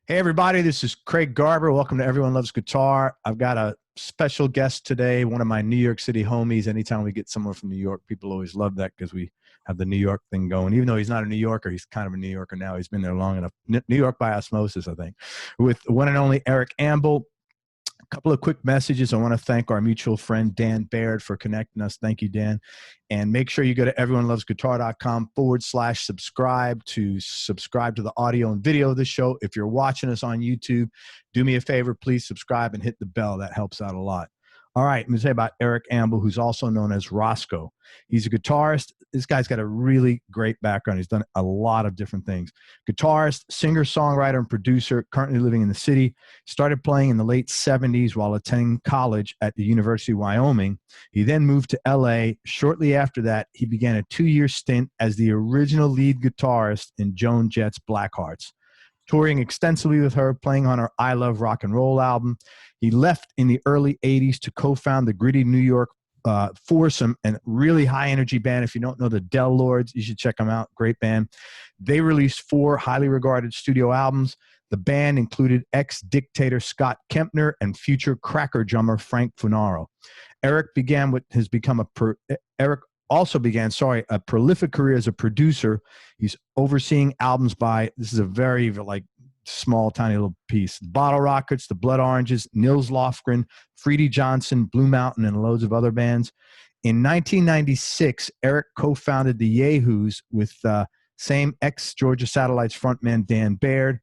Hey, everybody, this is Craig Garber. Welcome to Everyone Loves Guitar. I've got a special guest today, one of my New York City homies. Anytime we get someone from New York, people always love that because we have the New York thing going. Even though he's not a New Yorker, he's kind of a New Yorker now. He's been there long enough. New York by osmosis, I think. With one and only Eric Ambel. A couple of quick messages. I want to thank our mutual friend, Dan Baird, for connecting us. Thank you, Dan. And make sure you go to everyonelovesguitar.com/subscribe to subscribe to the audio and video of the show. If you're watching us on YouTube, do me a favor, please subscribe and hit the bell. That helps out a lot. All right, I'm going to say about Eric Ambel, who's also known as Roscoe. He's a guitarist. This guy's got a really great background. He's done a lot of different things. Guitarist, singer, songwriter, and producer, currently living in the city. Started playing in the late 70s while attending college at the University of Wyoming. He then moved to LA. Shortly after that, he began a 2-year stint as the original lead guitarist in Joan Jett's Blackhearts, touring extensively with her, playing on her I Love Rock and Roll album. He left in the early 80s to co-found the gritty New York foursome and really high energy band. If you don't know the Del Lords, you should check them out. Great band. They released 4 highly regarded studio albums. The band included ex-dictator Scott Kempner and future cracker drummer Frank Funaro. Eric also began a prolific career as a producer. He's overseeing albums by, this is a very small, tiny little piece, Bottle Rockets, the Blood Oranges, Nils Lofgren, Freedy Johnston, Blue Mountain, and loads of other bands. In 1996, Eric co-founded the Yahoos with same ex-Georgia Satellites frontman Dan Baird.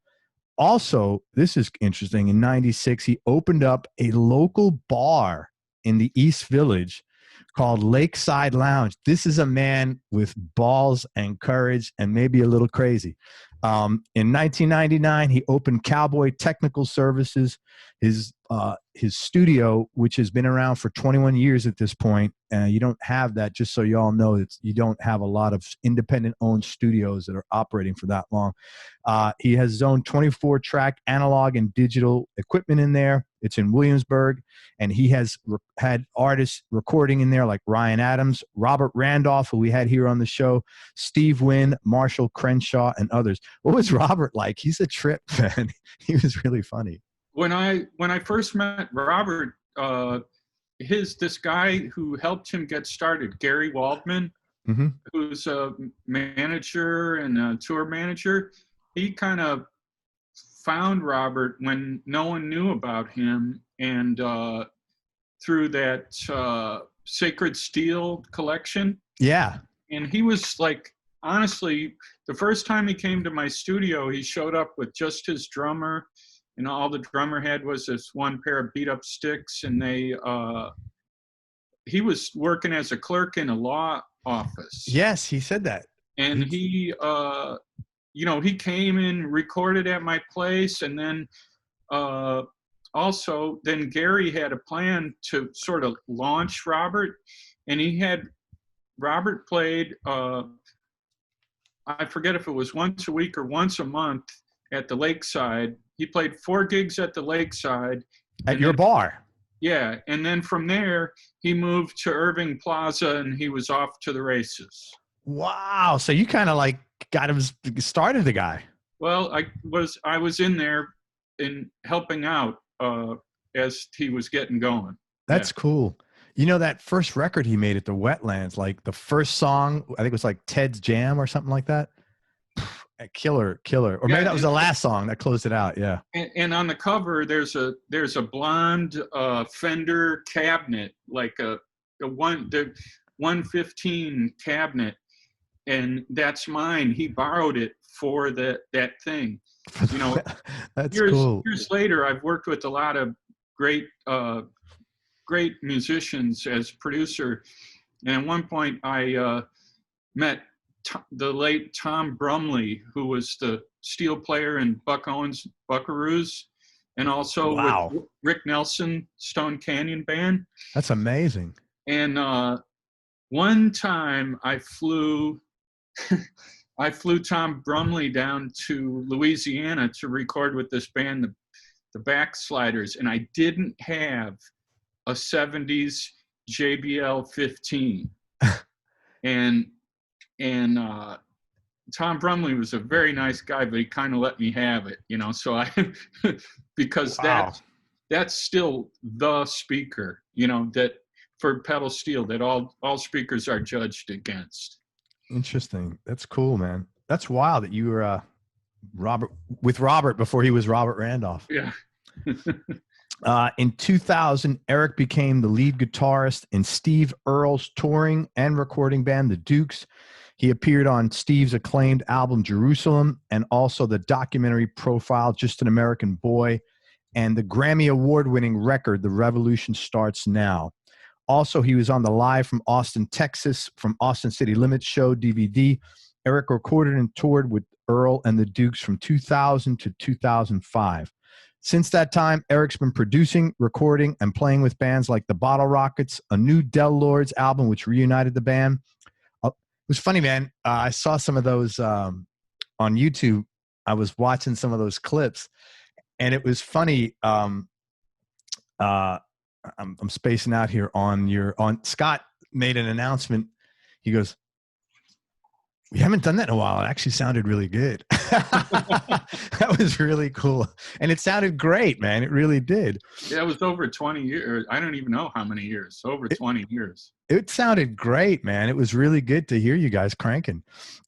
Also, this is interesting, in 96, he opened up a local bar in the East Village called Lakeside Lounge. This is a man with balls and courage and maybe a little crazy. In 1999, he opened Cowboy Technical Services, his studio, which has been around for 21 years at this point. You don't have that, just so you all know, you don't have a lot of independent-owned studios that are operating for that long. He has his own 24-track analog and digital equipment in there. It's in Williamsburg, and he has had artists recording in there like Ryan Adams, Robert Randolph, who we had here on the show, Steve Wynn, Marshall Crenshaw, and others. What was Robert like? He's a trip, man. He was really funny. When I first met Robert, this guy who helped him get started, Gary Waldman, who's a manager and a tour manager, he kind of found Robert when no one knew about him, and through that Sacred Steel collection. Yeah. And he was like, honestly, the first time he came to my studio, he showed up with just his drummer, and all the drummer had was this one pair of beat up sticks, and he was working as a clerk in a law office. Yes, he said that. And he came and recorded at my place, and then then Gary had a plan to sort of launch Robert, and Robert played, I forget if it was once a week or once a month at the Lakeside. He played 4 gigs at the Lakeside. At your bar? Yeah, and then from there, he moved to Irving Plaza, and he was off to the races. Wow, so you kind of like got him started, the guy. Well, I was in there in helping out as he was getting going. That's cool. You know, that first record he made at the Wetlands, like the first song, I think it was like Ted's Jam or something like that. A killer. Or maybe that was the last song that closed it out. Yeah. And on the cover, there's a blonde Fender cabinet, like the 115 cabinet, and that's mine. He borrowed it for that thing. You know, that's cool. Years later, I've worked with a lot of great musicians as producer, and at one point I met the late Tom Brumley, who was the steel player in Buck Owens' Buckaroos, and also with Rick Nelson, Stone Canyon Band. That's amazing. And one time I flew Tom Brumley down to Louisiana to record with this band, the Backsliders, and I didn't have a 70s JBL 15. and Tom Brumley was a very nice guy, but he kind of let me have it, you know. So I, because Wow. that's still the speaker, you know, that for pedal steel that all speakers are judged against. Interesting. That's cool, man. That's wild that you were Robert before he was Robert Randolph. Yeah. In 2000, Eric became the lead guitarist in Steve Earle's touring and recording band, The Dukes. He appeared on Steve's acclaimed album, Jerusalem, and also the documentary profile, Just an American Boy, and the Grammy Award-winning record, The Revolution Starts Now. Also, he was on the Live from Austin, Texas, from Austin City Limits show DVD. Eric recorded and toured with Earle and the Dukes from 2000 to 2005. Since that time, Eric's been producing, recording, and playing with bands like the Bottle Rockets, a new Del Lords album, which reunited the band. It was funny, man. I saw some of those on YouTube. I was watching some of those clips, and it was funny. I'm spacing out here on Scott made an announcement. He goes, "We haven't done that in a while. It actually sounded really good." That was really cool. And it sounded great, man. It really did. Yeah, it was over 20 years. I don't even know how many years. Over 20 years. It sounded great, man. It was really good to hear you guys cranking.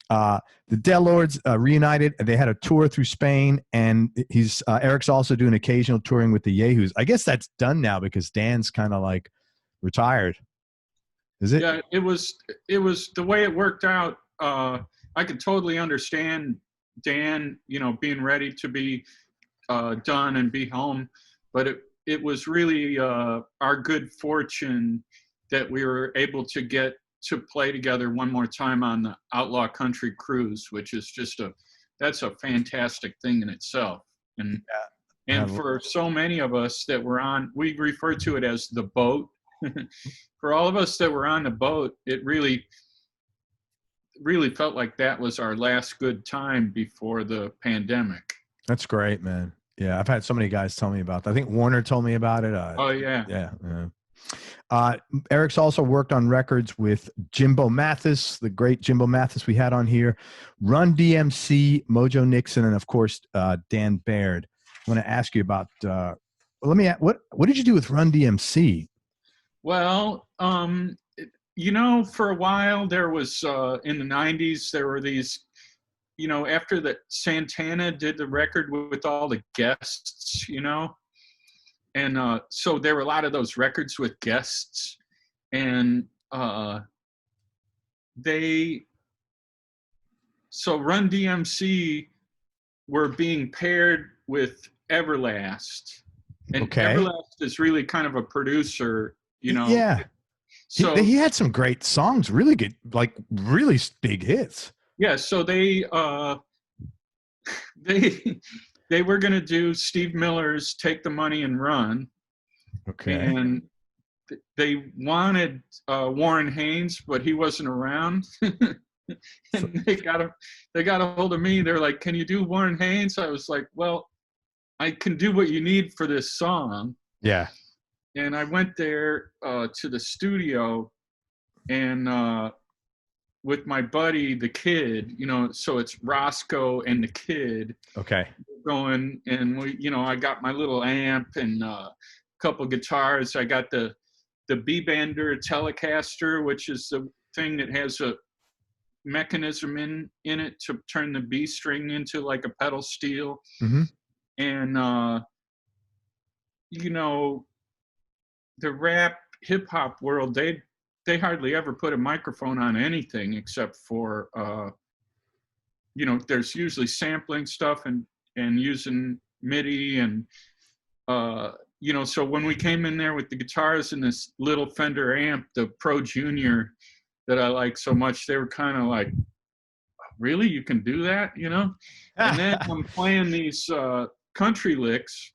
The Del Lords reunited. They had a tour through Spain, and Eric's also doing occasional touring with the Yayhoos. I guess that's done now because Dan's kind of like retired. Is it? Yeah, it was the way it worked out. I could totally understand Dan, you know, being ready to be done and be home, but it was really our good fortune that we were able to get to play together one more time on the Outlaw Country Cruise, which is just that's a fantastic thing in itself. And for so many of us that were on, we refer to it as the boat. For all of us that were on the boat, it really felt like that was our last good time before the pandemic. That's great, man. Yeah, I've had so many guys tell me about that. I think Warner told me about it. Oh, yeah. Yeah. Eric's also worked on records with Jimbo Mathus, the great Jimbo Mathus we had on here, Run-DMC, Mojo Nixon, and of course, Dan Baird. I want to ask you about, what did you do with Run-DMC? Well, you know, for a while there was, in the 90s, there were these, you know, after that Santana did the record with all the guests, you know, and so there were a lot of those records with guests, and so Run-DMC were being paired with Everlast, and Everlast is really kind of a producer, you know. Yeah. So he had some great songs, really good, like really big hits. Yeah, so they were going to do Steve Miller's "Take the Money and Run." Okay. And they wanted Warren Haynes, but he wasn't around. And they got a hold of me. They're like, "Can you do Warren Haynes?" I was like, "Well, I can do what you need for this song." Yeah. And I went there to the studio, and with my buddy, the Kid, you know, so it's Roscoe and the Kid. Okay. Going, and we, you know, I got my little amp and a couple guitars. I got the B-Bander Telecaster, which is the thing that has a mechanism in it to turn the B string into like a pedal steel. Mm-hmm. And you know, the rap hip hop world, they hardly ever put a microphone on anything except for you know, there's usually sampling stuff and using MIDI, and you know, so when we came in there with the guitars and this little Fender amp, the Pro Junior that I like so much, they were kind of like, "Really, you can do that?" You know. And then I'm playing these country licks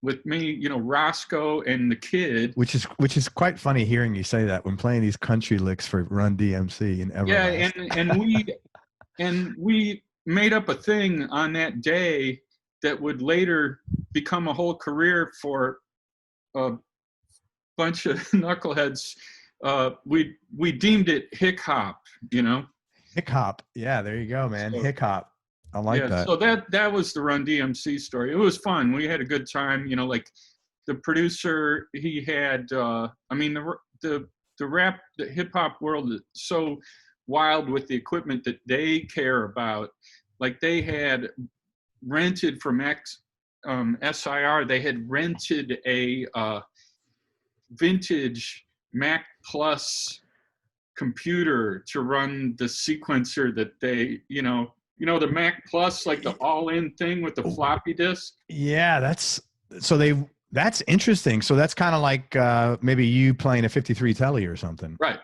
with me, you know, Roscoe and the Kid. Which is quite funny hearing you say that when playing these country licks for Run-DMC and Everlast. Yeah, and we made up a thing on that day that would later become a whole career for a bunch of knuckleheads. We deemed it hick hop, you know. Hick hop. Yeah, there you go, man. So, Hick hop. I like yeah, that. so that was the Run-DMC story. It was fun. We had a good time. You know, like the producer, he had. I mean, the rap, the hip hop world is so wild with the equipment that they care about. Like they had rented from SIR. They had rented a vintage Mac Plus computer to run the sequencer that they, the Mac Plus, like the all-in thing with the floppy disk. Yeah, that's interesting. So that's kind of like maybe you playing a 53 telly or something. Right.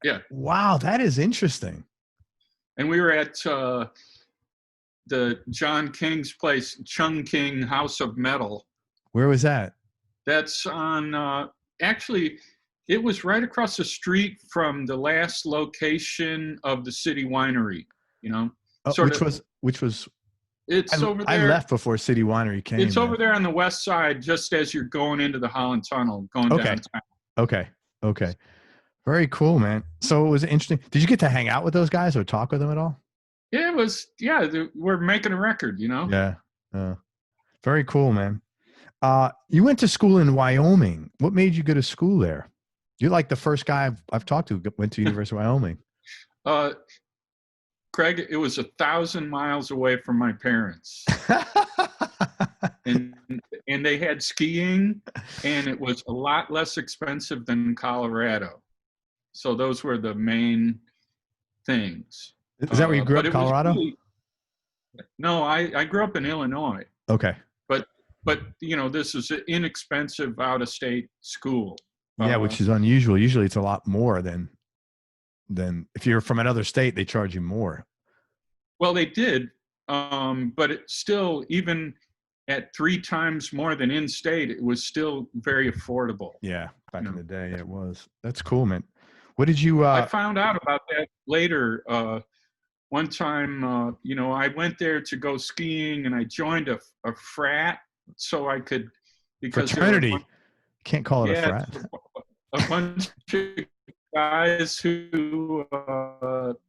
Yeah. Wow, that is interesting. And we were at the John King's place, Chung King House of Metal. Where was that? That's on, actually, it was right across the street from the last location of the City Winery, Which was it's over there. I left before City Winery came. It's over there on the west side, just as you're going into the Holland Tunnel, going downtown. Okay. Very cool, man. So it was interesting. Did you get to hang out with those guys or talk with them at all? Yeah, it was. Yeah, we're making a record, Yeah. Very cool, man. You went to school in Wyoming. What made you go to school there? You're like the first guy I've talked to went to University of Wyoming. Craig, it was 1,000 miles away from my parents. and they had skiing, and it was a lot less expensive than Colorado. So those were the main things. Is that where you grew up, Colorado? No, I grew up in Illinois. Okay. But this is an inexpensive out-of-state school. Yeah, which is unusual. Usually it's a lot more than if you're from another state, they charge you more. Well, they did. But it still, even at 3 times more than in-state, it was still very affordable. Yeah, back in the day, it was. That's cool, man. What did you... I found out about that later. One time, I went there to go skiing, and I joined a frat so I could... because fraternity. Can't call it a frat. A bunch of guys who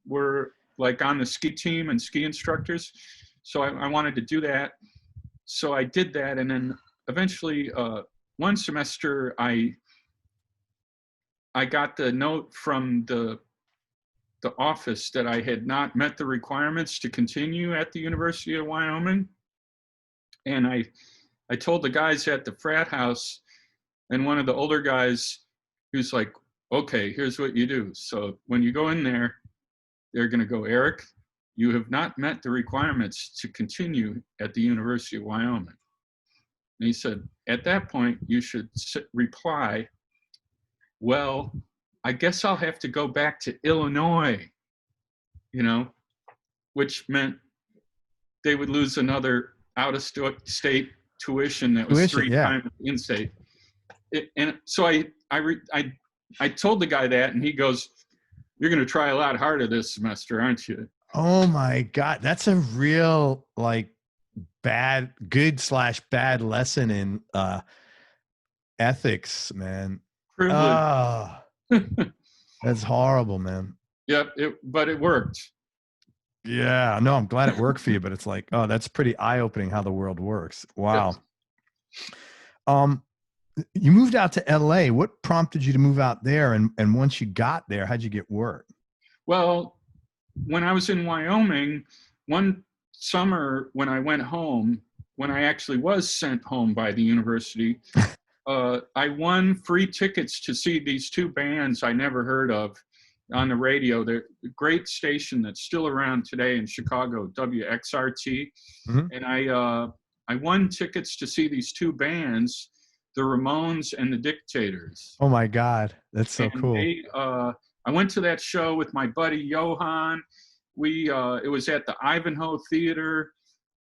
were like on the ski team and ski instructors. So I wanted to do that. So I did that. And then eventually one semester I got the note from the office that I had not met the requirements to continue at the University of Wyoming. And I told the guys at the frat house, and one of the older guys who's like, okay, here's what you do. So when you go in there, they're going to go, Eric, you have not met the requirements to continue at the University of Wyoming. And he said, at that point, you should reply, well, I guess I'll have to go back to Illinois, which meant they would lose another out-of-state tuition that was 3 times in-state. And so I told the guy that, and he goes, you're going to try a lot harder this semester, aren't you? Oh my God. That's a real good/bad lesson in ethics, man. Oh, that's horrible, man. Yep. But it worked. Yeah, no, I'm glad it worked for you, but it's like, oh, that's pretty eye-opening how the world works. Wow. Yes. You moved out to LA. What prompted you to move out there? And once you got there, how'd you get work? Well, when I was in Wyoming, one summer when I went home, when I actually was sent home by the university, I won free tickets to see these 2 bands I never heard of on the radio. They're a great station that's still around today in Chicago, WXRT. Mm-hmm. And I won tickets to see these 2 bands, the Ramones and the Dictators. Oh my God, that's so cool. I went to that show with my buddy Johan. It was at the Ivanhoe Theater.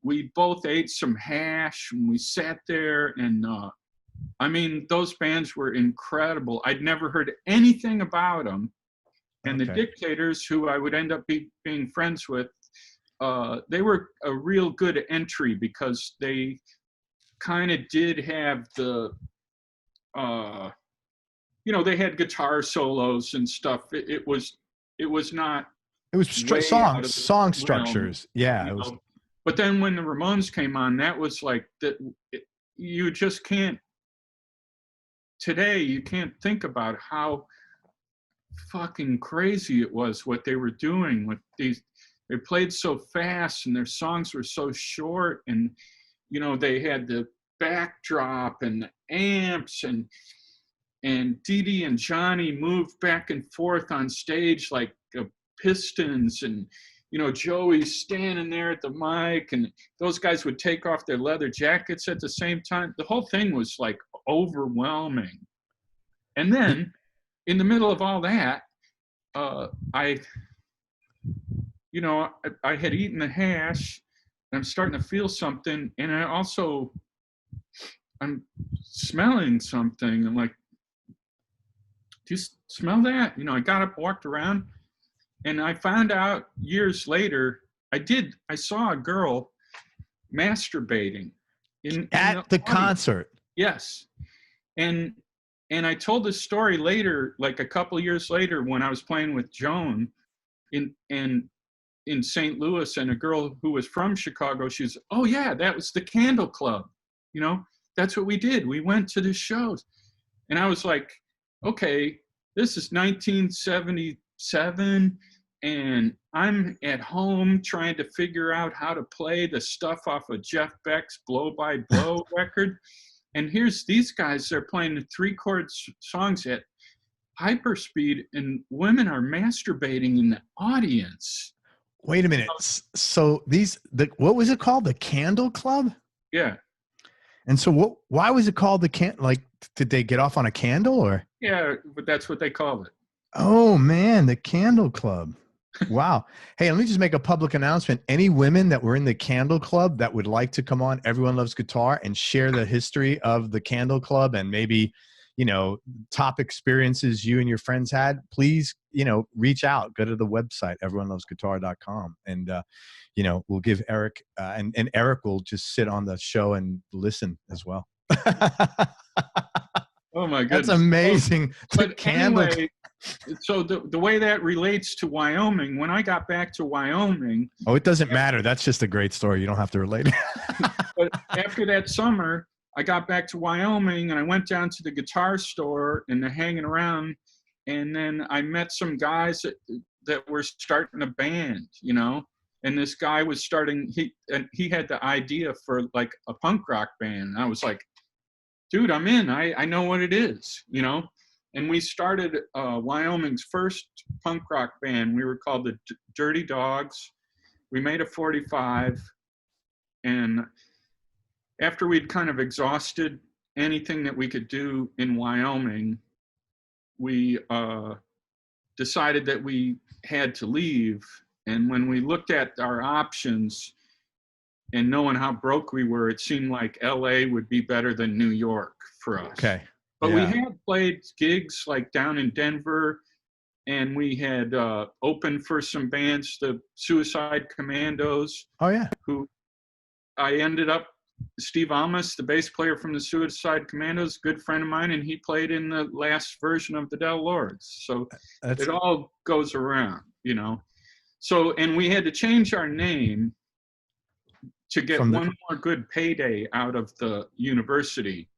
We both ate some hash and we sat there, and those bands were incredible. I'd never heard anything about them. And the Dictators, who I would end up being friends with, they were a real good entry because they kind of did have the, they had guitar solos and stuff. It was not It was song structures. Yeah, it was. But then when the Ramones came on, that was like that. You just can't. Today, you can't think about how fucking crazy it was what they were doing with these. They played so fast, and their songs were so short, and they had the backdrop and the amps, and Dee Dee and Johnny moved back and forth on stage like pistons, and Joey's standing there at the mic, and those guys would take off their leather jackets at the same time. The whole thing was like overwhelming. And then in the middle of all that, I had eaten the hash, and I'm starting to feel something, and I'm smelling something. I'm like, do you smell that? I got up, walked around, and I found out years later, I saw a girl masturbating at the concert. Yes. And I told this story later, like a couple of years later, when I was playing with Joan in St. Louis, and a girl who was from Chicago, she's, oh yeah, that was the Candle Club. That's what we did. We went to the shows. And I was like, okay, this is 1977, and I'm at home trying to figure out how to play the stuff off of Jeff Beck's Blow by Blow record. And here's these guys, they're playing the 3-chord songs at hyperspeed, and women are masturbating in the audience. Wait a minute. So what was it called? The Candle Club? Yeah. And so why was it called did they get off on a candle, or? Yeah, but that's what they called it. Oh man, the Candle Club. Wow. Hey, let me just make a public announcement. Any women that were in the Candle Club that would like to come on Everyone Loves Guitar and share the history of the Candle Club, and maybe, top experiences you and your friends had, please, reach out. Go to the website, everyonelovesguitar.com. And, we'll give Eric, and Eric will just sit on the show and listen as well. Oh my goodness. That's amazing. But anyway, so the way that relates to Wyoming, when I got back to Wyoming. Oh, it doesn't matter. That's just a great story. You don't have to relate it. But after that summer, I got back to Wyoming, and I went down to the guitar store, and they're hanging around. And then I met some guys that were starting a band, and this guy was starting, he had the idea for like a punk rock band. And I was like, dude, I'm in. I know what it is, And we started Wyoming's first punk rock band. We were called the Dirty Dogs. We made a 45. And after we'd kind of exhausted anything that we could do in Wyoming, we decided that we had to leave. And when we looked at our options, and knowing how broke we were, it seemed like LA would be better than New York for us. Okay. But we had played gigs like down in Denver, and we had opened for some bands, the Suicide Commandos. Oh yeah. Who I ended up, Steve Amos, the bass player from the Suicide Commandos, good friend of mine, and he played in the last version of the Del Lords. So it all goes around, So, and we had to change our name to get one more good payday out of the university,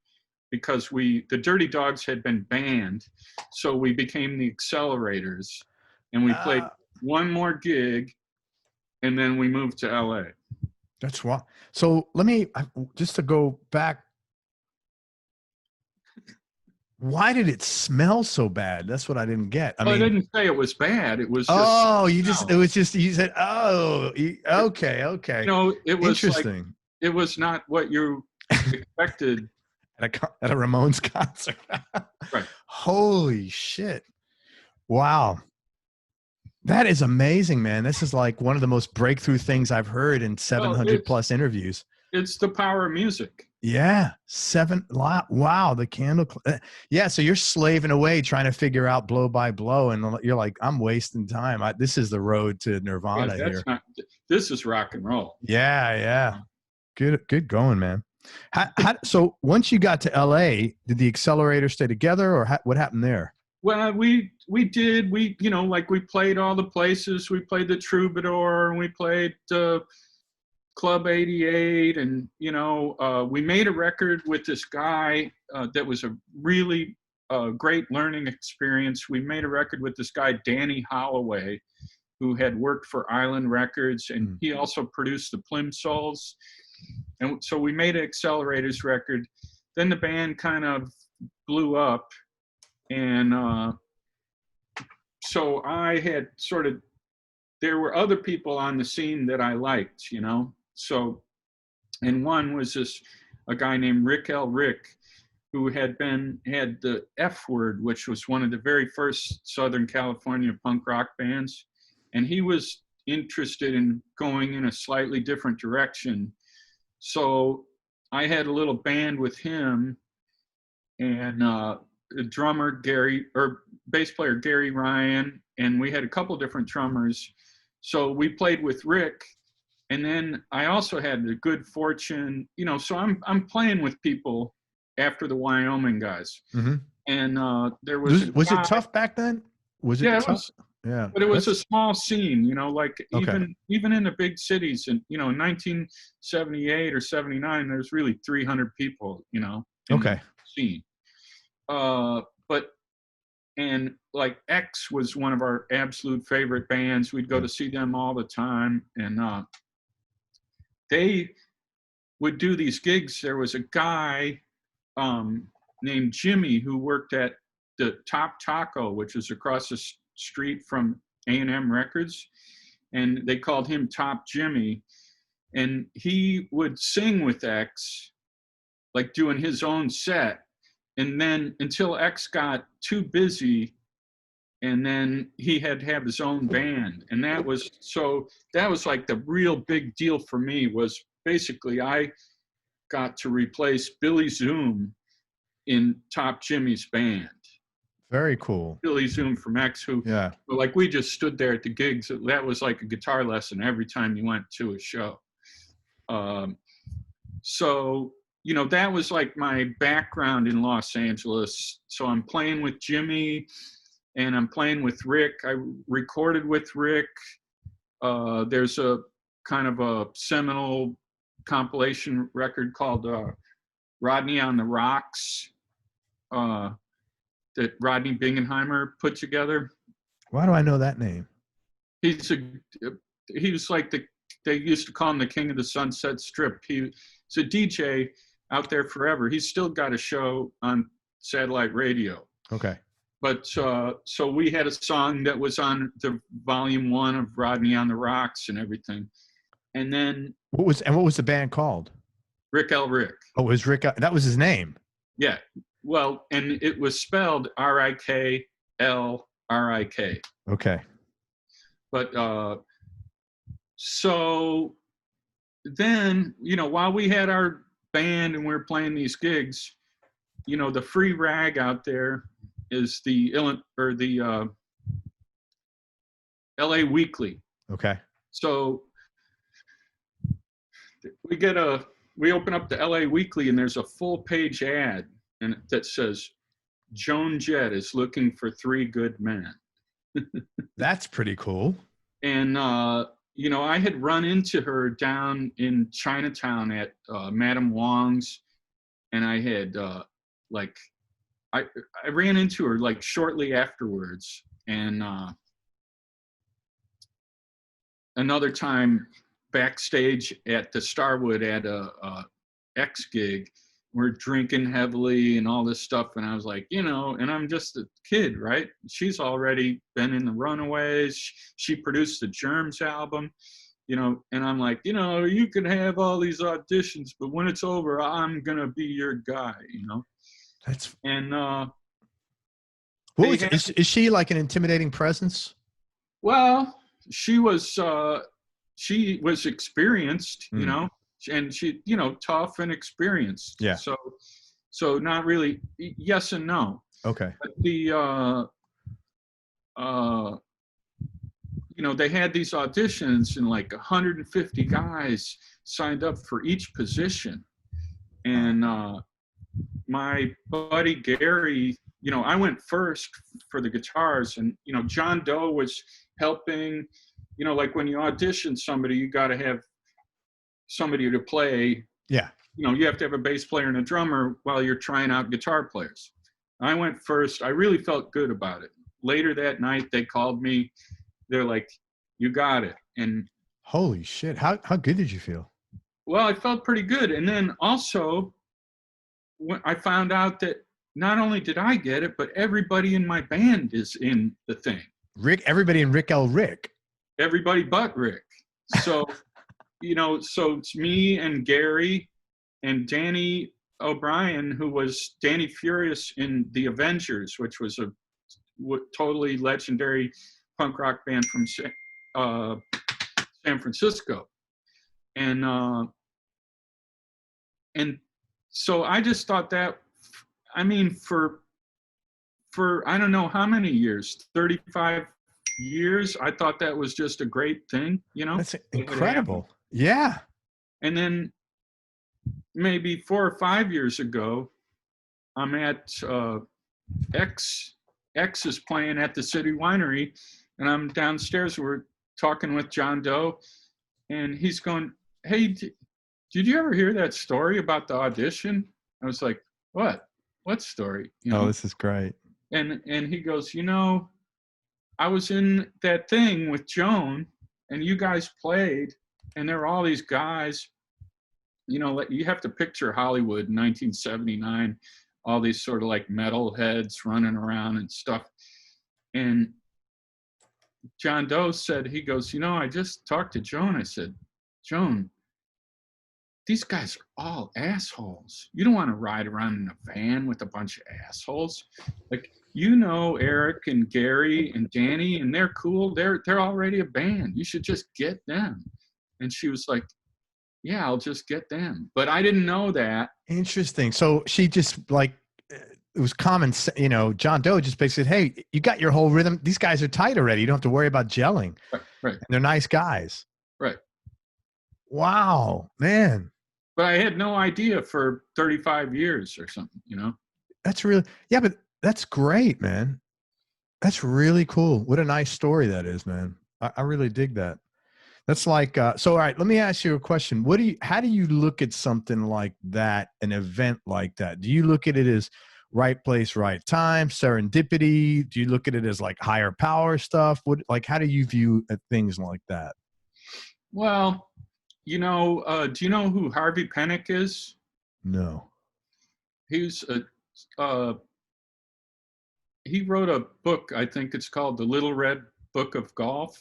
because the Dirty Dogs had been banned. So we became the Accelerators, and we played one more gig, and then we moved to LA. That's why. So let me, just to go back. Why did it smell so bad? That's what I didn't get. I didn't say it was bad. It was just, you said, okay. It was interesting. It was not what you expected at a Ramones concert. Right. Holy shit. Wow. That is amazing, man. This is like one of the most breakthrough things I've heard in 700 plus interviews. It's the power of music. Yeah. Wow. The Candle. Yeah. So you're slaving away trying to figure out blow by blow. And you're like, I'm wasting time. This is the road to Nirvana here. This is rock and roll. Yeah. Good going, man. So once you got to LA, did the Accelerator stay together, or what happened there? Well, we did. Like we played all the places. We played the Troubadour, and we played Club 88, and we made a record with this guy that was a really great learning experience. We made a record with this guy Danny Holloway, who had worked for Island Records, and he also produced the Plimsolls. And so we made an Accelerators record. Then the band kind of blew up, and so I had there were other people on the scene that I liked, So, and one was a guy named Rick who had the F Word, which was one of the very first Southern California punk rock bands. And he was interested in going in a slightly different direction. So I had a little band with him, and the drummer bass player Gary Ryan, and we had a couple different drummers. So we played with Rick, and then I also had the good fortune, so I'm playing with people after the Wyoming guys. Mm-hmm. And there was it tough back then? Was it tough? It was, yeah. But it was a small scene, like okay. even in the big cities, and in 1978 or 79, there's really 300 people, in okay. the scene. And like X was one of our absolute favorite bands. We'd go to see them all the time, and they would do these gigs. There was a guy named Jimmy who worked at the Top Taco, which is across the street from A&M Records, and they called him Top Jimmy, and he would sing with X, like doing his own set. And then until X got too busy, and then he had to have his own band. And that was like the real big deal for me, was basically I got to replace Billy Zoom in Top Jimmy's band. Very cool. Billy Zoom from X, who, like, we just stood there at the gigs. That was like a guitar lesson every time you went to a show. So, that was like my background in Los Angeles. So I'm playing with Jimmy, and I'm playing with Rick. I recorded with Rick. There's a kind of a seminal compilation record called Rodney on the Rocks that Rodney Bingenheimer put together. Why do I know that name? He was like they used to call him the King of the Sunset Strip. He's a DJ out there forever. He's still got a show on satellite radio. Okay. But so we had a song that was on the volume 1 of Rodney on the Rocks and everything. And then what was the band called? Rick L. Rick. Oh, it was Rick. That was his name. Yeah. Well, and it was spelled RIKLRIK. Okay. But so then, while we had our band and we were playing these gigs, the free rag out there is the LA Weekly. Okay. So we open up the LA Weekly, and there's a full page ad, and that says Joan Jett is looking for 3 good men. That's pretty cool. And I had run into her down in Chinatown at Madame Wong's, and I had I ran into her like shortly afterwards, and another time backstage at the Starwood at a X gig, we're drinking heavily and all this stuff, and I was like, and I'm just a kid, right? She's already been in the Runaways. She produced the Germs album, and I'm like, you can have all these auditions, but when it's over, I'm gonna be your guy, That's and is she like an intimidating presence? Well, she was experienced, and she, tough and experienced. Yeah. So not really yes and no. Okay. But they had these auditions, and like 150 guys signed up for each position. And my buddy Gary I went first for the guitars, and, John Doe was helping, like when you audition somebody, you got to have somebody to play. Yeah. You have to have a bass player and a drummer while you're trying out guitar players. I went first. I really felt good about it. Later that night, they called me. They're like, "You got it." And holy shit. How good did you feel? well, I felt pretty good. And then also, when I found out that not only did I get it, but everybody in my band is in the thing. Everybody in Rick L. Rick. Everybody but Rick. So, so it's me and Gary and Danny O'Brien, who was Danny Furious in The Avengers, which was a totally legendary punk rock band from San Francisco. And so I just thought that, for I don't know how many years, 35 years, I thought that was just a great thing, That's incredible. Yeah. And then maybe 4 or 5 years ago, I'm at X is playing at the City Winery, and I'm downstairs. We're talking with John Doe, and he's going, "Hey, did you ever hear that story about the audition?" I was like, "What story?" Oh, this is great. And he goes, "I was in that thing with Joan, and you guys played, and there were all these guys, you have to picture Hollywood in 1979, all these sort of like metal heads running around and stuff." And John Doe said, he goes, "I just talked to Joan." I said, "Joan, these guys are all assholes. You don't want to ride around in a van with a bunch of assholes. Like, Eric and Gary and Danny, and they're cool. They're already a band. You should just get them." And she was like, "Yeah, I'll just get them." But I didn't know that. Interesting. So she just it was common, John Doe just basically said, "Hey, you got your whole rhythm. These guys are tight already. You don't have to worry about gelling." Right. And they're nice guys. Right. Wow, man. But I had no idea for 35 years or something, That's really, yeah, but that's great, man. That's really cool. What a nice story that is, man. I really dig that. That's like, so all right, let me ask you a question. How do you look at something like that, an event like that? Do you look at it as right place, right time, serendipity? Do you look at it as like higher power stuff? How do you view things like that? Well, do you know who Harvey Penick is? No. He's he wrote a book, I think it's called The Little Red Book of Golf.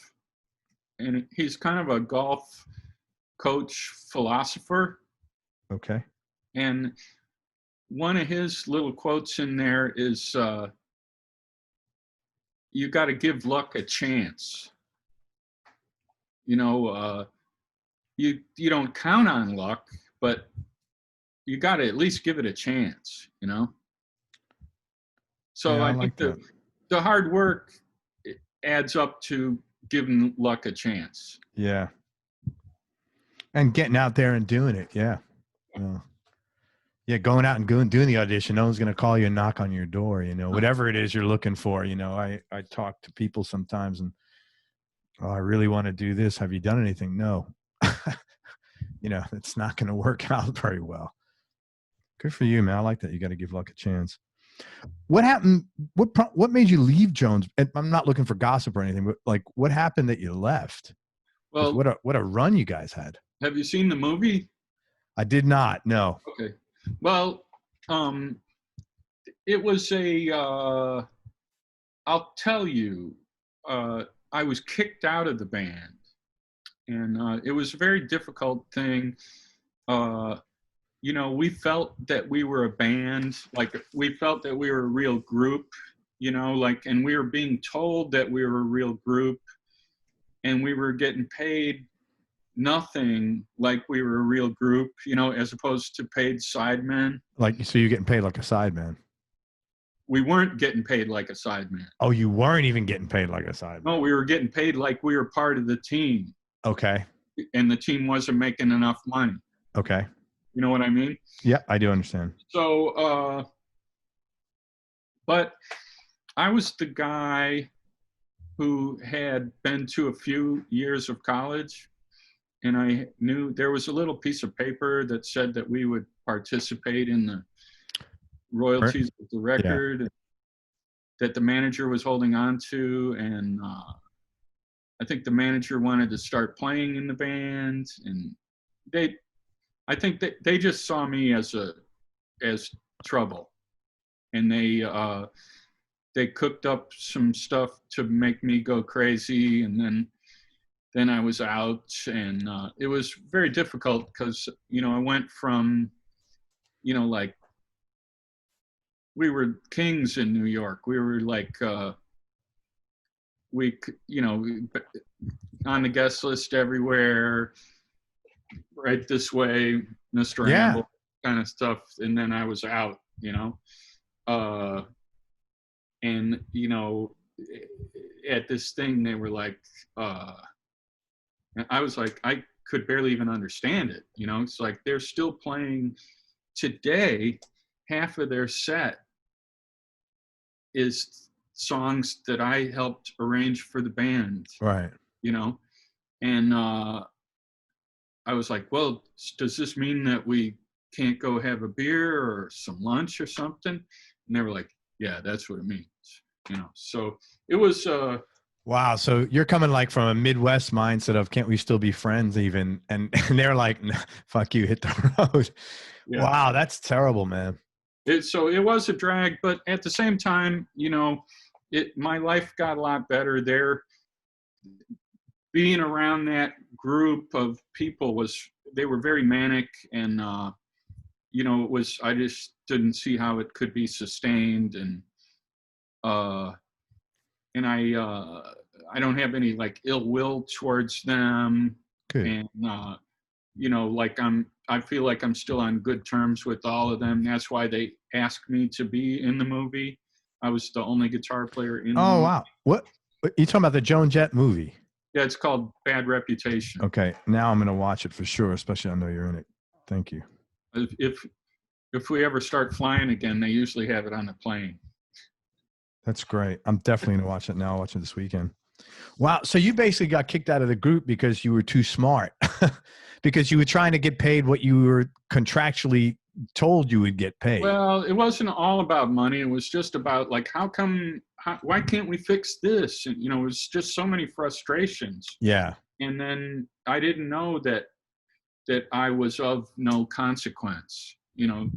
And he's kind of a golf coach philosopher. Okay. And one of his little quotes in there is, "You got to give luck a chance. You don't count on luck, but you got to at least give it a chance, So yeah, I think the hard work adds up to giving luck a chance. Yeah. And getting out there and doing it. Yeah. Yeah. Going out and doing the audition. No one's going to call you and knock on your door, whatever it is you're looking for. I talk to people sometimes and, "Oh, I really want to do this. Have you done anything?" No. It's not going to work out very well. Good for you, man. I like that. You got to give luck a chance. What happened? What made you leave Jones? And I'm not looking for gossip or anything, but what happened that you left? Well, what a run you guys had. Have you seen the movie? I did not. No. Okay. Well, it was I'll tell you, I was kicked out of the band, and it was a very difficult thing. We felt that we were a band, we felt that we were a real group, and we were being told that we were a real group, and we were getting paid nothing like we were a real group, as opposed to paid sidemen. So you're getting paid like a sideman? We weren't getting paid like a sideman. Oh, you weren't even getting paid like a sideman? No, we were getting paid like we were part of the team. Okay. And the team wasn't making enough money. Okay. You know what I mean? Yeah, I do understand. So But I was the guy who had been to a few years of college, and I knew there was a little piece of paper that said that we would participate in the royalties of the record that the manager was holding on to, and I think the manager wanted to start playing in the band, and I think that they just saw me as trouble, and they cooked up some stuff to make me go crazy, and then I was out, and it was very difficult because, you know, I went from, you know, like, we were kings in New York. We were like, you know, on the guest list everywhere, right this way, Mr. Ambel, kind of stuff. And then I was out, you know. And, you know, at this thing, they were like, I was like, I could barely even understand it. You know, it's like they're still playing today. Half of their set is songs that I helped arrange for the band. Right. You know, and I was like, well, does this mean that we can't go have a beer or some lunch or something? And they were like, yeah, that's what it means. You know, so it was wow. So you're coming like from a Midwest mindset of, can't we still be friends even? And they're like, no, fuck you, hit the road. Yeah. Wow. That's terrible, man. So it was a drag, but at the same time, you know, my life got a lot better there. Being around that group of people they were very manic, and, you know, I just didn't see how it could be sustained. And I don't have any like ill will towards them. Good. And, you know, like I feel like I'm still on good terms with all of them. That's why they asked me to be in the movie. I was the only guitar player in the movie. Wow. What you talking about, the Joan Jett movie? Yeah, it's called Bad Reputation. Okay. Now I'm going to watch it for sure, especially I know you're in it. Thank you. If we ever start flying again, they usually have it on the plane. That's great. I'm definitely going to watch it now. I'll watch it this weekend. Wow. So you basically got kicked out of the group because you were too smart, because you were trying to get paid what you were contractually told you would get paid. Well, it wasn't all about money. It was just about like, why can't we fix this? And, you know, it was just so many frustrations. Yeah. And then I didn't know that I was of no consequence. You know,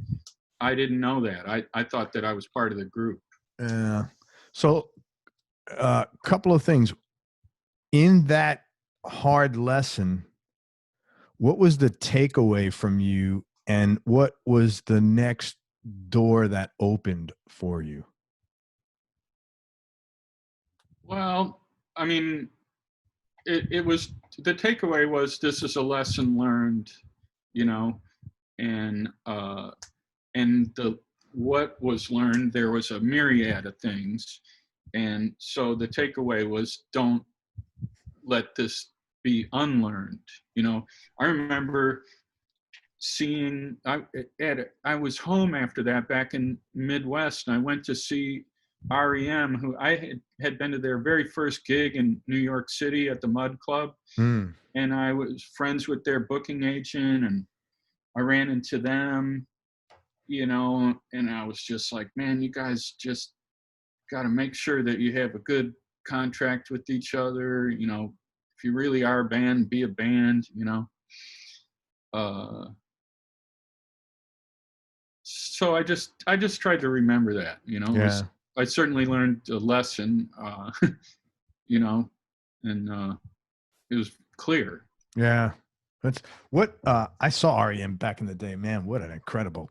I didn't know that. I thought that I was part of the group. Yeah. So a couple of things in that hard lesson. What was the takeaway from you, and what was the next door that opened for you? Well, I mean, it was, the takeaway was, this is a lesson learned, you know, and what was learned, there was a myriad of things. And so the takeaway was, don't let this be unlearned. You know, I remember seeing, I was home after that back in Midwest, and I went to see REM, who I had been to their very first gig in New York City at the Mud Club. And I was friends with their booking agent, and I ran into them, you know, and I was just like, man, you guys just got to make sure that you have a good contract with each other. You know, if you really are a band, be a band, you know. So I just tried to remember that, you know. Yeah. I certainly learned a lesson, you know, and it was clear. Yeah. That's what I saw REM back in the day, man. What an incredible,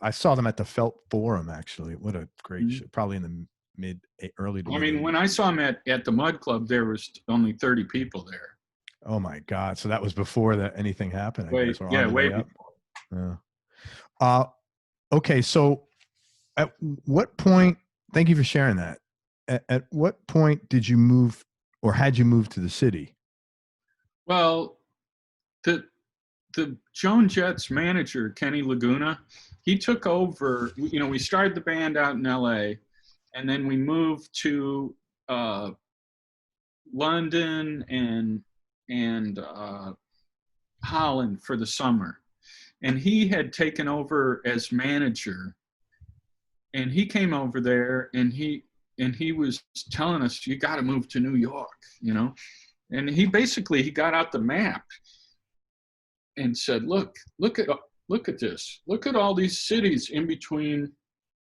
I saw them at the Felt Forum, actually. What a great show. Probably in the early to I mean, when I saw them at the Mud Club, there was only 30 people there. Oh my God. So that was before that anything happened, I guess. Way before. Yeah. Okay. So at what point, thank you for sharing that. At what point did you move, or had you moved to the city? Well, the Joan Jett's manager, Kenny Laguna, he took over. You know, we started the band out in L.A., and then we moved to London and Holland for the summer. And he had taken over as manager. And he came over there, and he was telling us, you got to move to New York, you know. And he got out the map and said, look at this. Look at all these cities in between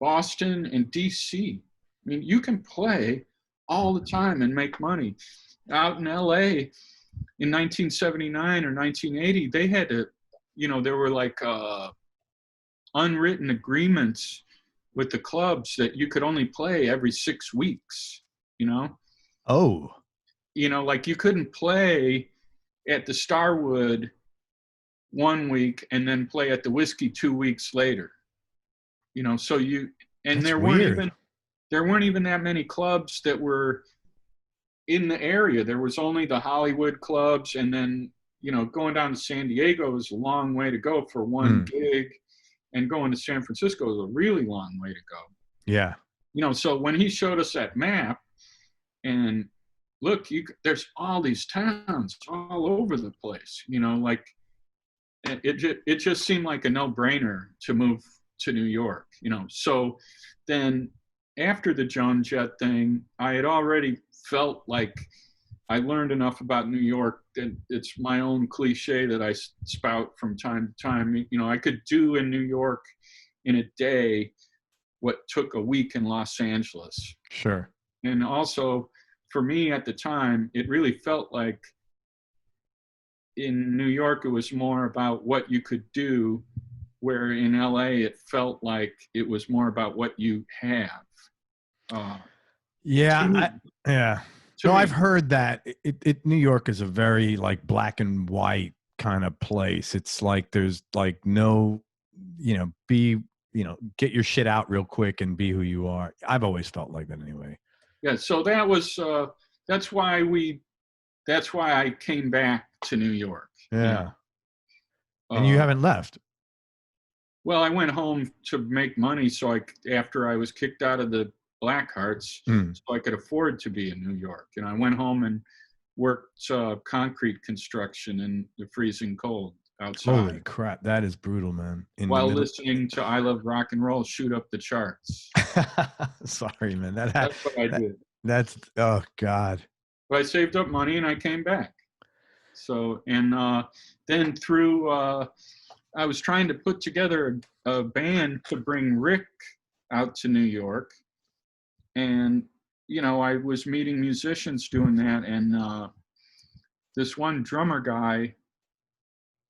Boston and DC. I mean, you can play all the time and make money. Out in LA in 1979 or 1980, they had to, you know, there were like unwritten agreements with the clubs that you could only play every 6 weeks, you know? Oh. You know, like you couldn't play at the Starwood 1 week and then play at the Whiskey 2 weeks later. You know, so there weren't even that many clubs that were in the area. There was only the Hollywood clubs, and then, you know, going down to San Diego was a long way to go for one gig, and going to San Francisco was a really long way to go. Yeah. You know, so when he showed us that map, and look, there's all these towns all over the place, you know, like it just seemed like a no-brainer to move to New York, you know. So then after the Joan Jett thing, I had already felt like I learned enough about New York, and it's my own cliche that I spout from time to time. You know, I could do in New York in a day what took a week in Los Angeles. Sure. And also, for me at the time, it really felt like in New York, it was more about what you could do, where in LA, it felt like it was more about what you have. Yeah. No, me, I've heard that New York is a very like black and white kind of place. It's like there's like no, you know, get your shit out real quick and be who you are. I've always felt like that anyway. Yeah. So that was, that's why I came back to New York. Yeah. You know? And you haven't left. Well, I went home to make money. So after I was kicked out of the Blackhearts, so I could afford to be in New York. And I went home and worked concrete construction in the freezing cold outside. Holy crap, that is brutal, man. While listening to I Love Rock and Roll shoot up the charts. Sorry, man. That's what I did. That's, oh God. But I saved up money and I came back. So, and then through, I was trying to put together a band to bring Rick out to New York. And, you know, I was meeting musicians doing that. And this one drummer guy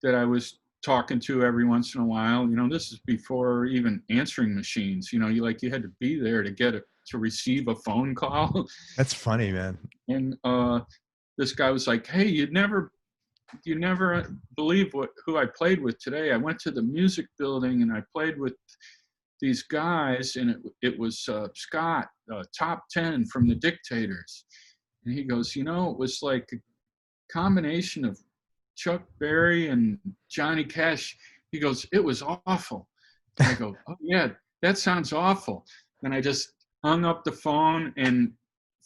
that I was talking to every once in a while, you know, this is before even answering machines, you know, you had to be there to receive a phone call. That's funny, man. And this guy was like, hey, you never believe who I played with today. I went to the music building and I played with these guys, and it was Scott, top 10 from the Dictators. And he goes, you know, it was like a combination of Chuck Berry and Johnny Cash. He goes, it was awful. And I go, oh yeah, that sounds awful. And I just hung up the phone and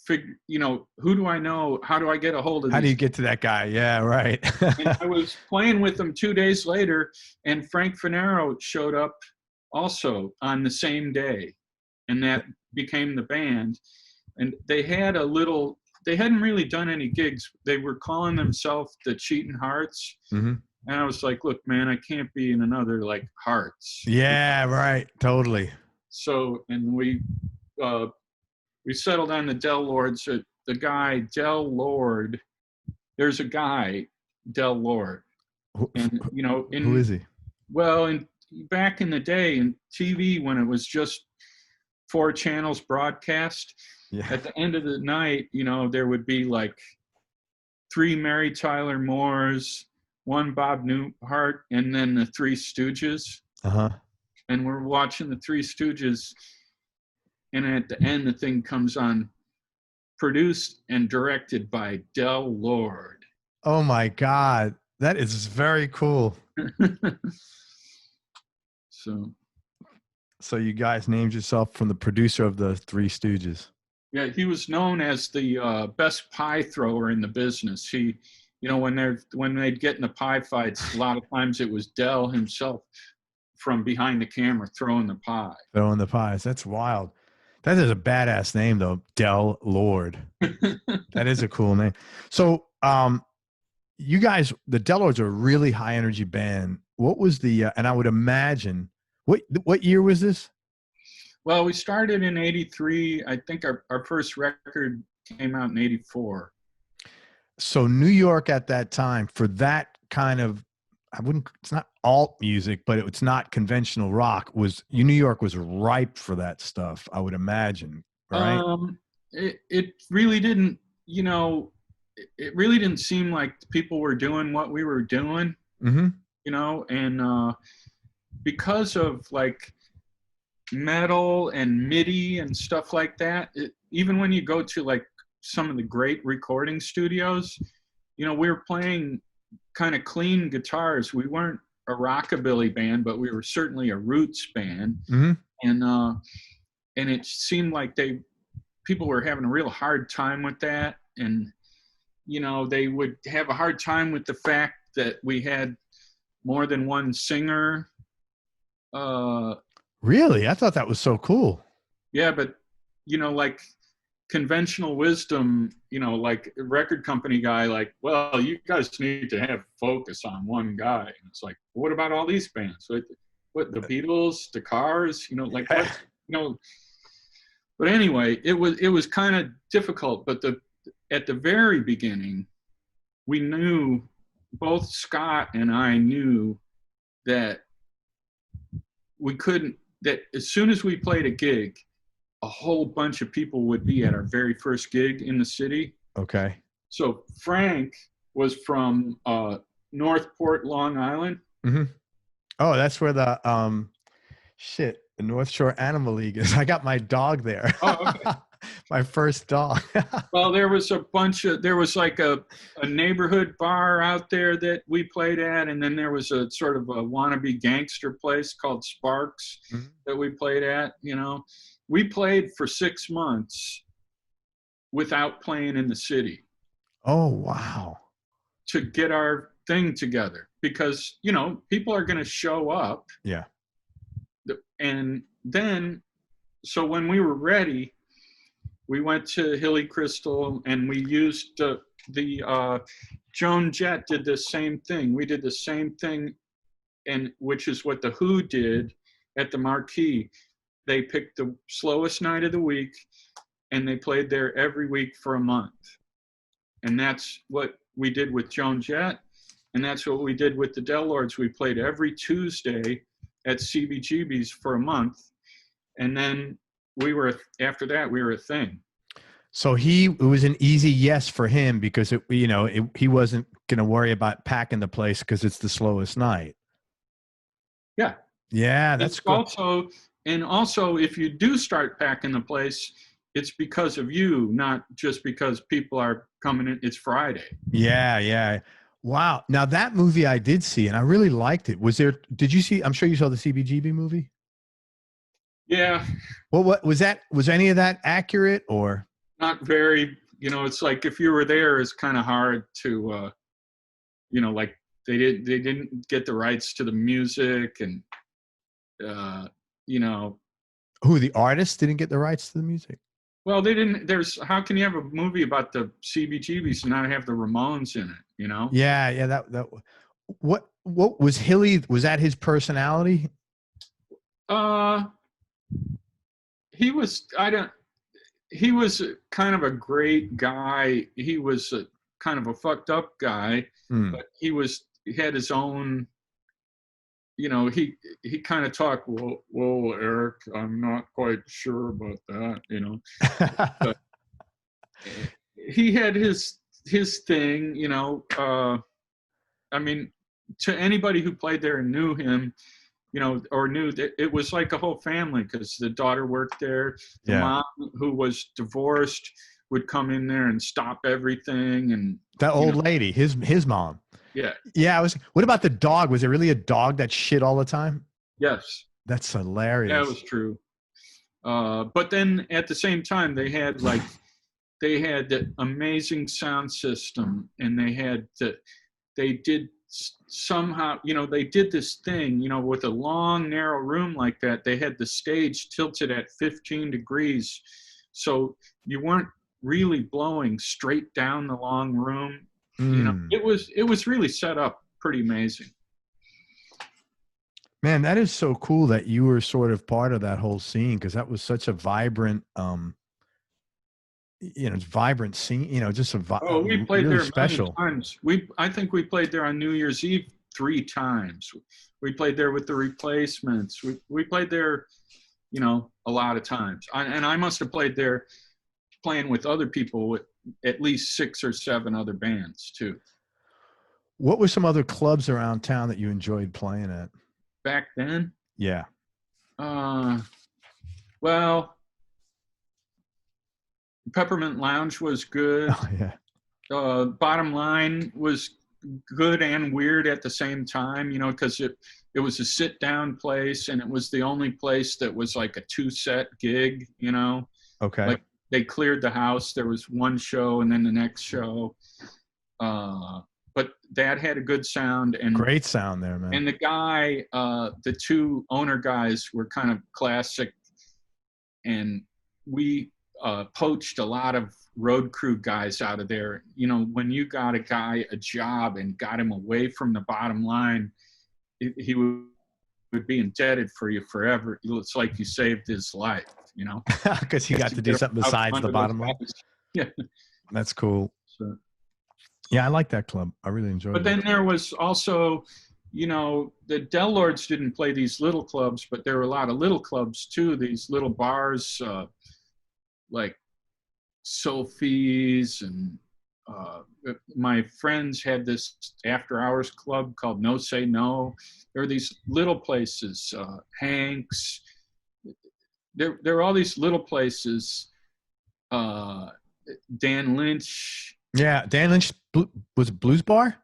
figured, you know, who do I know? How do I get a hold of How do you get to that guy? Yeah, right. And I was playing with them 2 days later, and Frank Finero showed up also on the same day, and that became the band. And they hadn't really done any gigs. They were calling themselves the Cheatin' Hearts. Mm-hmm. And I was like, look, man, I can't be in another like Hearts. Yeah, right. Totally. So, and we settled on the Del Lord. So the guy, Del Lord, there's a guy, Del Lord. And, you know, who is he? Well, back in the day in TV, when it was just 4 channels broadcast, at the end of the night, you know, there would be like 3 Mary Tyler Moores, 1 Bob Newhart, and then the 3 Stooges. Uh-huh. And we're watching the 3 Stooges, and at the end, the thing comes on, produced and directed by Del Lord. Oh my God. That is very cool. So, So you guys named yourself from the producer of the Three Stooges. Yeah, he was known as the best pie thrower in the business. He, when they'd get in the pie fights, a lot of times it was Del himself from behind the camera throwing the pie. Throwing the pies. That's wild. That is a badass name, though. Del Lord. That is a cool name. So, you guys, the Del Lords are a really high energy band. What was the, and I would imagine, what year was this? Well, we started in 83. I think our first record came out in 84. So New York at that time, for that kind of, it's not alt music, but it's not conventional rock, New York was ripe for that stuff, I would imagine, right? It really didn't, it really didn't seem like people were doing what we were doing, mm-hmm. And because of like metal and MIDI and stuff like that, even when you go to like some of the great recording studios, we were playing kind of clean guitars. We weren't a rockabilly band, but we were certainly a roots band. Mm-hmm. And it seemed like people were having a real hard time with that. And, they would have a hard time with the fact that we had more than one singer. Really? I thought that was so cool. Yeah, but, like conventional wisdom, like a record company guy, like, well, you guys need to have focus on one guy. And it's like, what about all these bands? What the Beatles, the Cars, like, what, But anyway, it was kind of difficult. But at the very beginning, we knew, both Scott and I knew that that as soon as we played a gig, a whole bunch of people would be at our very first gig in the city. Okay. So Frank was from Northport, Long Island. Mm-hmm. Oh, that's where the the North Shore Animal League is. I got my dog there. Oh, okay. My first dog. Well, there was like a neighborhood bar out there that we played at, and then there was a sort of a wannabe gangster place called Sparks mm-hmm. that we played at. We played for 6 months without playing in the city. Oh, wow. To get our thing together, because, people are going to show up. Yeah. And then, so when we were ready, we went to Hilly Crystal, and we used the Joan Jett did the same thing. We did the same thing, and which is what the Who did at the Marquee. They picked the slowest night of the week, and they played there every week for a month. And that's what we did with Joan Jett, and that's what we did with the Del Lords. We played every Tuesday at CBGB's for a month, and then after that we were a thing. So it was an easy yes for him, because he wasn't going to worry about packing the place because it's the slowest night. Yeah. Yeah, that's cool. Also, if you do start packing the place, it's because of you, not just because people are coming in. It's Friday. Yeah, yeah. Wow. Now that movie I did see, and I really liked it. Did you see, I'm sure you saw the CBGB movie? Yeah. Well, was any of that accurate, or? Not very, it's like, if you were there, it's kind of hard to, like they didn't get the rights to the music, and, Who, the artists didn't get the rights to the music? Well, they didn't. How can you have a movie about the CBGBs and not have the Ramones in it? Yeah. That. What was Hilly? Was that his personality? He was. He was kind of a great guy. He was kind of a fucked up guy, but he had his own. He kind of talked, well, Eric, I'm not quite sure about that, but he had his thing, I mean, to anybody who played there and knew him, or knew that it was like a whole family, because the daughter worked there. The mom, who was divorced, would come in there and stop everything. And that old lady, his mom. Yeah. Yeah. What about the dog? Was it really a dog that shit all the time? Yes. That's hilarious. That was true. But then at the same time, they had the amazing sound system, and they did somehow, they did this thing, with a long, narrow room like that. They had the stage tilted at 15 degrees. So you weren't really blowing straight down the long room. It was really set up pretty amazing. Man, that is so cool that you were sort of part of that whole scene, because that was such a vibrant, vibrant scene. Just a we played really there special times. I think we played there on New Year's Eve 3 times. We played there with the Replacements. We played there, a lot of times. And I must have played there playing with other people, with at least 6 or 7 other bands too. What were some other clubs around town that you enjoyed playing at? Back then? Yeah. Well, Peppermint Lounge was good. Oh, yeah. Bottom Line was good and weird at the same time, because it was a sit-down place, and it was the only place that was like a 2-set gig, Okay. Like they cleared the house. There was one show and then the next show. But that had a good sound, and great sound there, man. And the guy, the 2 owner guys were kind of classic, and we poached a lot of road crew guys out of there. When you got a guy a job and got him away from the Bottom Line, he would be indebted for you forever. It's like you saved his life, because he got to do something besides the Bottom Line. Yeah, that's cool. So, yeah, I like that club. I really enjoyed it. But then there was also, the Del Lords didn't play these little clubs, but there were a lot of little clubs too. These little bars, like Sophie's, and my friends had this after hours club called No Say No. There were these little places, Hank's. There were all these little places. Dan Lynch. Yeah, Dan Lynch was it Blues Bar?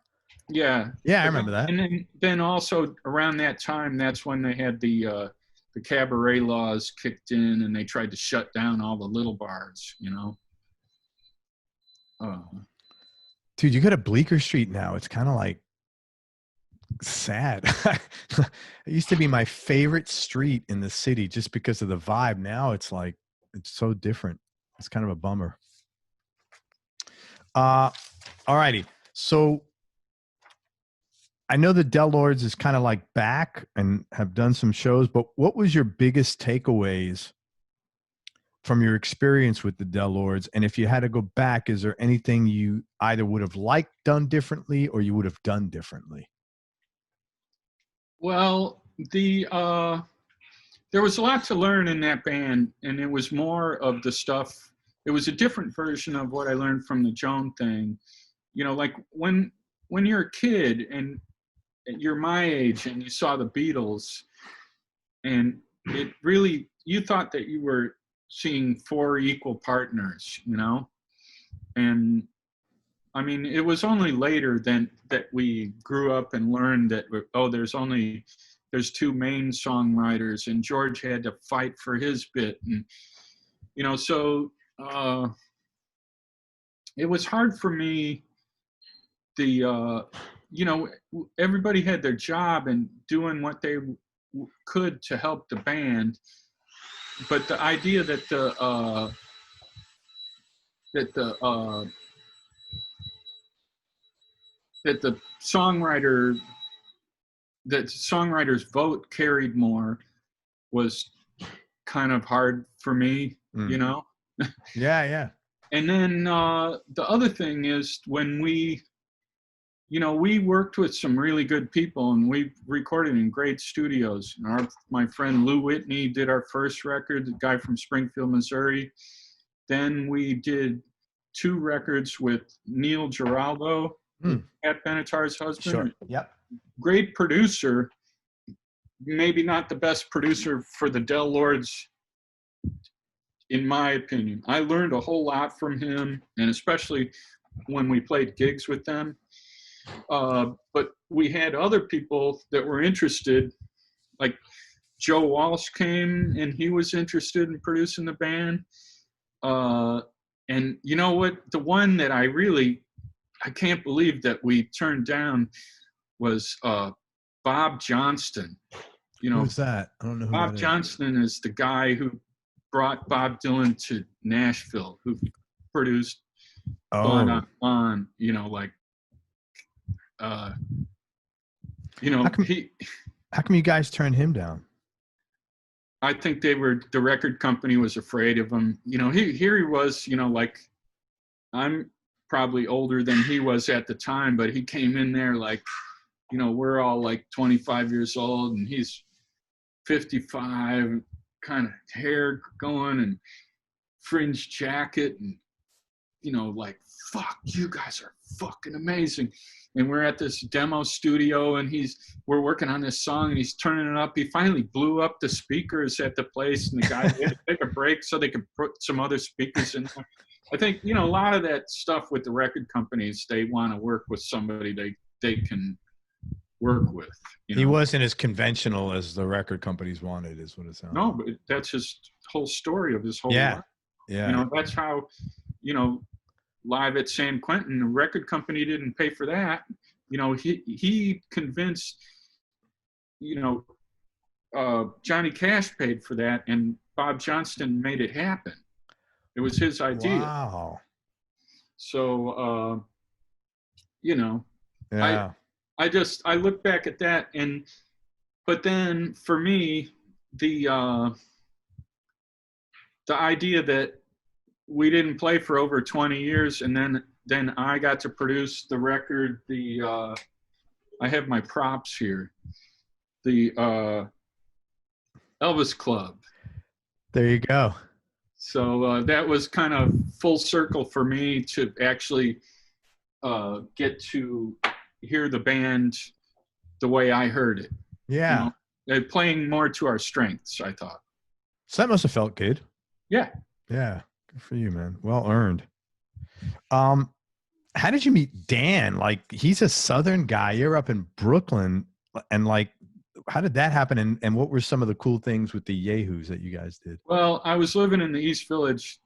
Yeah. Yeah, I remember that. And then also around that time, that's when they had the cabaret laws kicked in, and they tried to shut down all the little bars, Dude, you go to Bleecker Street now. It's kind of like sad. It used to be my favorite street in the city just because of the vibe. Now it's like, it's so different. It's kind of a bummer. All righty. So I know the Del Lords is kind of like back and have done some shows, but what was your biggest takeaways from your experience with the Del Lords? And if you had to go back, is there anything you either would have liked done differently or you would have done differently? Well, there was a lot to learn in that band, and it was more of the stuff. It was a different version of what I learned from the Joan thing. Like when you're a kid and you're my age and you saw the Beatles, and it really, you thought that you were seeing 4 equal partners, and I mean, it was only later that we grew up and learned that, there's 2 main songwriters, and George had to fight for his bit. And, so it was hard for me. Everybody had their job and doing what they could to help the band. But the idea that the songwriter's vote carried more was kind of hard for me, Yeah. And then the other thing is, when we worked with some really good people, and we recorded in great studios. My friend Lou Whitney did our first record, the guy from Springfield, Missouri. Then we did 2 records with Neil Giraldo, Pat Benatar's husband. Sure. Yep. Great producer, maybe not the best producer for the Del Lords, in my opinion. I learned a whole lot from him, and especially when we played gigs with them. But we had other people that were interested, like Joe Walsh came and he was interested in producing the band. And you know what? The one that I can't believe that we turned down was Bob Johnston. You know, who's that? I don't know who Bob that is. Johnston is the guy who brought Bob Dylan to Nashville, who produced Fun On, you know, like, you know, how come you guys turned him down? I think the record company was afraid of him. You know, here he was, you know, like, I'm probably older than he was at the time, but he came in there like, you know, we're all like 25 years old and he's 55, kind of hair going and fringe jacket and, you know, like, fuck, you guys are fucking amazing. And we're at this demo studio and we're working on this song and he's turning it up. He finally blew up the speakers at the place and the guy had to take a break so they could put some other speakers in there. I think, you know, a lot of that stuff with the record companies, they want to work with somebody they can work with. You know? He wasn't as conventional as the record companies wanted, is what it sounds. No, but that's his whole story of his whole life. Yeah. You know, that's how, you know, Live at San Quentin, the record company didn't pay for that. You know, he convinced, you know, Johnny Cash paid for that and Bob Johnston made it happen. It was his idea. Wow. So, you know, yeah. I look back at that but then for me, the idea that we didn't play for over 20 years and then I got to produce the record, I have my props here, the Elvis Club. There you go. So that was kind of full circle for me to actually get to hear the band the way I heard it. Yeah. You know, playing more to our strengths, I thought. So that must have felt good. Yeah. Yeah. Good for you, man. Well earned. How did you meet Dan? Like, he's a Southern guy. You're up in Brooklyn. And like, how did that happen? And what were some of the cool things with the Yahoos that you guys did? Well, I was living in the East Village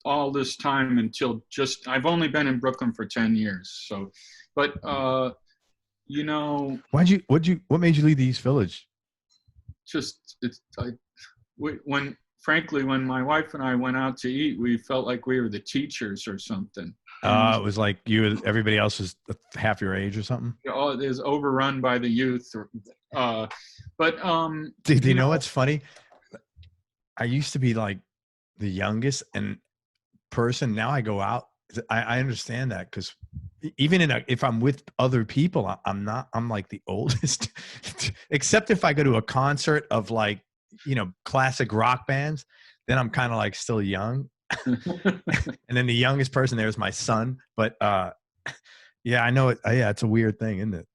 all this time until I've only been in Brooklyn for 10 years. So, but, you know. What made you leave the East Village? Frankly, when my wife and I went out to eat, we felt like we were the teachers or something. It was like everybody else was half your age or something. It was overrun by the youth. But do you know what's funny? I used to be like the youngest and person. Now I go out. I understand that because even if I'm with other people, I'm like the oldest, except if I go to a concert of like, you know, classic rock bands, then I'm kind of like still young. And then the youngest person there is my son. But yeah, I know it. Yeah, it's a weird thing, isn't it?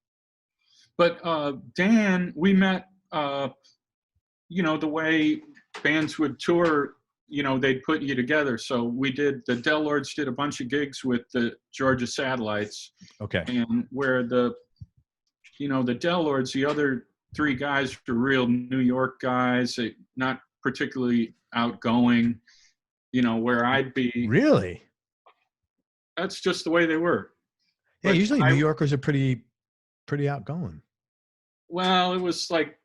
But Dan, we met, you know, the way bands would tour, you know, they'd put you together. So the Del Lords did a bunch of gigs with the Georgia Satellites. Okay. And where the Del Lords, the other three guys were real New York guys, not particularly outgoing, you know, where I'd be. Really? That's just the way they were. Yeah, but usually New Yorkers are pretty outgoing. Well, it was like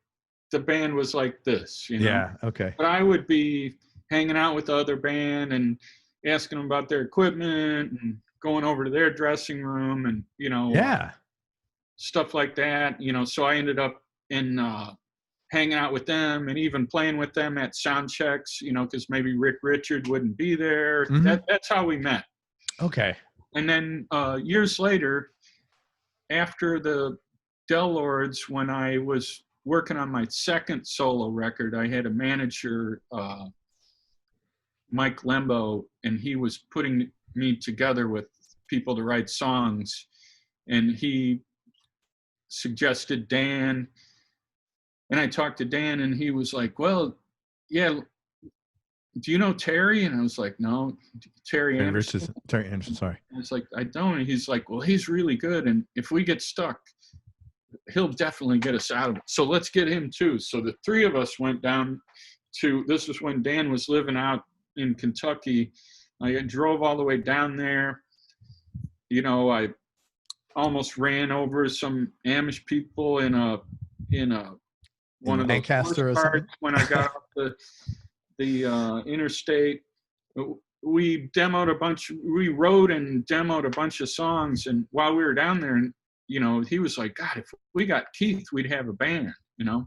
the band was like this, you know. Yeah, okay. But I would be hanging out with the other band and asking them about their equipment and going over to their dressing room and, you know, stuff like that, you know. So I ended up hanging out with them and even playing with them at sound checks, you know, because maybe Rick Richard wouldn't be there. Mm-hmm. That's how we met. Okay. And then years later, after the Del Lords, when I was working on my second solo record, I had a manager, Mike Lembo, and he was putting me together with people to write songs. And he suggested Dan. And I talked to Dan, and he was like, well, yeah, do you know Terry? And I was like, no. Terry Anderson. Terry Anderson, sorry. I was like, I don't. And he's like, well, he's really good. And if we get stuck, he'll definitely get us out of it. So let's get him too. So the three of us went down to, this was when Dan was living out in Kentucky. I drove all the way down there. You know, I almost ran over some Amish people in one of those Lancaster carts when I got off the interstate. We wrote and demoed a bunch of songs, and while we were down there, and you know, he was like, God, if we got Keith, we'd have a band, you know.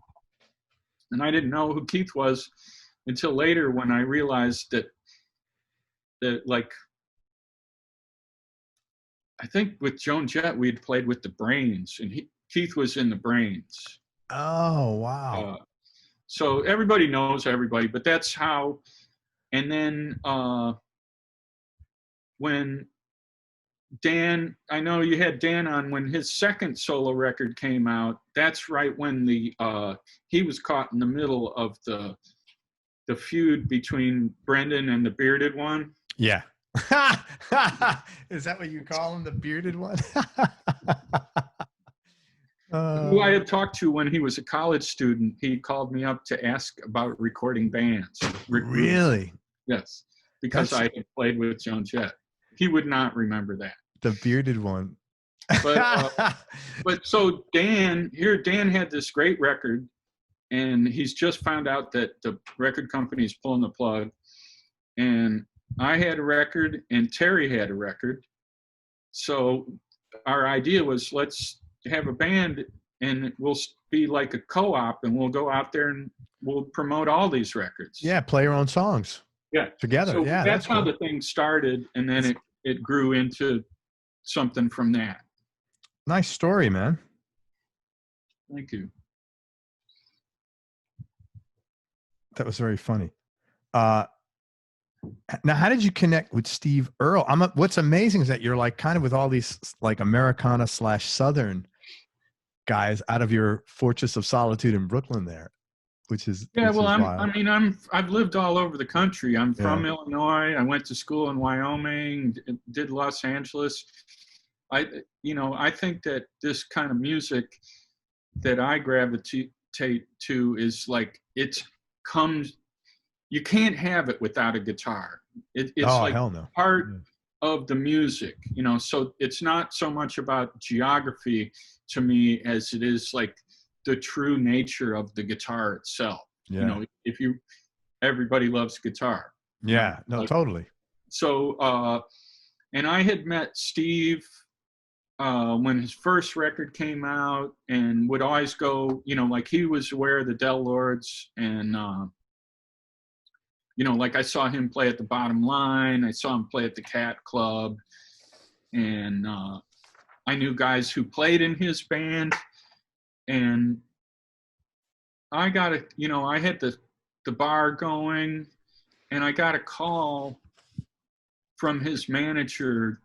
And I didn't know who Keith was until later, when I realized that like, I think with Joan Jett, we'd played with the Brains, and Keith was in the Brains. Oh, wow. So everybody knows everybody, but that's how. And then when Dan, I know you had Dan on when his second solo record came out. That's right when he was caught in the middle of the feud between Brendan and the bearded one. Yeah. Is that what you call him, the bearded one? Who I had talked to when he was a college student. He called me up to ask about recording bands. Really? Yes, because I had played with Joan Jett. He would not remember that. The bearded one. But so Dan had this great record, and he's just found out that the record company is pulling the plug. And I had a record, and Terry had a record. So our idea was, let's have a band, and we'll be like a co-op, and we'll go out there and we'll promote all these records. Yeah, play your own songs. Yeah, together. So yeah, that's how cool. the thing started, and then it grew into something from that. Nice story, man. Thank you. That was very funny. Now, how did you connect with Steve Earle? What's amazing is that you're like kind of with all these like Americana / Southern guys out of your fortress of solitude in Brooklyn there, which is I've lived all over the country. I'm from Illinois. I went to school in Wyoming, did Los Angeles. I think that this kind of music that I gravitate to is like, you can't have it without a guitar. It's part of the music, you know, so it's not so much about geography to me as it is like the true nature of the guitar itself. Yeah. You know, everybody loves guitar. Yeah, no, totally. So, and I had met Steve when his first record came out, and would always go, you know, like he was aware of the Del Lords, and, you know, like I saw him play at the Bottom Line. I saw him play at the Cat Club, and I knew guys who played in his band, and I got I had the bar going, and I got a call from his manager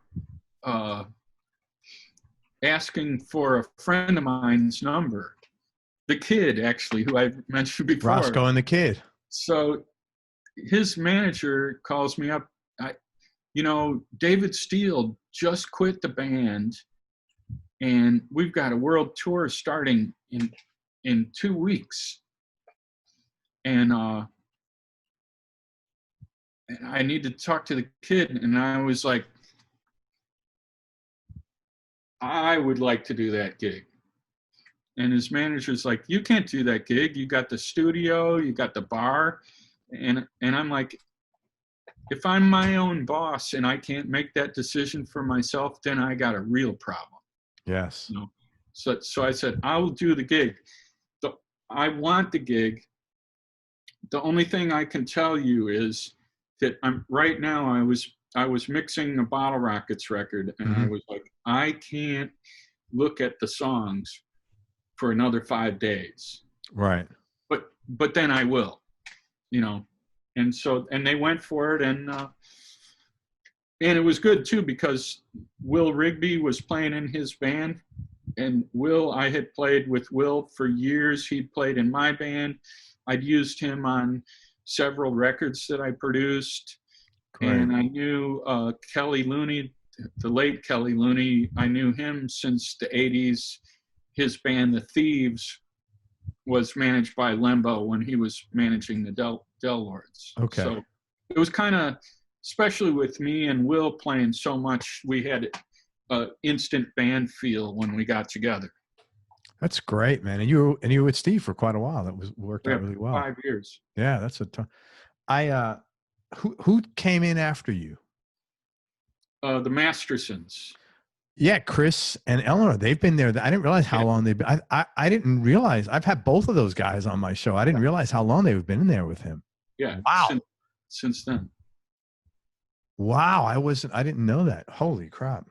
asking for a friend of mine's number, the Kid, actually, who I mentioned before. Roscoe and the Kid. So his manager calls me up. David Steele just quit the band, and we've got a world tour starting in 2 weeks. And I need to talk to the Kid. And I was like, I would like to do that gig. And his manager's like, you can't do that gig. You got the studio, you got the bar. And I'm like, if I'm my own boss and I can't make that decision for myself, then I got a real problem. Yes. You know? So I said, I will do the gig. I want the gig. The only thing I can tell you is that right now I was mixing a Bottle Rockets record, and I was like, I can't look at the songs for another 5 days. Right. But then I will, you know. And they went for it, and it was good too, because Will Rigby was playing in his band, and I had played with Will for years. He'd played in my band. I'd used him on several records that I produced. Great. And I knew Kelly Looney, the late Kelly Looney. I knew him since the 80s. his band, The Thieves, was managed by Lembo when he was managing the Del Lords. Okay. So it was kind of, especially with me and Will playing so much, we had an instant band feel when we got together. That's great, man. And you were with Steve for quite a while. That worked out really well. 5 years. Yeah, that's a ton. Who came in after you? The Mastersons. Yeah, Chris and Eleanor. They've been there. I didn't realize how long they've been. I didn't realize. I've had both of those guys on my show. I didn't realize how long they've been in there with him. Yeah. Wow. Since then. Wow. I didn't know that. Holy crap.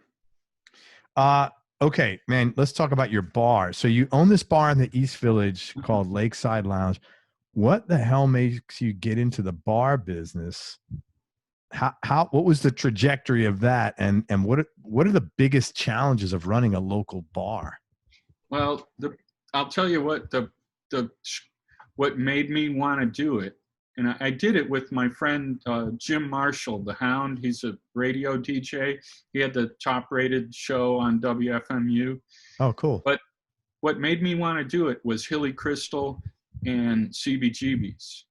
Okay, man, let's talk about your bar. So you own this bar in the East Village called Lakeside Lounge. What the hell makes you get into the bar business? What was the trajectory of that? And what are the biggest challenges of running a local bar? Well, I'll tell you what made me want to do it. And I did it with my friend Jim Marshall, the Hound. He's a radio DJ. He had the top-rated show on WFMU. Oh, cool. But what made me want to do it was Hilly Crystal and CBGBs.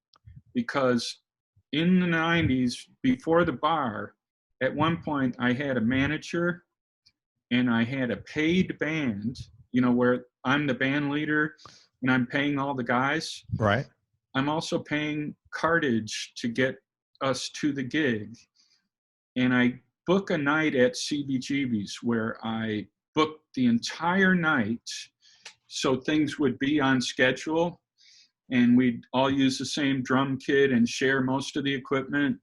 Because in the 90s, before the bar, at one point I had a manager and I had a paid band, where I'm the band leader and I'm paying all the guys. Right. I'm also paying cartage to get us to the gig. And I book a night at CBGB's where I booked the entire night so things would be on schedule and we'd all use the same drum kit and share most of the equipment,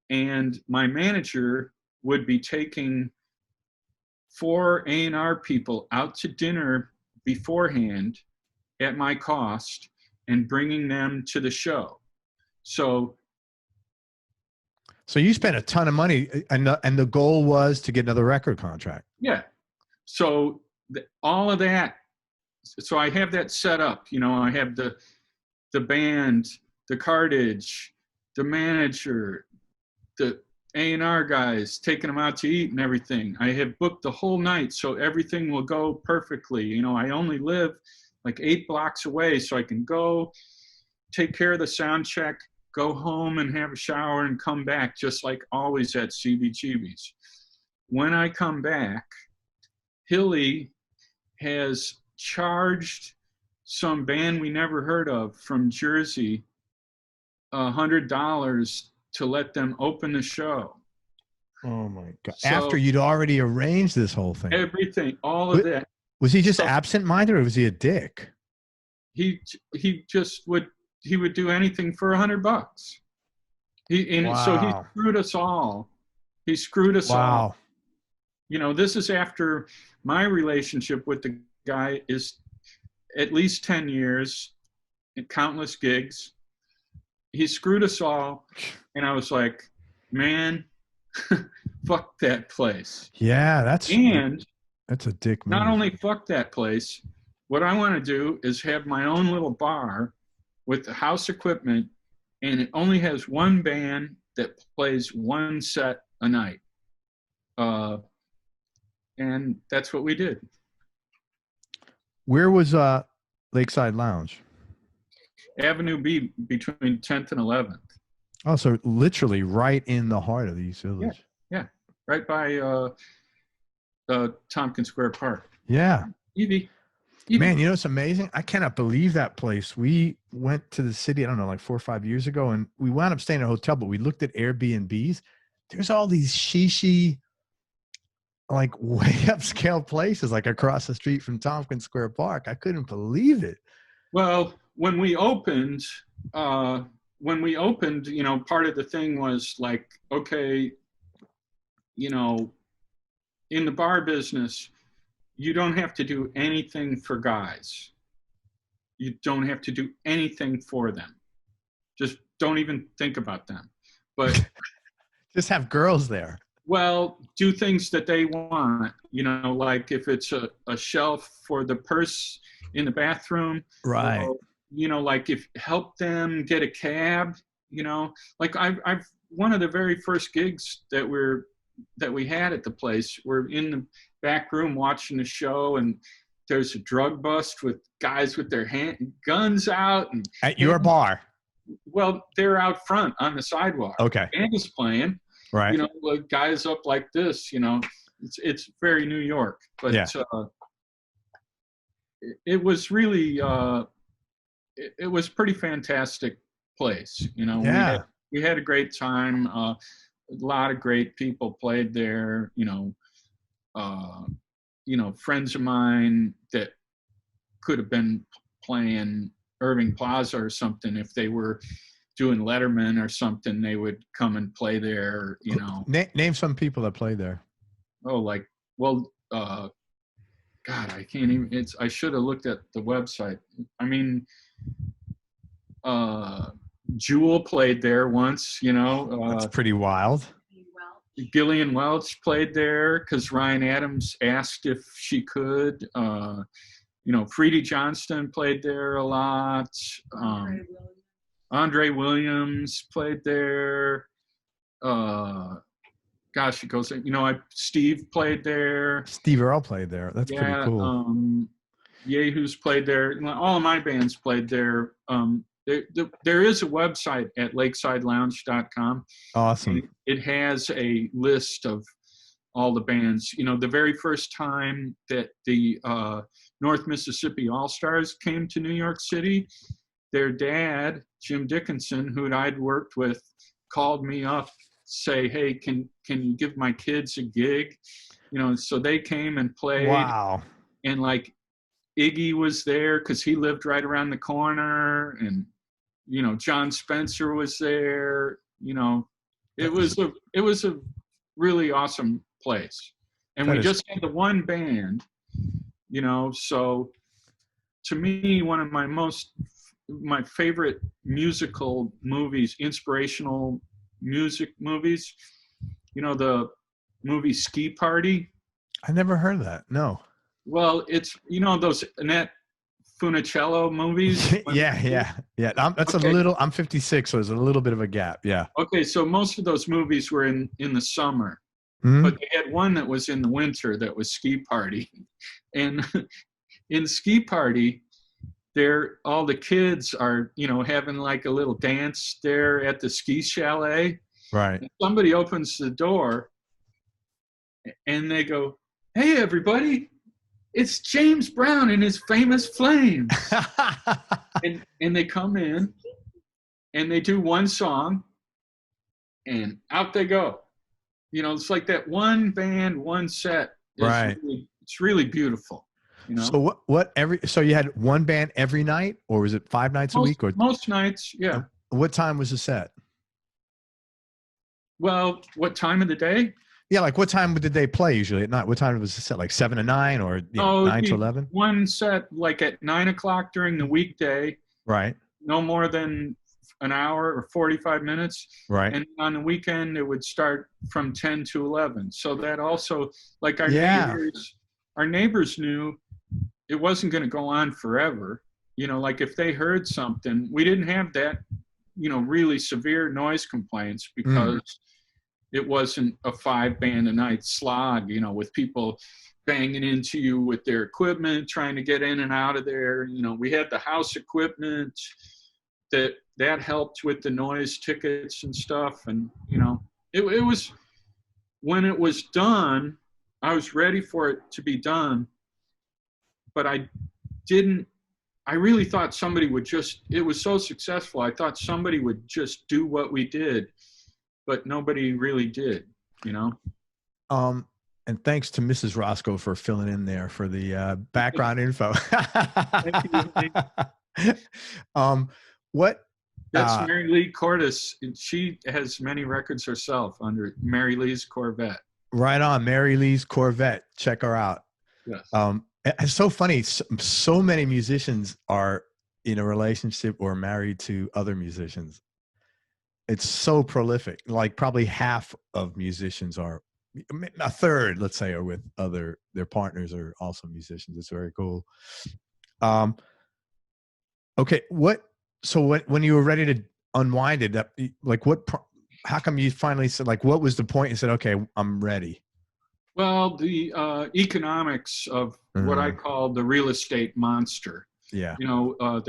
and my manager would be taking 4 A&R people out to dinner beforehand at my cost and bringing them to the show. So you spent a ton of money, and the goal was to get another record contract. Yeah. So all of that. So I have that set up. I have the band, the cartage, the manager, the A&R guys, taking them out to eat and everything. I have booked the whole night, so everything will go perfectly. I only live like 8 blocks away, so I can go take care of the sound check, go home and have a shower and come back, just like always at CBGB's. When I come back, Hilly has charged some band we never heard of from Jersey $100 to let them open the show. Oh my God. So, after you'd already arranged this whole thing. Everything, all of that. Was he just absent-minded, or was he a dick? He would do anything for $100. So he screwed us all. He screwed us all. This is after my relationship with the guy is at least 10 years and countless gigs. He screwed us all, and I was like, man, fuck that place. Yeah, that's a dick move. Not only fuck that place, what I want to do is have my own little bar with the house equipment, and it only has one band that plays one set a night. And that's what we did. Where was Lakeside Lounge? Avenue B, between 10th and 11th. Oh, so literally right in the heart of the East Village. Yeah. Right by Tompkins Square Park. Yeah. Easy. Man, it's amazing. I cannot believe that place. We went to the city, I don't know, like 4 or 5 years ago, and we wound up staying in a hotel, but we looked at Airbnbs. There's all these shishi, like way upscale places, like across the street from Tompkins Square Park. I couldn't believe it. Well, when we opened, part of the thing was like, okay, in the bar business, you don't have to do anything for guys. You don't have to do anything for them. Just don't even think about them. But just have girls there. Well, do things that they want, like if it's a shelf for the purse in the bathroom. Right. Or, like if help them get a cab, like I've one of the very first gigs that we had at the place, we're in the back room watching the show, and there's a drug bust with guys with their guns out. And at your bar? Well, they're out front on the sidewalk. Okay. Band is playing. Right. You know, like guys up like this. You know, it's very New York. But yeah. It was really it was pretty fantastic place. You know, yeah. we had a great time. A lot of great people played there. You know, friends of mine that could have been playing Irving Plaza or something. If they were doing Letterman or something, they would come and play there, you know. Name some people that played there. Oh, like, well, God, I can't even, I should have looked at the website. I mean, Jewel played there once, you know. That's pretty wild. Gillian Welch played there because Ryan Adams asked if she could. You know, Freedy Johnston played there a lot. Andre Williams played there. Gosh, it goes. You know, Steve played there. Steve Earle played there. That's pretty cool. Yayhoos played there. All of my bands played there. There is a website at lakesidelounge.com. Awesome. It has a list of all the bands. You know, the very first time that the North Mississippi All-Stars came to New York City, their dad, Jim Dickinson, who I'd worked with, called me up, say, hey, can you give my kids a gig? You know, so they came and played. Wow. And like Iggy was there because he lived right around the corner, and you know, John Spencer was there. You know, it was a really awesome place. And we just had the one band, you know, so to me, one of my favorite musical movies, inspirational music movies, you know, the movie Ski Party. I never heard that. No. Well, it's, you know, those Annette Funicello movies. yeah. That's okay. I'm 56, so there's a little bit of a gap. Yeah. Okay, so most of those movies were in the summer, but they had one that was in the winter that was Ski Party. And in Ski Party, all the kids are, you know, having like a little dance there at the ski chalet. Right. And somebody opens the door and they go, hey, everybody, it's James Brown and his famous Flames. and they come in and they do one song and out they go. You know, it's like that one band, one set. Right. It's really beautiful. You know? So you had one band every night, or was it 5 nights a week? Or most nights, yeah. What time was the set? Well, what time of the day? Yeah, like what time did they play usually at night? What time was the set? Like 7 to 9, or 9 to 11? One set like at 9 o'clock during the weekday. Right. No more than an hour or 45 minutes. Right. And on the weekend, it would start from 10 to 11. So that also, like our neighbors knew it wasn't going to go on forever. You know, like if they heard something, we didn't have that, you know, really severe noise complaints because it wasn't a 5-band a night slog, you know, with people banging into you with their equipment, trying to get in and out of there. You know, we had the house equipment that helped with the noise tickets and stuff. And, you know, it was, when it was done, I was ready for it to be done, but I really thought somebody would it was so successful. I thought somebody would just do what we did, but nobody really did, you know? And thanks to Mrs. Roscoe for filling in there for the background info. Thank you. That's Mary Lee Cordes. She has many records herself under Mary Lee's Corvette. Right on, Mary Lee's Corvette. Check her out. Yes. It's so funny. So many musicians are in a relationship or married to other musicians. It's so prolific. Like probably half of musicians are, a third, let's say, are with their partners are also musicians. It's very cool. Okay. So when you were ready to unwind it, like how come you finally said, like, what was the point and said, okay, I'm ready? Well, the economics of what I call the real estate monster. Yeah. You know,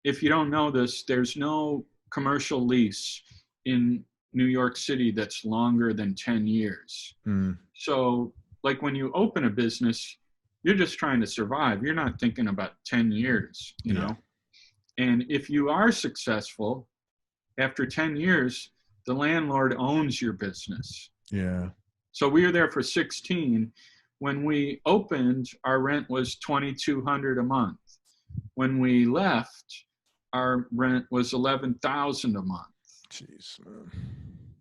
if you don't know this, there's no commercial lease in New York City that's longer than 10 years. So, like when you open a business, you're just trying to survive. You're not thinking about 10 years, you know. And if you are successful, after 10 years, the landlord owns your business. Yeah. So we were there for 16. When we opened, our rent was $2,200 a month. When we left, our rent was $11,000 a month. Jeez, man.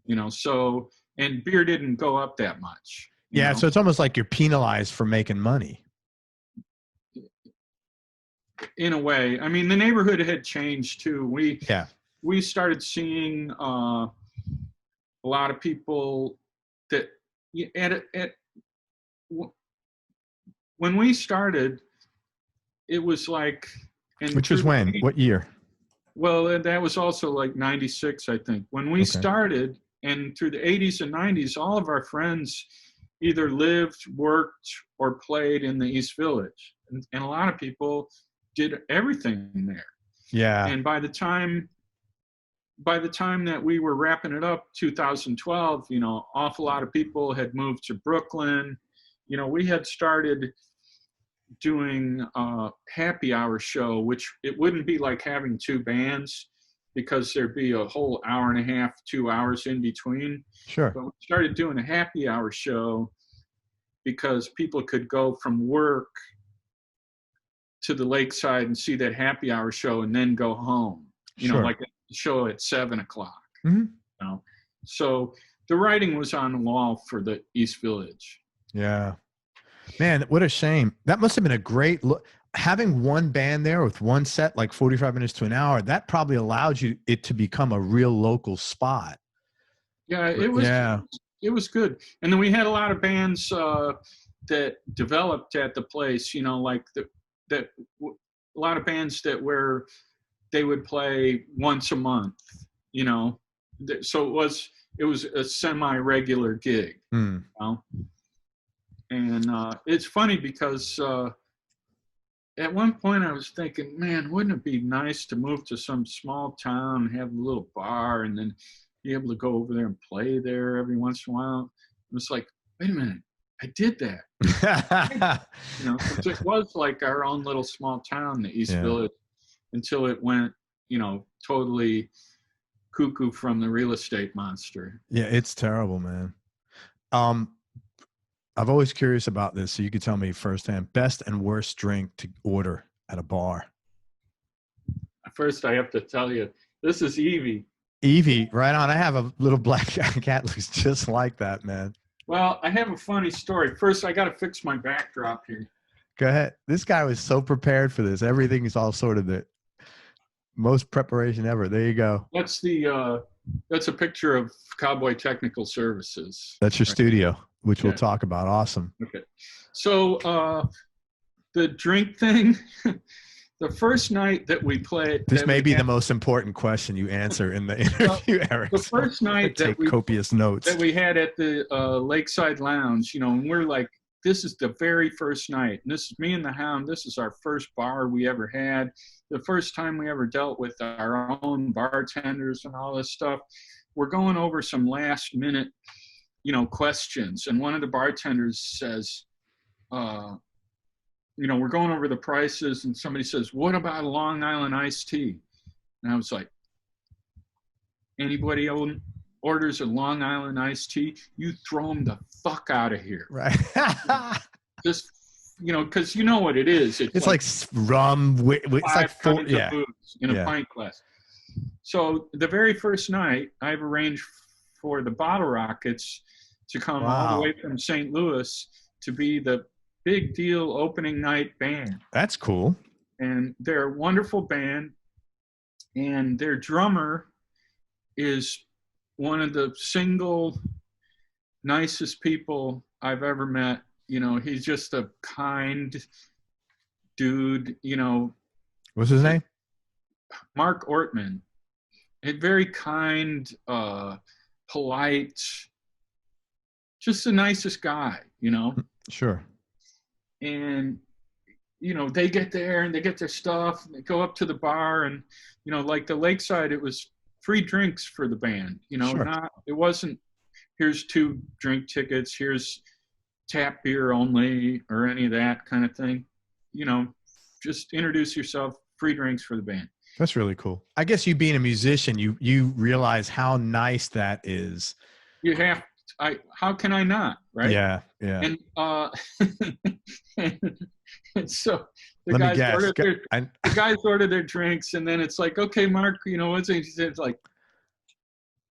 You know, so, and beer didn't go up that much. Yeah, know? so it's almost like you're penalized for making money. In a way. I mean, the neighborhood had changed too. We started seeing a lot of people that when we started, it was like. Which was when? What year? Well, that was also like 96, I think. When we started, and through the 80s and 90s, all of our friends either lived, worked, or played in the East Village. And a lot of people did everything there. Yeah. And by the time that we were wrapping it up, 2012, you know, awful lot of people had moved to Brooklyn. You know, we had started doing a happy hour show, which it wouldn't be like having two bands because there'd be a whole hour and a half, 2 hours in between. Sure. But we started doing a happy hour show because people could go from work to the Lakeside and see that happy hour show and then go home, you know, like a show at 7 o'clock. You know? So the writing was on the wall for the East Village. Yeah. Man, what a shame. That must have been a great look. Having one band there with one set, like 45 minutes to an hour, that probably allowed it to become a real local spot. Yeah, it was good. And then we had a lot of bands that developed at the place, you know, like a lot of bands where they would play once a month, you know. So it was a semi-regular gig, you know. And it's funny because at one point I was thinking, man, wouldn't it be nice to move to some small town, have a little bar, and then be able to go over there and play there every once in a while? It was like, wait a minute, I did that. You know, it was like our own little small town, the East Village, until it went, you know, totally cuckoo from the real estate monster. Yeah, it's terrible, man. I've always curious about this, so you could tell me firsthand, best and worst drink to order at a bar. First, I have to tell you, this is Evie. Evie, right on. I have a little black cat looks just like that, man. Well, I have a funny story. First, I got to fix my backdrop here. Go ahead. This guy was so prepared for this. Everything is all sort of the most preparation ever. There you go. That's a picture of Cowboy Technical Services. That's your studio, which we'll talk about. Awesome. Okay. So the drink thing, the first night that we played. This may be the most important question you answer in the interview, Eric. The first night that we copious notes that we had at the Lakeside Lounge, you know, and we're like, this is the very first night. And this is me and the Hound. This is our first bar we ever had. The first time we ever dealt with our own bartenders and all this stuff. We're going over some last minute, you know, questions. And one of the bartenders says, you know, we're going over the prices, and somebody says, what about a Long Island iced tea? And I was like, anybody orders a Long Island iced tea, you throw them the fuck out of here. Right. Just, you know, because you know what it is. It's like rum. It's like four booze in a pint glass. So the very first night, I've arranged for the Bottle Rockets to come all the way from St. Louis to be the big deal opening night band. That's cool. And they're a wonderful band. And their drummer is one of the single nicest people I've ever met. You know, he's just a kind dude, you know. What's his name? Mark Ortman. A very kind, polite, just the nicest guy, you know. Sure. And you know, they get there and they get their stuff and they go up to the bar, and you know, like the Lakeside, it was free drinks for the band, you know. Sure. It wasn't here's 2 drink tickets, here's tap beer only, or any of that kind of thing. You know, just introduce yourself, free drinks for the band. That's really cool. I guess you being a musician, you realize how nice that is. You have, how can I not, right? Yeah, yeah. And and so Let me guess. the guys order their drinks, and then it's like, okay, Mark, you know, what's it? He said, it's like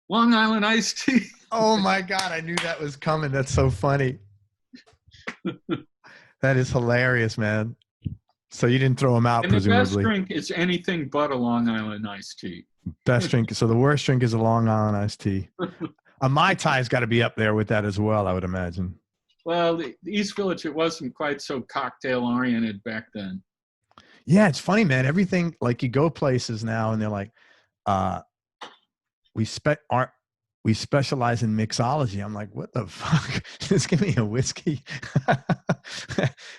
Long Island iced tea. Oh my God, I knew that was coming. That's so funny. That is hilarious, man. So you didn't throw them out, and presumably. the best drink is anything but a Long Island iced tea. Best drink. So the worst drink is a Long Island iced tea. A Mai Tai's got to be up there with that as well, I would imagine. Well, the East Village, it wasn't quite so cocktail oriented back then. Yeah, it's funny, man. Everything, like you go places now and they're like, we specialize in mixology. I'm like, what the fuck? Just give me a whiskey.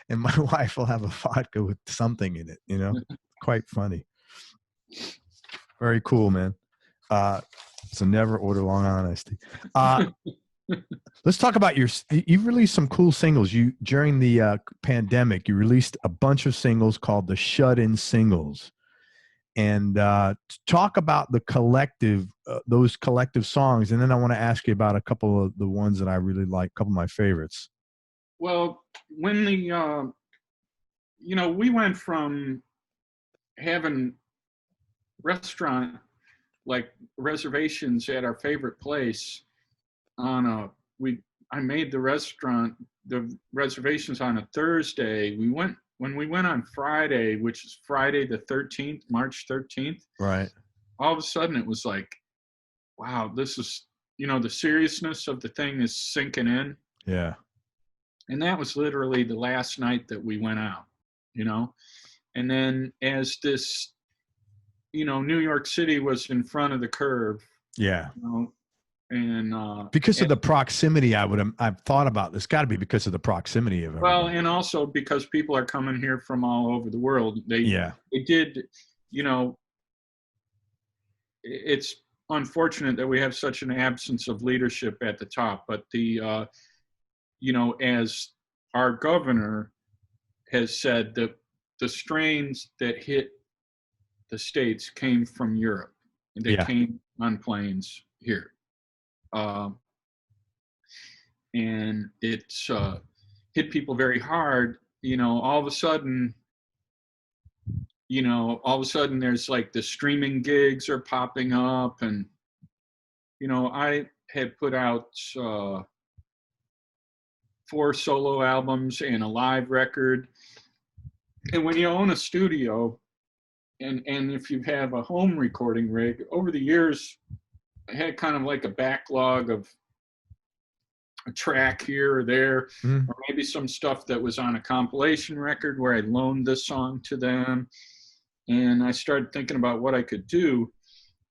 And my wife will have a vodka with something in it, you know? Quite funny. Very cool, man. So never order Long Island iced tea. Let's talk about you've released some cool singles. During the pandemic, you released a bunch of singles called the Shut-In Singles. And talk about the collective, those collective songs. And then I want to ask you about a couple of the ones that I really like, a couple of my favorites. Well, when the, you know, we went from having restaurant, like reservations at our favorite place on I made the reservations on a Thursday. When we went on Friday, which is Friday the 13th, March 13th. Right. All of a sudden it was like, wow, this is, you know, the seriousness of the thing is sinking in. Yeah. And that was literally the last night that we went out, you know. And then as this, you know, New York City was in front of the curve. Yeah. You know, and because of the proximity, I've thought about this. Got to be because of the proximity of it. Well, and also because people are coming here from all over the world. They did, you know. It's unfortunate that we have such an absence of leadership at the top, but the, you know, as our governor has said, that the strains that hit the States came from Europe, and they came on planes here. And it's hit people very hard. You know, all of a sudden there's like the streaming gigs are popping up, and you know, I had put out 4 solo albums and a live record. And when you own a studio, and if you have a home recording rig, over the years I had kind of like a backlog of a track here or there, or maybe some stuff that was on a compilation record where I loaned this song to them. And I started thinking about what I could do.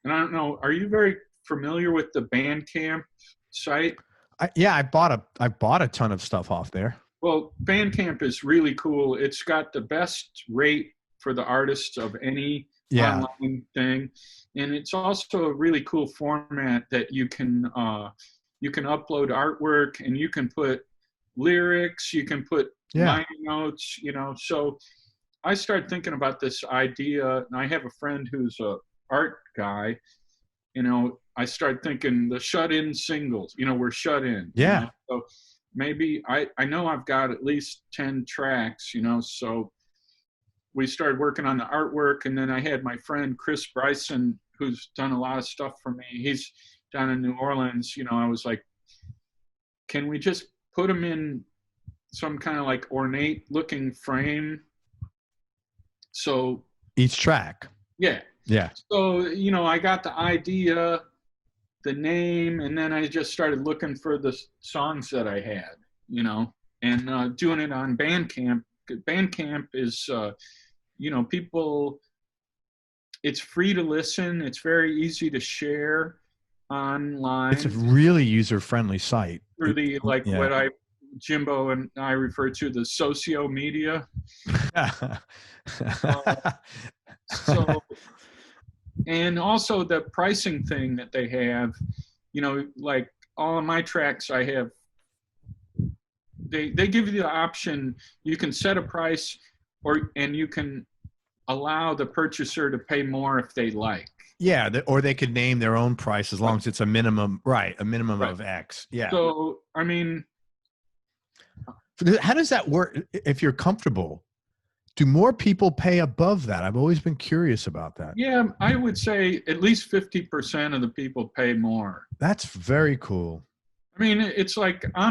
And I don't know, are you very familiar with the Bandcamp site? I bought a ton of stuff off there. Well, Bandcamp is really cool. It's got the best rate for the artists of any online thing. And it's also a really cool format that you can upload artwork, and you can put lyrics, you can put liner notes, you know. So I started thinking about this idea, and I have a friend who's a art guy. You know, I started thinking the shut-in singles, you know, we're shut in. Yeah. You know? So maybe I know I've got at least 10 tracks, you know, so we started working on the artwork. And then I had my friend Chris Bryson, who's done a lot of stuff for me. He's down in New Orleans. You know, I was like, can we just put him in some kind of like ornate looking frame? So each track. Yeah. So, you know, I got the idea, the name, and then I just started looking for the songs that I had, you know, and doing it on Bandcamp. Bandcamp is, you know, people, it's free to listen. It's very easy to share online. It's a really user-friendly site. through the, like yeah. what Jimbo and I refer to the socio media. So, and also the pricing thing that they have, you know, like all of my tracks I have, they give you the option, you can set a price and you can allow the purchaser to pay more if they like. Yeah, or they could name their own price as long as it's a minimum, right? A minimum Right. of X. Yeah. So, I mean, how does that work? If you're comfortable, do more people pay above that? I've always been curious about that. yeah, I would say at least 50% of the people pay more. That's very cool. I mean, it's like, I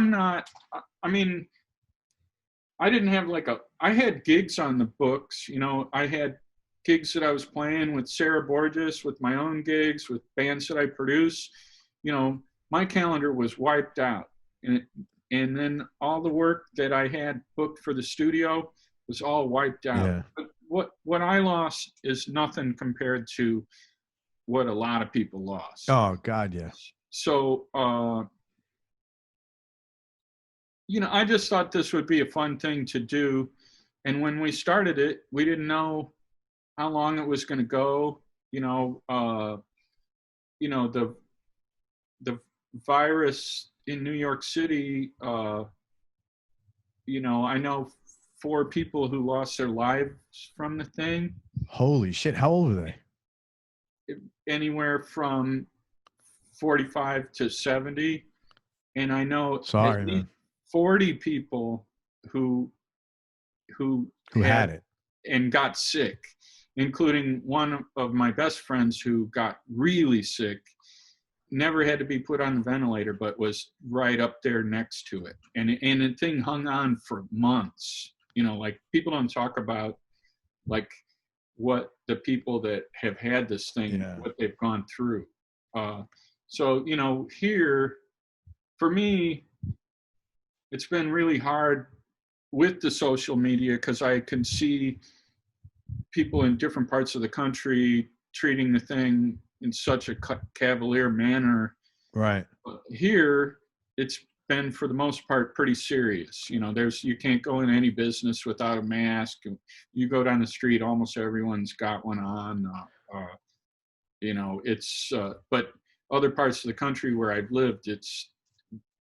mean, I didn't have I had gigs on the books, you know, I had gigs that I was playing with Sarah Borges, with my own gigs, with bands that I produce. You know, my calendar was wiped out. And then all the work that I had booked for the studio was all wiped out. Yeah. But what I lost is nothing compared to what a lot of people lost. Oh, God, yes. So, you know, I just thought this would be a fun thing to do. And when we started it, we didn't know how long it was going to go. You know, the virus in New York City, you know, I know 4 people who lost their lives from the thing. Holy shit. How old were they? Anywhere from 45 to 70. And I know Sorry, man. 40 people who had it and got sick, including one of my best friends who got really sick, never had to be put on the ventilator, but was right up there next to it. And the thing hung on for months. You know, like, people don't talk about, like, what the people that have had this thing, what they've gone through. So, you know, here, for me, it's been really hard with the social media, because I can see people in different parts of the country treating the thing in such a cavalier manner. Right. Here, it's been, for the most part, pretty serious. You know, you can't go in any business without a mask. You go down the street, almost everyone's got one on. You know, it's, but other parts of the country where I've lived, it's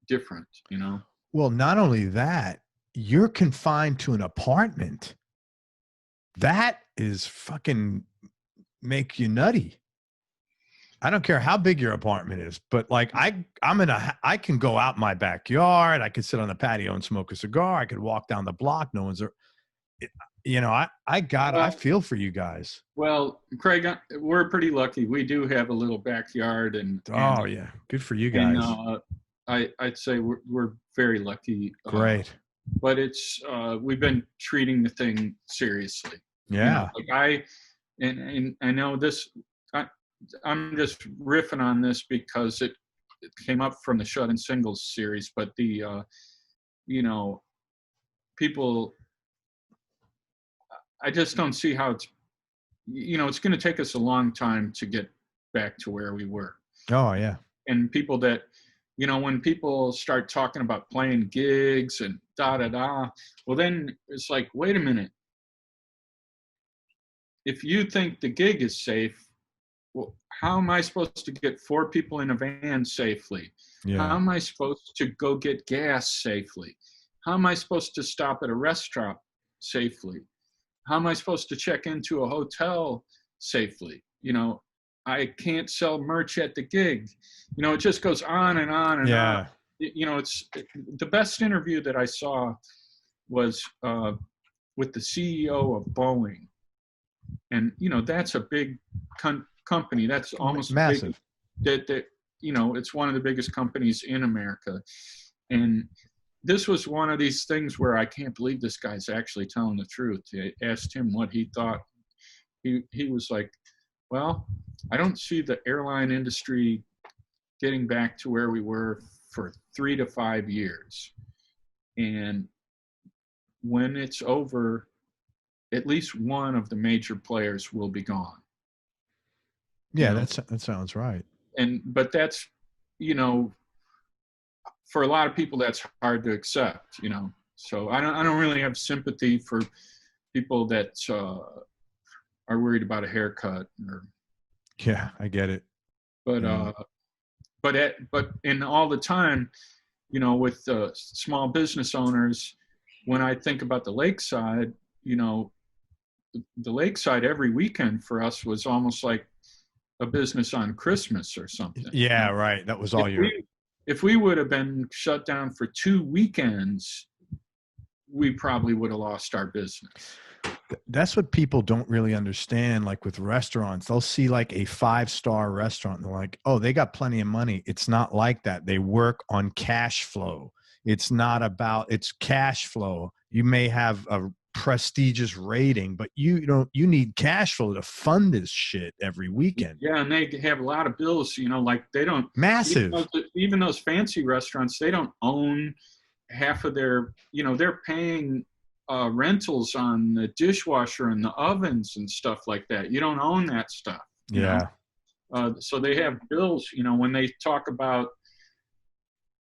different, you know? Well, not only that, you're confined to an apartment. That is fucking make you nutty. I don't care how big your apartment is, but like I can go out in my backyard. I could sit on the patio and smoke a cigar. I could walk down the block. No one's there. You know, I feel for you guys. Well, Craig, we're pretty lucky. We do have a little backyard, and oh yeah, good for you guys. And I'd say we're very lucky. Great. But it's we've been treating the thing seriously. Yeah. You know, like I know this. I'm just riffing on this because it came up from the Shut In Singles series, but the you know, people, I just don't see how it's, you know, it's going to take us a long time to get back to where we were. Oh yeah. And people that, you know, when people start talking about playing gigs and well, then it's like, wait a minute. If you think the gig is safe, well, how am I supposed to get 4 people in a van safely? Yeah. How am I supposed to go get gas safely? How am I supposed to stop at a restaurant safely? How am I supposed to check into a hotel safely? You know, I can't sell merch at the gig. You know, it just goes on and on and on. You know, it's the best interview that I saw was with the CEO of Boeing. And, you know, that's a big company. That's almost massive. That you know, it's one of the biggest companies in America. And this was one of these things where I can't believe this guy's actually telling the truth. I asked him what he thought. He was like, well, I don't see the airline industry getting back to where we were for 3 to 5 years. And when it's over, at least one of the major players will be gone. Yeah, you know? That sounds right. But that's, you know, for a lot of people, that's hard to accept, you know. So I don't really have sympathy for people that are worried about a haircut or. Yeah, I get it. But but in all the time, you know, with small business owners, when I think about the Lakeside, you know, the Lakeside every weekend for us was almost like a business on Christmas or something. Yeah, you know? right. That was all If we would have been shut down for 2 weekends, we probably would have lost our business. That's what people don't really understand. Like with restaurants, they'll see like a 5-star restaurant and they're like, oh, they got plenty of money. It's not like that. They work on cash flow. It's not about, it's cash flow. You may have a prestigious rating, but you need cash flow to fund this shit every weekend. Yeah, and they have a lot of bills, you know, like they don't massive. Even those fancy restaurants, they don't own half of their, you know, they're paying rentals on the dishwasher and the ovens and stuff like that. You don't own that stuff. Yeah. So they have bills, you know, when they talk about,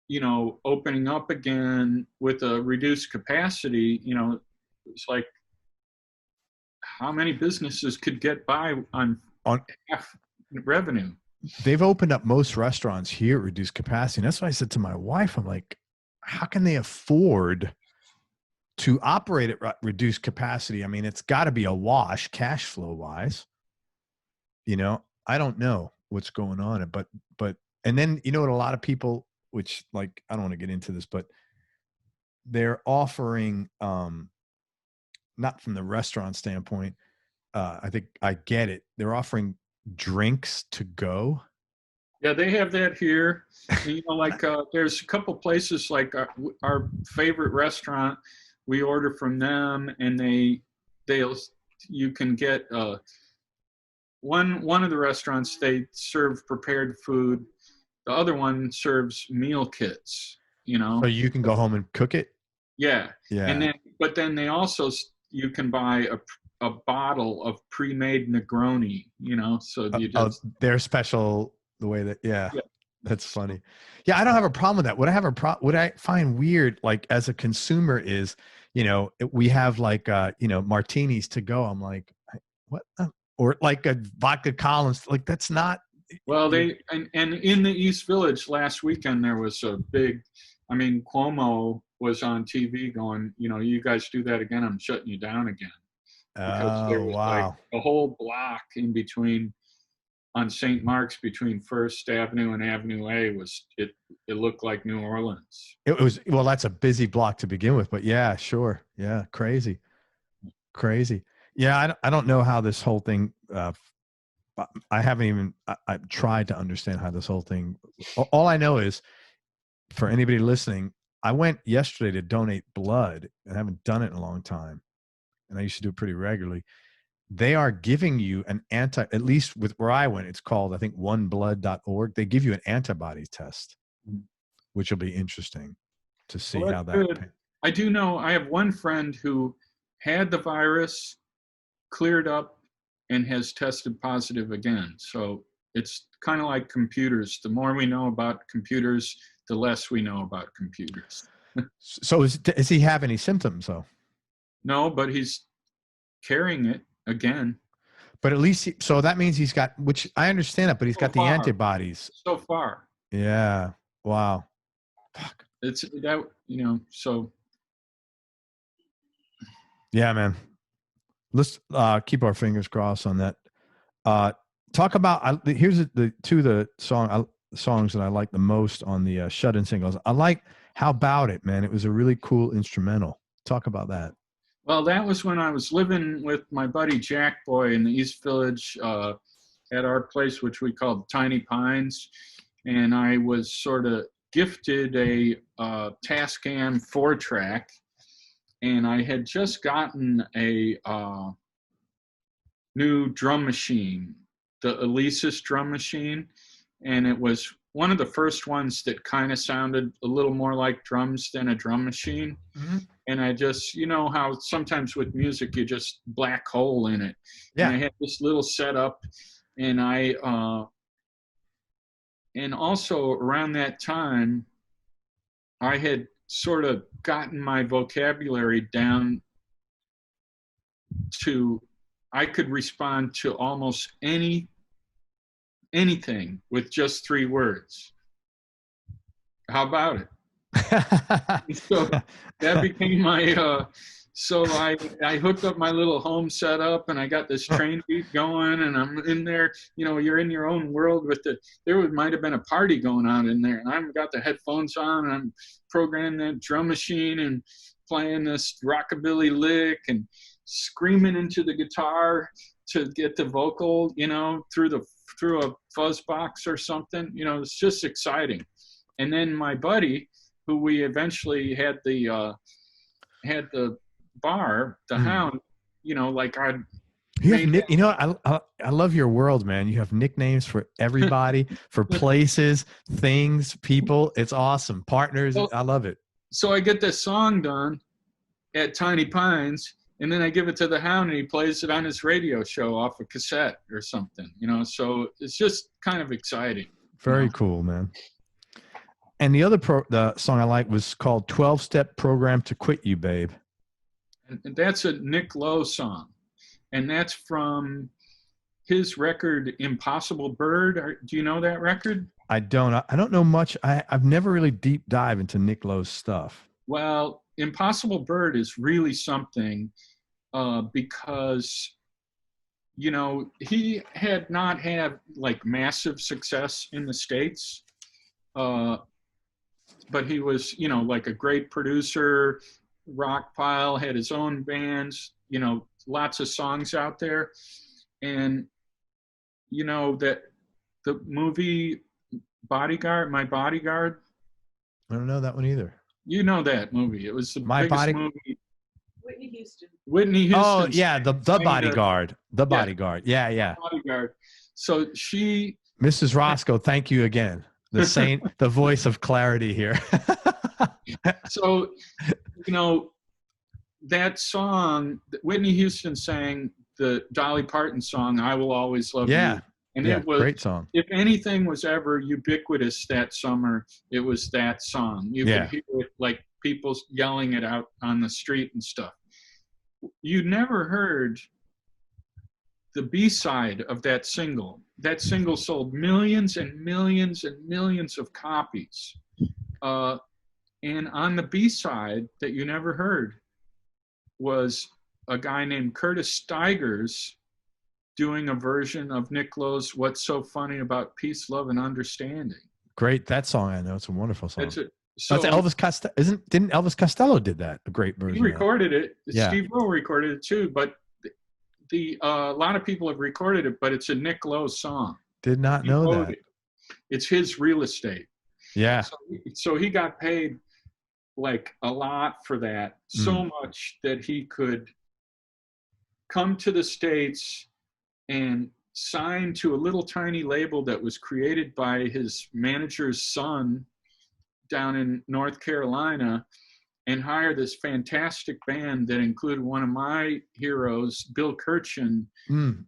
you know, opening up again with a reduced capacity, you know, it's like how many businesses could get by on half revenue? They've opened up most restaurants here at reduced capacity. And that's what I said to my wife. I'm like, how can they afford to operate at reduced capacity? I mean, it's got to be a wash cash flow wise. You know, I don't know what's going on, but and then, you know what, a lot of people, which like, I don't want to get into this, but they're offering, not from the restaurant standpoint. I think I get it. They're offering drinks to go. Yeah, they have that here. You know, like there's a couple places like our favorite restaurant. We order from them, and you can get one of the restaurants, they serve prepared food. The other one serves meal kits. You know, so you can go home and cook it. Yeah, yeah. And then they also, you can buy a bottle of pre-made Negroni. You know, so you just they're special. The way that, yeah, that's funny. Yeah, I don't have a problem with that. What I find weird, like as a consumer, is, you know, we have like, you know, martinis to go. I'm like, what? Or like a vodka Collins. Like that's not. Well, and in the East Village last weekend there was a big. I mean, Cuomo was on TV going, you know, you guys do that again, I'm shutting you down again. Because there was like a whole block in between. On St. Mark's between First Avenue and Avenue A it looked like New Orleans. It was, well, that's a busy block to begin with, but yeah, sure. Yeah. Crazy. Yeah. I don't know how this whole thing, I haven't even, I've tried to understand how this whole thing, all I know is, for anybody listening, I went yesterday to donate blood and I haven't done it in a long time. And I used to do it pretty regularly. They are giving you an at least with where I went, it's called, I think, oneblood.org. They give you an antibody test, which will be interesting to see how that. I do know, I have one friend who had the virus, cleared up, and has tested positive again. So it's kind of like computers. The more we know about computers, the less we know about computers. So does he have any symptoms though? No, but he's carrying it again. But at least, so that means he's got, which I understand it, but he's got the antibodies. So far. Yeah. Wow. Fuck. It's that, you know, so. Yeah, man. Let's keep our fingers crossed on that. Talk about, here's the songs that I like the most on the Shut-In singles. I like How About It, man. It was a really cool instrumental. Talk about that. Well, that was when I was living with my buddy Jack Boy in the East Village at our place, which we called Tiny Pines. And I was sort of gifted a Tascam 4-track. And I had just gotten a new drum machine, the Alesis drum machine. And it was one of the first ones that kind of sounded a little more like drums than a drum machine. Mm-hmm. And I just, you know how sometimes with music, you just black hole in it. Yeah. And I had this little setup, and and also around that time, I had sort of gotten my vocabulary down to, I could respond to almost anything with just 3 words. How about it? So that became my, so I hooked up my little home setup, and I got this train beat going, and I'm in there, you're in your own world with might have been a party going on in there, and I've got the headphones on, and I'm programming that drum machine and playing this rockabilly lick and screaming into the guitar to get the vocal, through a fuzz box or something. It's just exciting. And then my buddy, who we eventually had the bar, the Hound, like I love your world, man. You have nicknames for everybody, for places, things, people. It's awesome. Partners. I love it. So I get this song done at Tiny Pines, and then I give it to the Hound, and he plays it on his radio show off a cassette or something, so it's just kind of exciting. Very cool, man. And the song I like was called 12-Step Program to Quit You, Babe. And that's a Nick Lowe song. And that's from his record, Impossible Bird. Do you know that record? I don't. I don't know much. I've never really deep dive into Nick Lowe's stuff. Well, Impossible Bird is really something because, he had not had like massive success in the States. But he was, like a great producer, Rockpile, had his own bands, lots of songs out there. And, that the movie Bodyguard, My Bodyguard. I don't know that one either. You know that movie. It was the biggest movie. Whitney Houston. Whitney Houston. Oh, yeah, the Bodyguard. The Bodyguard. Yeah. Bodyguard. So she... Mrs. Roscoe, thank you again. The saint, the voice of clarity here. So, that song, Whitney Houston sang the Dolly Parton song, I Will Always Love You. And it was, great song. If anything was ever ubiquitous that summer, it was that song. You could hear it like people yelling it out on the street and stuff. You never heard the B-side of that single. That single sold millions and millions and millions of copies. And on the B-side that you never heard was a guy named Curtis Stigers doing a version of Nick Lowe's What's So Funny About Peace, Love, and Understanding. Great. That song, I know. It's a wonderful song. That's Elvis Costello. Didn't Elvis Costello did that? A great version. He recorded it. Yeah. Steve Earle recorded it too, but a lot of people have recorded it, but it's a Nick Lowe song. Did not know that. It's his real estate. Yeah. So he got paid like a lot for that, so much that he could come to the States and sign to a little tiny label that was created by his manager's son down in North Carolina, and hire this fantastic band that included one of my heroes, Bill Kirchen, from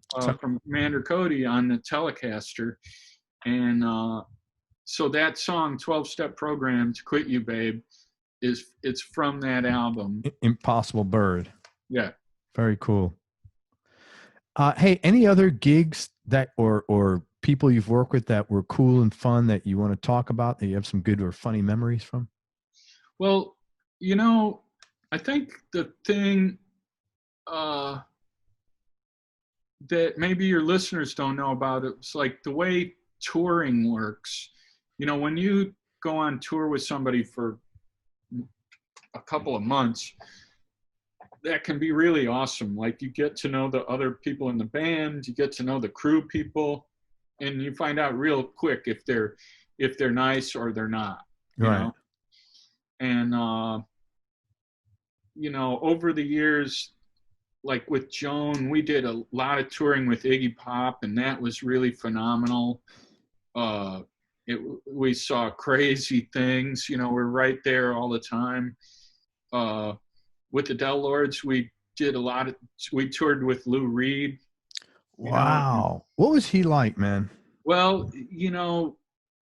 Commander Cody on the Telecaster. And so that song, 12-Step Program to Quit You, Babe, it's from that album. Impossible Bird. Yeah. Very cool. Hey, any other gigs that or people you've worked with that were cool and fun that you want to talk about, that you have some good or funny memories from? Well, I think the thing that maybe your listeners don't know about it, it's like the way touring works. When you go on tour with somebody for a couple of months, that can be really awesome. Like you get to know the other people in the band, you get to know the crew people, and you find out real quick if they're nice or they're not. You know? And over the years, like with Joan, we did a lot of touring with Iggy Pop, and that was really phenomenal. We saw crazy things. We're right there all the time. With the Del Lords, we toured with Lou Reed. Wow. What was he like, man? Well,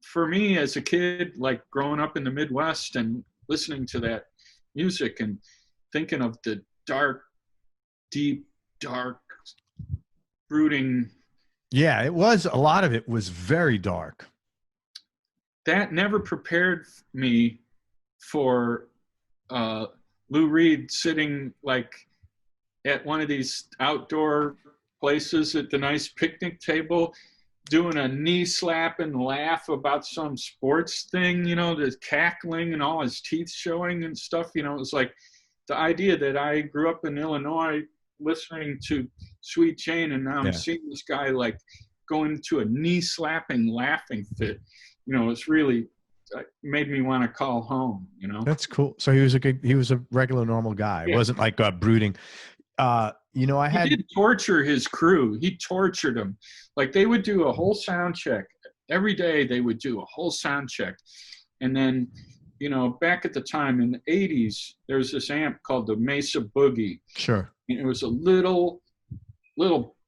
for me as a kid, like growing up in the Midwest and listening to that music and thinking of the dark, deep, dark, brooding. Yeah, it was, a lot of it was very dark. That never prepared me for Lou Reed sitting like at one of these outdoor places at the nice picnic table, doing a knee slap and laugh about some sports thing, you know, the cackling and all his teeth showing and stuff. You know, it was like the idea that I grew up in Illinois listening to Sweet Jane, and now I'm seeing this guy like going into a knee slapping laughing fit. You know, it's really made me want to call home, you know. That's cool. So he was a regular normal guy. It wasn't like brooding. You know, he did torture his crew. He tortured them. Like they would do a whole sound check every day. They would do a whole sound check, and then, you know, back at the time in the 80s, there was this amp called the Mesa Boogie. Sure. And it was a little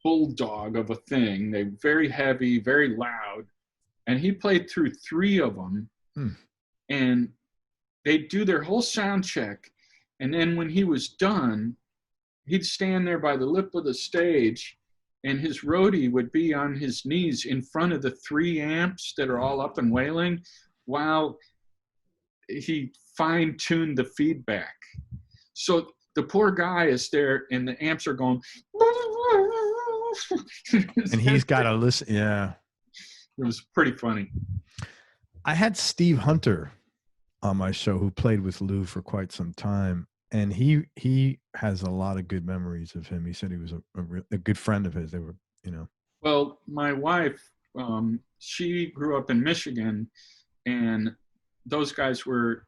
bulldog of a thing. They were very heavy, very loud, and he played through 3 of them. And they'd do their whole sound check, and then when he was done, he'd stand there by the lip of the stage, and his roadie would be on his knees in front of the 3 amps that are all up and wailing while he fine-tuned the feedback. So the poor guy is there, and the amps are going, and he's got to listen. Yeah, it was pretty funny. I had Steve Hunter on my show, who played with Lou for quite some time, and he has a lot of good memories of him. He said he was a good friend of his. They were, you know. Well, my wife, she grew up in Michigan, and those guys were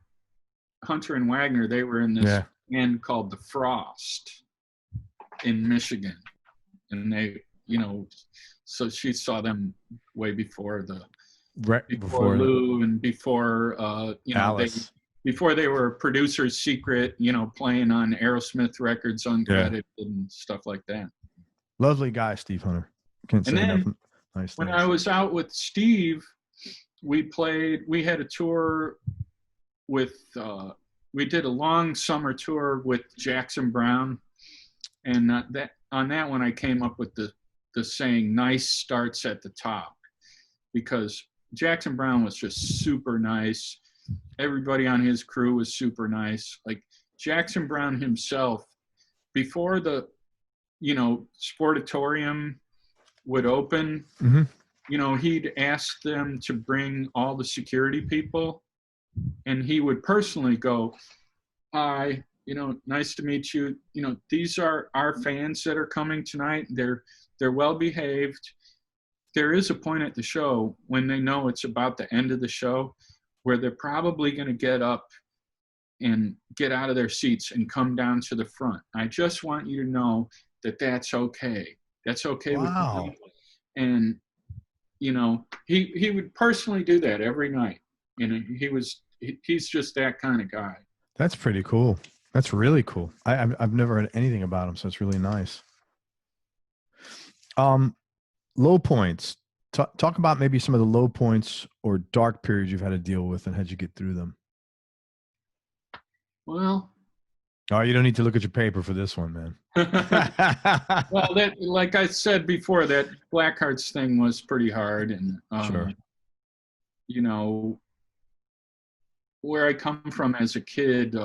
Hunter and Wagner. They were in this band called the Frost in Michigan, and they, you know, so she saw them way before before Lou and before you know, before they were Producer's Secret, you know, playing on Aerosmith records uncredited and stuff like that. Lovely guy, Steve Hunter. Can't say nothing. Nice. When I was out with Steve, we had a tour with we did a long summer tour with Jackson Browne, and on that one I came up with the saying "nice starts at the top," because Jackson Browne was just super nice. Everybody on his crew was super nice. Like Jackson Browne himself, before the, you know, Sportatorium would open, you know, he'd ask them to bring all the security people, and he would personally go, "Hi, you know, nice to meet you. You know, these are our fans that are coming tonight. They're well behaved. There is a point at the show when they know it's about the end of the show where they're probably going to get up and get out of their seats and come down to the front. I just want you to know that that's okay. That's okay with me." And, you know, he would personally do that every night. You know, he's just that kind of guy. That's pretty cool. That's really cool. I've never heard anything about him, so it's really nice. Low points. Talk about maybe some of the low points or dark periods you've had to deal with, and how'd you get through them? Well, oh, you don't need to look at your paper for this one, man. Well, that, like I said before, that Blackhearts thing was pretty hard, and sure. You know, where I come from as a kid,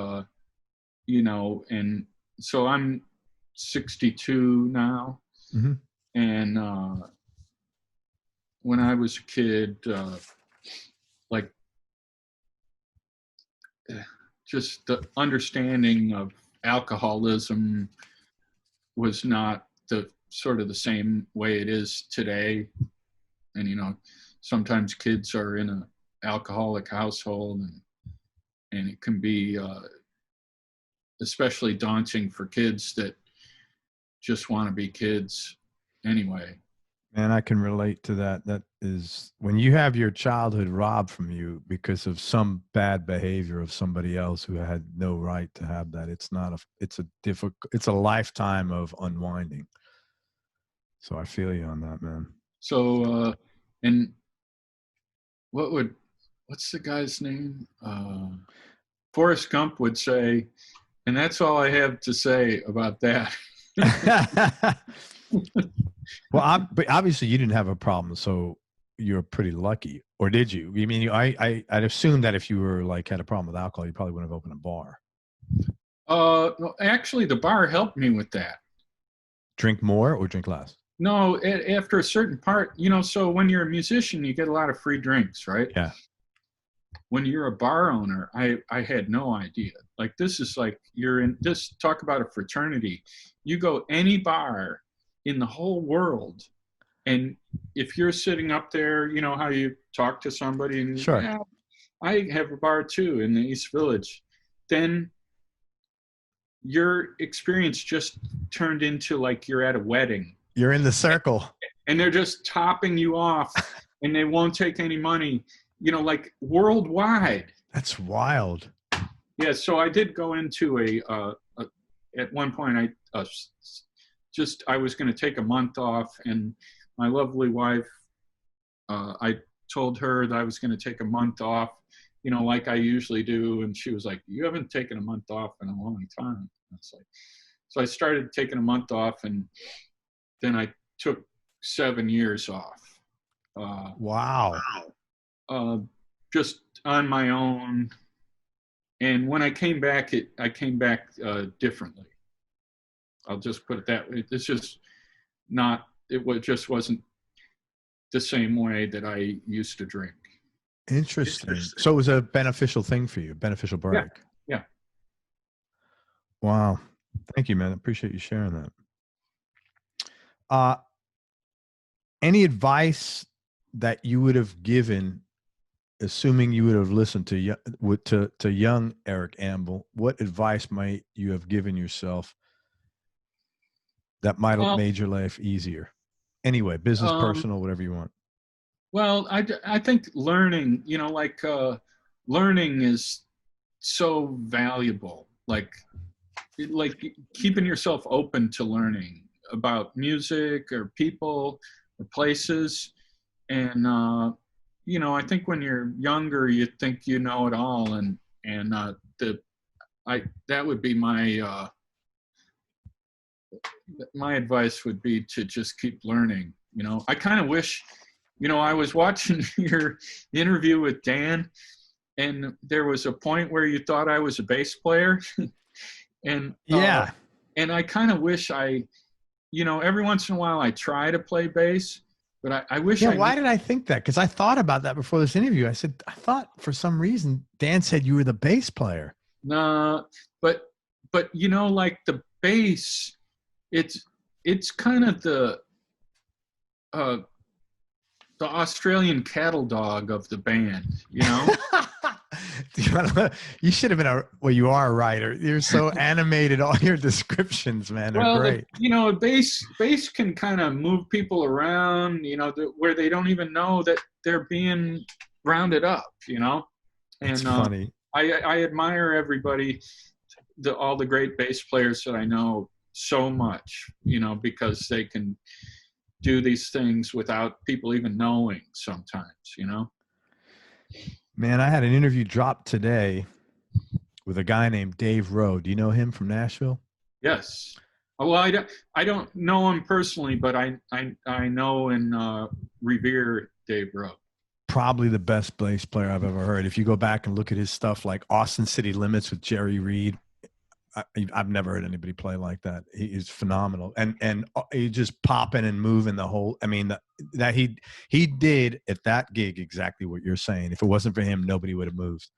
you know, and so I'm 62 now, and when I was a kid, like just the understanding of alcoholism was not the same way it is today. And, you know, sometimes kids are in an alcoholic household, and it can be especially daunting for kids that just want to be kids anyway. Man, I can relate to that. That is, when you have your childhood robbed from you because of some bad behavior of somebody else who had no right to have that. It's a lifetime of unwinding. So I feel you on that, man. So, and what's the guy's name? Forrest Gump would say, and that's all I have to say about that. Well, but obviously you didn't have a problem, so you're pretty lucky. Or did you? I mean, I'd assume that if you were like had a problem with alcohol, you probably wouldn't have opened a bar. Well, actually, the bar helped me with that. Drink more or drink less? No, after a certain part, you know, so when you're a musician, you get a lot of free drinks, right? Yeah. When you're a bar owner, I had no idea. Like, this is like, you're in this, talk about a fraternity. You go any bar in the whole world, and if you're sitting up there, you know how you talk to somebody and sure, yeah, I have a bar too in the East Village, then your experience just turned into like you're at a wedding. You're in the circle. And they're just topping you off and they won't take any money, you know, like worldwide. That's wild. Yeah, so I did go into at one point I was going to take a month off, and my lovely wife, I told her that I was going to take a month off, you know, like I usually do. And she was like, you haven't taken a month off in a long time. I was like, so I started taking a month off, and then I took 7 years off. Wow. Just on my own. And when I came back, I came back differently. I'll just put it that way. It's just not, just wasn't the same way that I used to drink. Interesting. So it was a beneficial thing for you, beneficial break. Yeah. Wow. Thank you, man. I appreciate you sharing that. Any advice that you would have given, assuming you would have listened to young Eric Ambel, what advice might you have given yourself that might have made your life easier? Anyway, business, personal, whatever you want. Well, I think learning, you know, like learning is so valuable. Like keeping yourself open to learning about music or people or places. And, you know, I think when you're younger, you think you know it all. And that would be my advice would be to just keep learning. You know, I kind of wish, you know, I was watching your interview with Dan, and there was a point where you thought I was a bass player. And yeah. And I kind of wish you know, every once in a while I try to play bass, but I wish. Yeah, why did I think that? Because I thought about that before this interview. I thought for some reason Dan said you were the bass player. No, but you know, like the bass, it's kind of the Australian cattle dog of the band, you know. You should have been you are a writer. You're so animated. All your descriptions, man, are great. You know, bass can kind of move people around, you know, where they don't even know that they're being rounded up, you know. And it's funny. I admire everybody, all the great bass players that I know so much, you know, because they can do these things without people even knowing sometimes, you know. Man, I had an interview dropped today with a guy named Dave Rowe. Do you know him from Nashville? Yes. Well, I don't know him personally, but I know and revere Dave Rowe. Probably the best bass player I've ever heard. If you go back and look at his stuff like Austin City Limits with Jerry Reed, I've never heard anybody play like that. He is phenomenal. And he just popping and moving the whole, I mean, that he did at that gig exactly what you're saying. If it wasn't for him, nobody would have moved.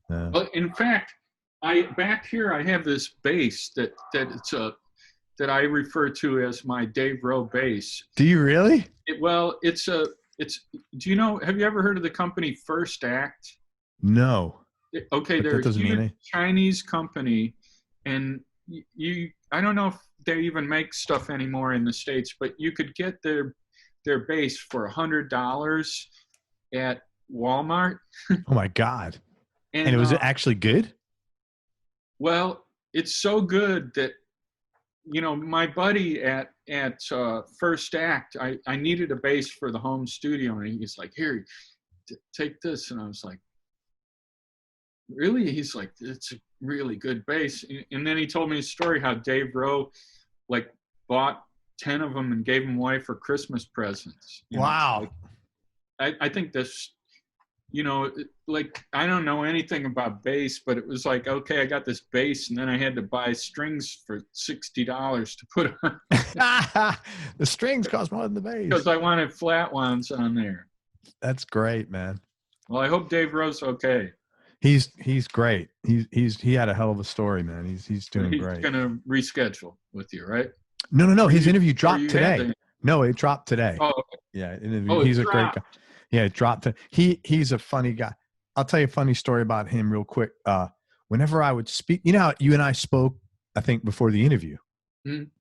Well, in fact, back here I have this bass that I refer to as my Dave Rowe bass. Do you really? Do you know, have you ever heard of the company First Act? No. Okay, they're a huge Chinese company, and I don't know if they even make stuff anymore in the States, but you could get their bass for $100 at Walmart. Oh my God. And it was actually good? Well, it's so good that, you know, my buddy at First Act, I needed a bass for the home studio, and he's like, here, take this. And I was like, really? He's like, it's a really good bass. And then he told me a story how Dave Rowe like bought 10 of them and gave them away for Christmas presents. Wow. Like, I think this, like, I don't know anything about bass, but it was like, okay, I got this bass, and then I had to buy strings for $60 to put on. The strings cost more than the bass. Because I wanted flat ones on there. That's great, man. Well, I hope Dave Rowe's okay. He's great. He had a hell of a story, man. He's doing great. He's gonna reschedule with you, right? No. His interview dropped today. No, it dropped today. Oh, okay. Yeah, he's a great guy. Yeah, it dropped. He's a funny guy. I'll tell you a funny story about him real quick. Whenever I would speak, you know how you and I spoke, I think, before the interview,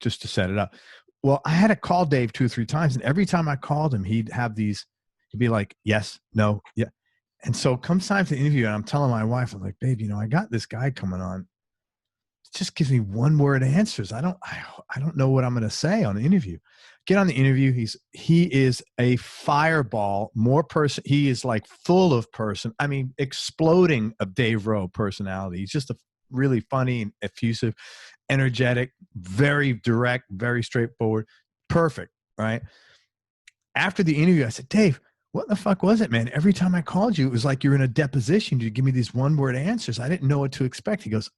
just to set it up. Well, I had to call Dave 2 or 3 times, and every time I called him, he'd be like, yes, no, yeah. And so comes time for the interview, and I'm telling my wife, I'm like, babe, I got this guy coming on. It just gives me one-word answers. I don't know what I'm going to say on the interview. Get on the interview. He is a fireball, he is like full of exploding of Dave Rowe personality. He's just a really funny and effusive, energetic, very direct, very straightforward, perfect, right? After the interview, I said, Dave, what the fuck was it, man? Every time I called you, it was like you're in a deposition. You give me these one-word answers. I didn't know what to expect. He goes,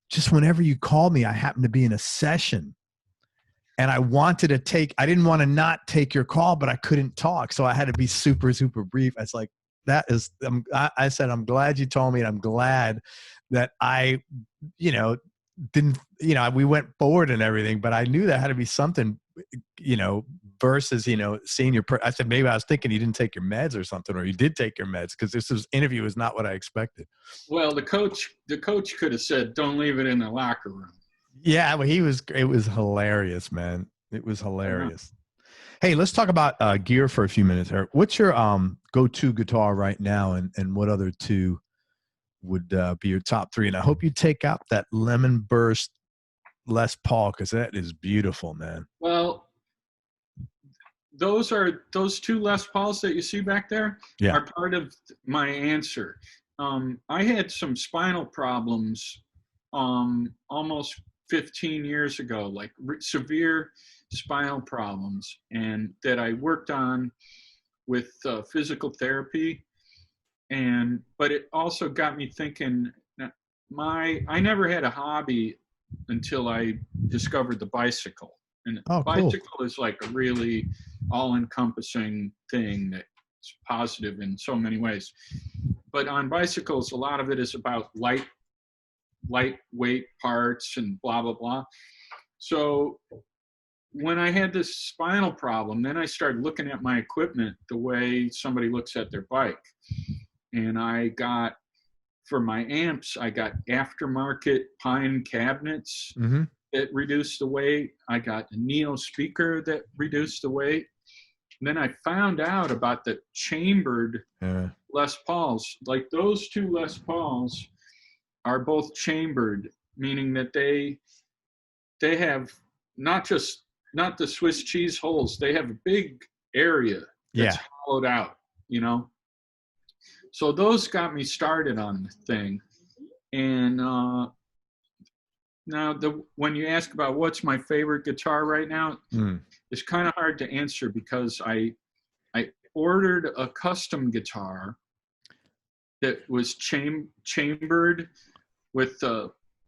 just whenever you called me, I happened to be in a session. And I didn't want to not take your call, but I couldn't talk. So I had to be super, super brief. I was like, I said, I'm glad you told me. And I'm glad that I, didn't, we went forward and everything, but I knew that had to be something, versus, seeing I said, maybe I was thinking you didn't take your meds or something, or you did take your meds, because this interview was not what I expected. Well, the coach could have said, don't leave it in the locker room. Yeah, but it was hilarious, man. It was hilarious. Hey, let's talk about gear for a few minutes, Eric. What's your go-to guitar right now, and what other 2 would be your top 3? And I hope you take out that Lemon Burst Les Paul, because that is beautiful, man. Well, those 2 Les Pauls that you see back there are part of my answer. I had some spinal problems almost 15 years ago, like severe spinal problems, and that I worked on with physical therapy. But it also got me thinking, I never had a hobby until I discovered the bicycle. And bicycle is like a really all-encompassing thing that's positive in so many ways. But on bicycles, a lot of it is about lightweight parts and blah, blah, blah. So when I had this spinal problem, then I started looking at my equipment the way somebody looks at their bike. And for my amps, I got aftermarket pine cabinets that reduced the weight. I got a Neo speaker that reduced the weight. And then I found out about the chambered Les Pauls. Like those 2 Les Pauls are both chambered, meaning that they have not the Swiss cheese holes. They have a big area that's hollowed out, So those got me started on the thing. And now when you ask about what's my favorite guitar right now, it's kind of hard to answer, because I ordered a custom guitar that was chambered with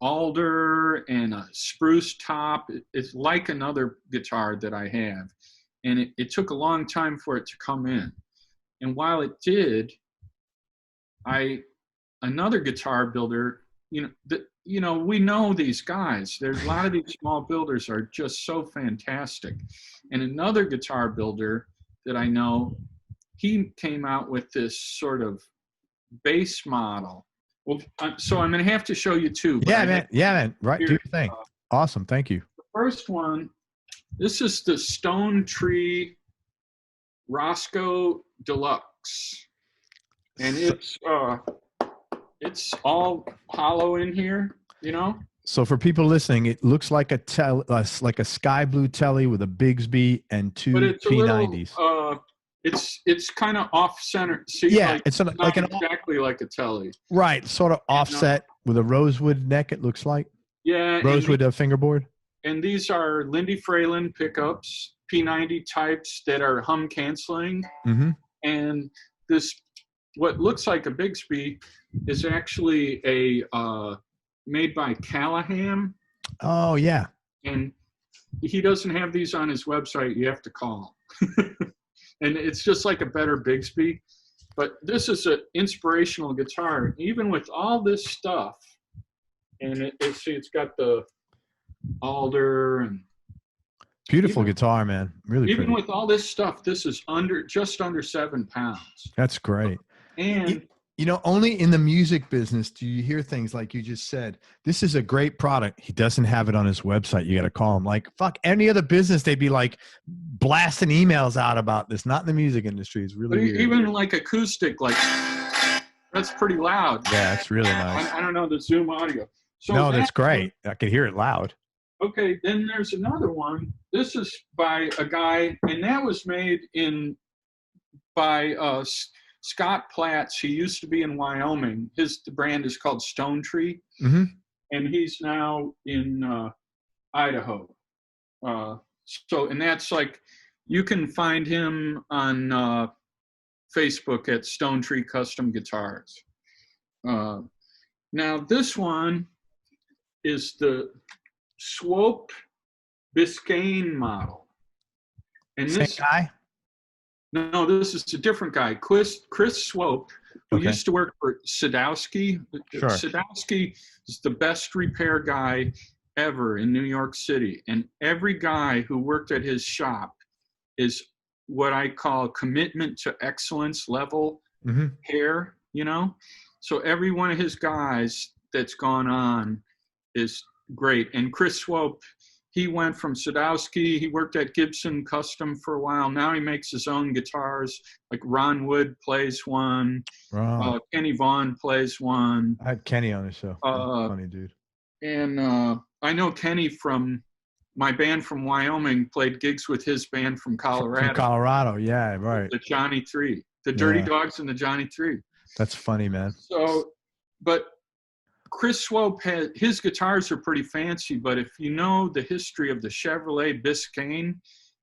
alder and a spruce top. It's like another guitar that I have, and it took a long time for it to come in. And while it did, another guitar builder, we know these guys. There's a lot of these small builders are just so fantastic. And another guitar builder that I know, he came out with this sort of bass model. Well, so I'm going to have to show you 2. Yeah, man. Right. Do your thing. Awesome. Thank you. The first one, this is the Stone Tree Roscoe Deluxe. And it's all hollow in here, So for people listening, it looks like a sky blue telly with a Bigsby and 2 P90s. it's kind of off center. See, Yeah, like, it's not like an exactly like a telly. right, sort of offset with a rosewood neck. It looks like Yeah, rosewood fingerboard. And these are Lindy Fralin pickups, P90 types that are hum canceling. Mm-hmm. And this, what looks like a Bigsby, is actually a made by Callahan. Oh yeah. And he doesn't have these on his website. You have to call. And it's just like a better Bigsby. But this is an inspirational guitar. Even with all this stuff, and it's got the alder and beautiful guitar, man. Really even pretty. with all this stuff, this is just under 7 pounds. That's great. And you know, only in the music business do you hear things like you just said. This is a great product. He doesn't have it on his website. You got to call him. Like, fuck, any other business, they'd be like blasting emails out about this. Not in the music industry. It's really weird. Even like acoustic, like that's pretty loud. Yeah, it's really nice. I don't know the Zoom audio. So no, that's great. I can hear it loud. Okay, then there's another one. This is by a guy, and that was made by Scott Platts. He used to be in Wyoming. The brand is called Stone Tree, mm-hmm. and he's now in Idaho. And that's like, you can find him on Facebook at Stone Tree Custom Guitars. Now this one is the Swope Biscayne model. And Same guy? No, this is a different guy. Chris Swope, who used to work for Sadowski. Sure. Sadowski is the best repair guy ever in New York City. And every guy who worked at his shop is what I call commitment to excellence level hair, you know? So every one of his guys that's gone on is great. And Chris Swope, he went from Sadowski. He worked at Gibson Custom for a while. Now he makes his own guitars. Like Ron Wood plays one. Wow. Kenny Vaughn plays one. I had Kenny on the show. Funny dude. And I know Kenny from my band from Wyoming, played gigs with his band from Colorado. From Colorado, yeah, right. The Johnny Three. The Dirty Dogs and the Johnny Three. That's funny, man. So, but Chris Swope his guitars are pretty fancy, but if you know the history of the Chevrolet Biscayne,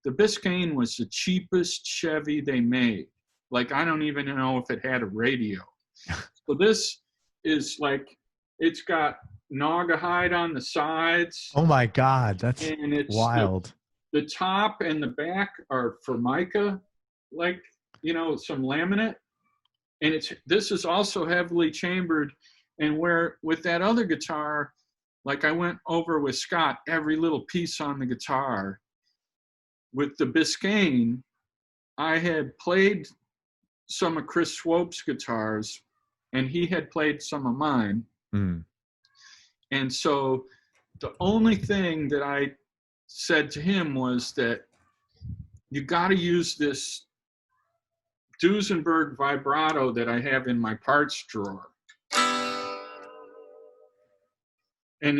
the Biscayne was the cheapest Chevy they made. Like, I don't even know if it had a radio. So this is like, it's got Naugahyde on the sides. Oh my God, that's wild. The top and the back are Formica, like, you know, some laminate. And this is also heavily chambered. And where with that other guitar, like I went over with Scott, every little piece on the guitar. With the Biscayne, I had played some of Chris Swope's guitars, and he had played some of mine. Mm. And so the only thing that I said to him was that you got to use this Duesenberg vibrato that I have in my parts drawer. And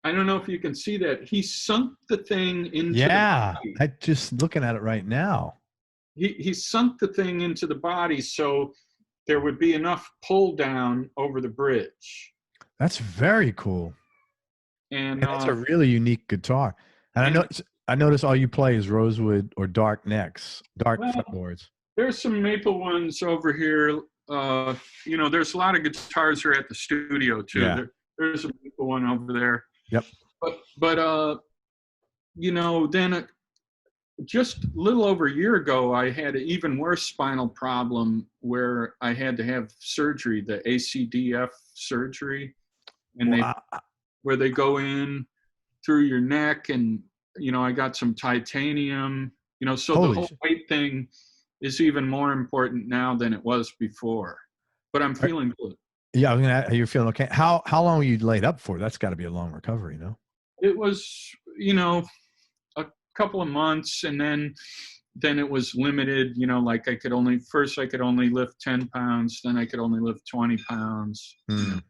I don't know if you can see that, he sunk the thing into the body. I'm just looking at it right now. He sunk the thing into the body so there would be enough pull down over the bridge. That's very cool. And that's a really unique guitar. And I notice all you play is rosewood or dark necks, dark fretboards. There's some maple ones over here. You know, there's a lot of guitars here at the studio too. Yeah. There's a maple one over there. Yep. But you know, then just a little over a year ago, I had an even worse spinal problem where I had to have surgery, the ACDF surgery, and where they go in through your neck, and you know, I got some titanium. You know, so the whole weight thing is even more important now than it was before. But I'm feeling good. Yeah, I was gonna ask, you're feeling okay. How long were you laid up for? That's got to be a long recovery, no? It was, you know, a couple of months, and then it was limited. You know, like I could only lift 10 pounds, then I could only lift 20 pounds, you know,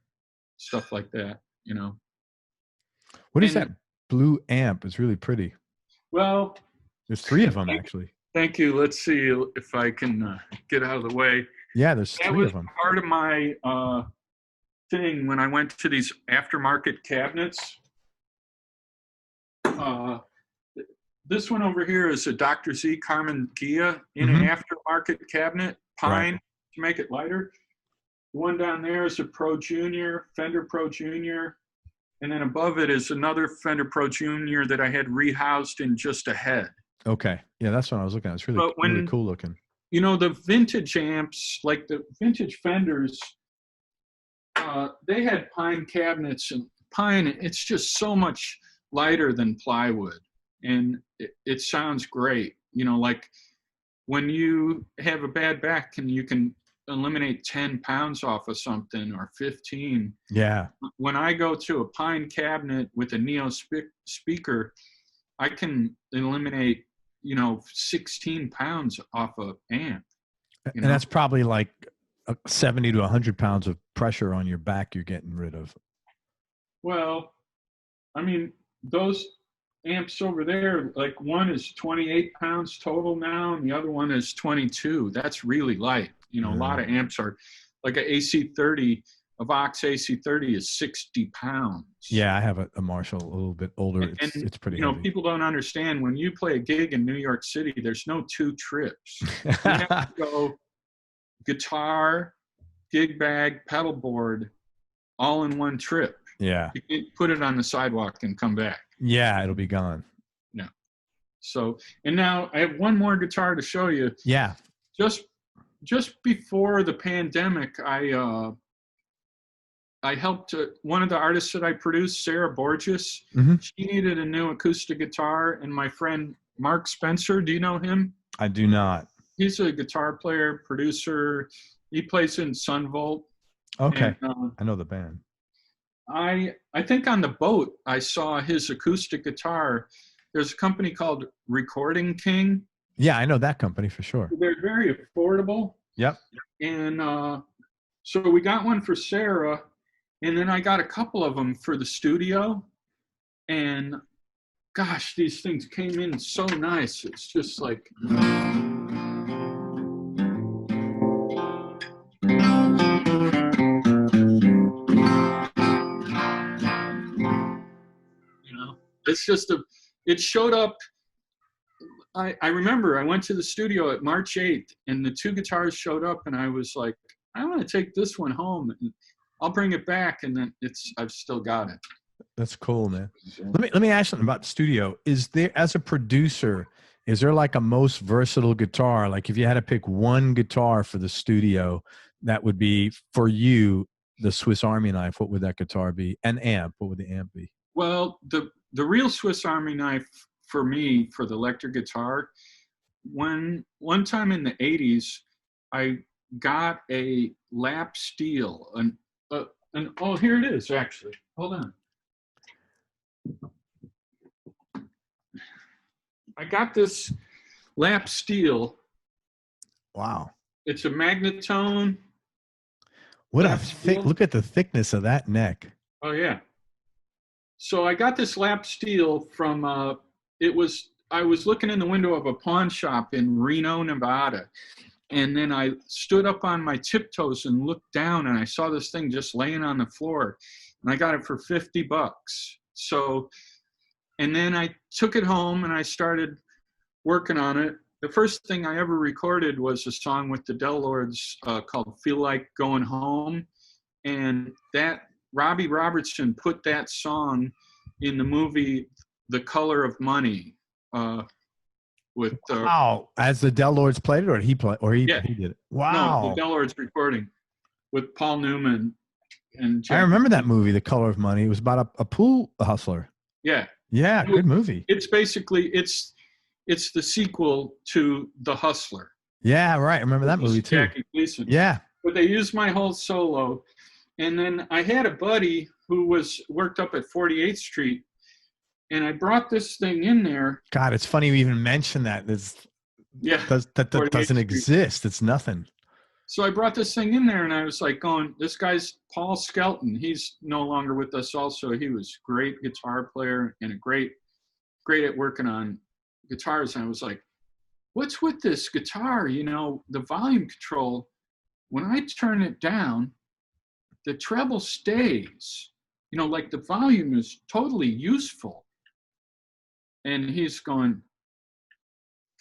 stuff like that. You know. What is that blue amp? It's really pretty. Well, there's 3 of them actually. Thank you. Let's see if I can get out of the way. Yeah, there's three of them. Part of my thing when I went to these aftermarket cabinets. This one over here is a Dr. Z Carmen Gia in an aftermarket cabinet, pine, to make it lighter. The one down there is a Pro Junior, Fender Pro Junior. And then above it is another Fender Pro Junior that I had rehoused in just a head. Okay. Yeah, that's what I was looking at. It's really, really cool looking. You know, the vintage amps, like the vintage Fenders, they had pine cabinets, and pine, it's just so much lighter than plywood. And it sounds great. You know, like when you have a bad back and you can eliminate 10 pounds off of something or 15. Yeah. When I go to a pine cabinet with a Neo speaker, I can eliminate, 16 pounds off of amp. And that's probably like 70 to 100 pounds of pressure on your back you're getting rid of. Well, I mean, those amps over there, like one is 28 pounds total now, and the other one is 22. That's really light. A lot of amps are like an AC30, a Vox AC30 is 60 pounds. Yeah, I have a Marshall, a little bit older. It's pretty heavy. People don't understand when you play a gig in New York City, there's no two trips. You have to go guitar, gig bag, pedal board, all in one trip. Yeah. You can put it on the sidewalk and come back. Yeah, it'll be gone. No. So, and now I have one more guitar to show you. Yeah. Just before the pandemic, I helped one of the artists that I produced, Sarah Borges. She needed a new acoustic guitar, and my friend Mark Spencer, do you know him? I do not. He's a guitar player, producer. He plays in Sunvolt. Okay. And, I know the band. I think on the boat I saw his acoustic guitar. There's a company called Recording King. Yeah, I know that company for sure. They're very affordable. Yep. And so we got one for Sarah, and then I got a couple of them for the studio. And gosh, these things came in so nice. It's just like... It's just it showed up. I remember I went to the studio at March 8th, and the two guitars showed up, and I was like, I want to take this one home, and I'll bring it back, and then I've still got it. That's cool, man. Let me ask something about the studio. Is there, as a producer, is there like a most versatile guitar? Like if you had to pick one guitar for the studio, that would be for you the Swiss Army knife. What would that guitar be? An amp. What would the amp be? Well, the real Swiss Army knife for me, for the electric guitar, one time in the 80s, I got a lap steel. Oh, here it is, actually. Hold on. I got this lap steel. Wow. It's a Magnetone. What a look at the thickness of that neck. Oh, yeah. So I got this lap steel from, I was looking in the window of a pawn shop in Reno, Nevada. And then I stood up on my tiptoes and looked down, and I saw this thing just laying on the floor, and I got it for $50. So, and then I took it home and I started working on it. The first thing I ever recorded was a song with the Del Lords called Feel Like Going Home. And that Robbie Robertson put that song in the movie The Color of Money. With wow, as the Del Lords played it, or he played, or he did it. Wow, no, the Del Lords recording with Paul Newman and Jack. I remember that movie, The Color of Money. It was about a pool hustler. Yeah, good movie. It's basically it's the sequel to The Hustler. Yeah, right. I remember that movie too. Jackie Gleason. Yeah, but they used my whole solo, and then I had a buddy who worked up at 48th Street. And I brought this thing in there. God, it's funny you even mentioned that. That doesn't exist. It's nothing. So I brought this thing in there, and I was like going, this guy's Paul Skelton. He's no longer with us also. He was a great guitar player and a great at working on guitars. And I was like, what's with this guitar? You know, the volume control, when I turn it down, the treble stays. You know, like the volume is totally useful. And he's going,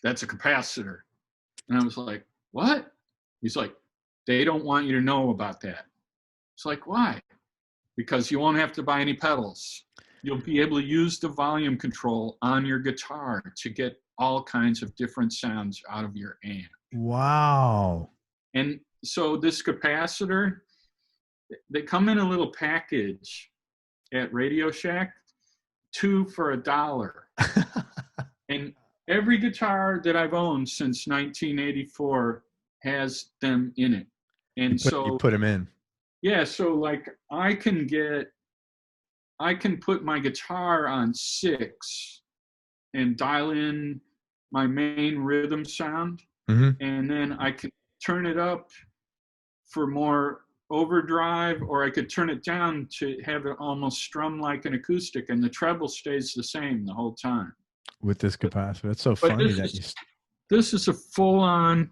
that's a capacitor. And I was like, what? He's like, they don't want you to know about that. It's like, why? Because you won't have to buy any pedals. You'll be able to use the volume control on your guitar to get all kinds of different sounds out of your amp. Wow. And so this capacitor, they come in a little package at Radio Shack, 2 for $1. And every guitar that I've owned since 1984 has them in it. And you put them in. Yeah, so like I can put my guitar on 6 and dial in my main rhythm sound, and then I can turn it up for more overdrive, or I could turn it down to have it almost strum like an acoustic, and the treble stays the same the whole time. With this capacitor. That's so funny that this is a full-on,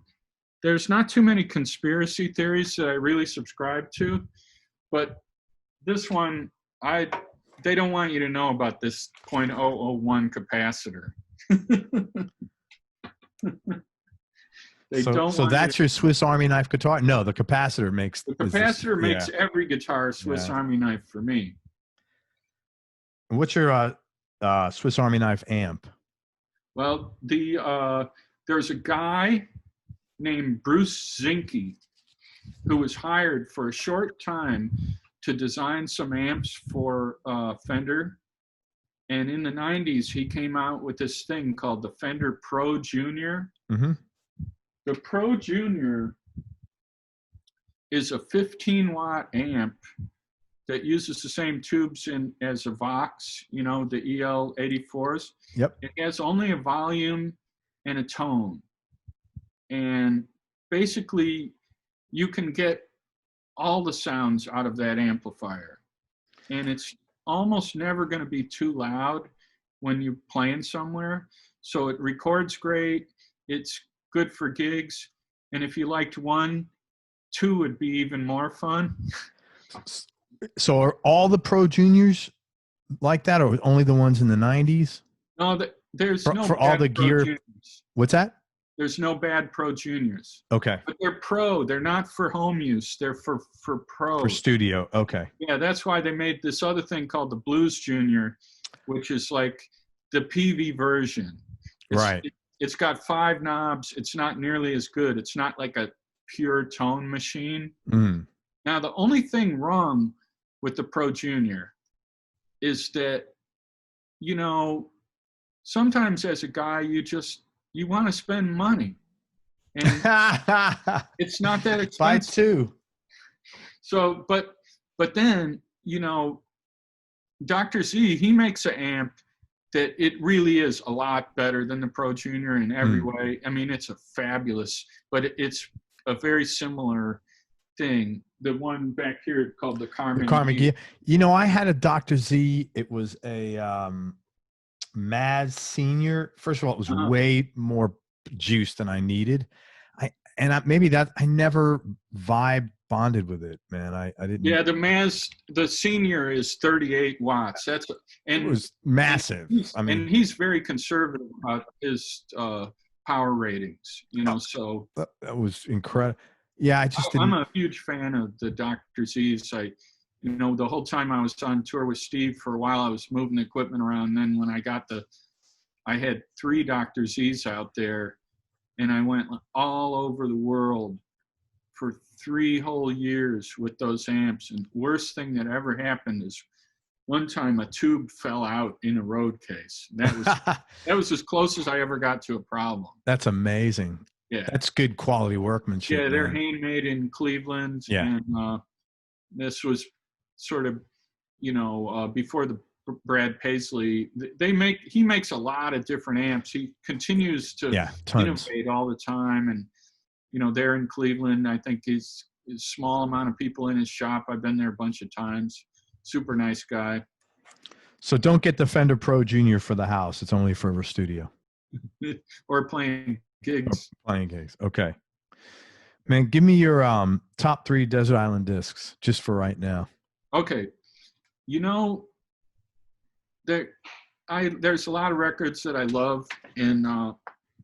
there's not too many conspiracy theories that I really subscribe to, but this one, they don't want you to know about this 0.001 capacitor. So that's your Swiss Army knife guitar? No, the capacitor makes... The capacitor makes every guitar Swiss Army knife for me. What's your Swiss Army knife amp? Well, there's a guy named Bruce Zinke who was hired for a short time to design some amps for Fender. And in the 90s, he came out with this thing called the Fender Pro Junior. The Pro Junior is a 15-watt amp that uses the same tubes as a Vox, you know, the EL84s. Yep. It has only a volume and a tone. And basically, you can get all the sounds out of that amplifier. And it's almost never going to be too loud when you're playing somewhere. So it records great. It's good for gigs. And if you liked 1, 2 would be even more fun. So are all the Pro Juniors like that, or only the ones in the 90s? No, there's no for all the Pro gear. Juniors. What's that? There's no bad Pro Juniors. Okay. But they're pro. They're not for home use. They're for pro. For studio. Okay. Yeah, that's why they made this other thing called the Blues Junior, which is like the PV version. Right. It's got 5 knobs. It's not nearly as good. It's not like a pure tone machine. Now, the only thing wrong with the Pro Junior is that, you know, sometimes as a guy, you want to spend money. And it's not that expensive. Buy 2. So, but then, you know, Dr. Z, he makes an amp that it really is a lot better than the Pro Junior in every way. I mean, it's a fabulous, but it's a very similar thing. The one back here called the Carmen Ghia. You know, I had a Dr. Z. It was a Maz Senior. First of all, it was way more juice than I needed. I never bonded with it, man. I didn't. Yeah, the Senior is 38 watts. It was massive. And he's very conservative about his power ratings, you know, so. That was incredible. Yeah, I'm a huge fan of the Dr. Z's. You know, the whole time I was on tour with Steve for a while, I was moving the equipment around. And then when I had 3 Dr. Z's out there, and I went all over the world for 3 whole years with those amps. And worst thing that ever happened is one time a tube fell out in a road case. That was as close as I ever got to a problem. That's amazing. Yeah, that's good quality workmanship. Yeah, they're handmade in Cleveland. Yeah, and this was sort of, you know, before the Brad Paisley. He makes a lot of different amps. He continues to innovate all the time, and you know, they're in Cleveland. I think he's a small amount of people in his shop. I've been there a bunch of times. Super nice guy. So don't get the Fender Pro Junior for the house. It's only for a studio. Or playing gigs. Playing gigs. Okay. Man, give me your top 3 Desert Island discs just for right now. Okay. You know, there's a lot of records that I love, and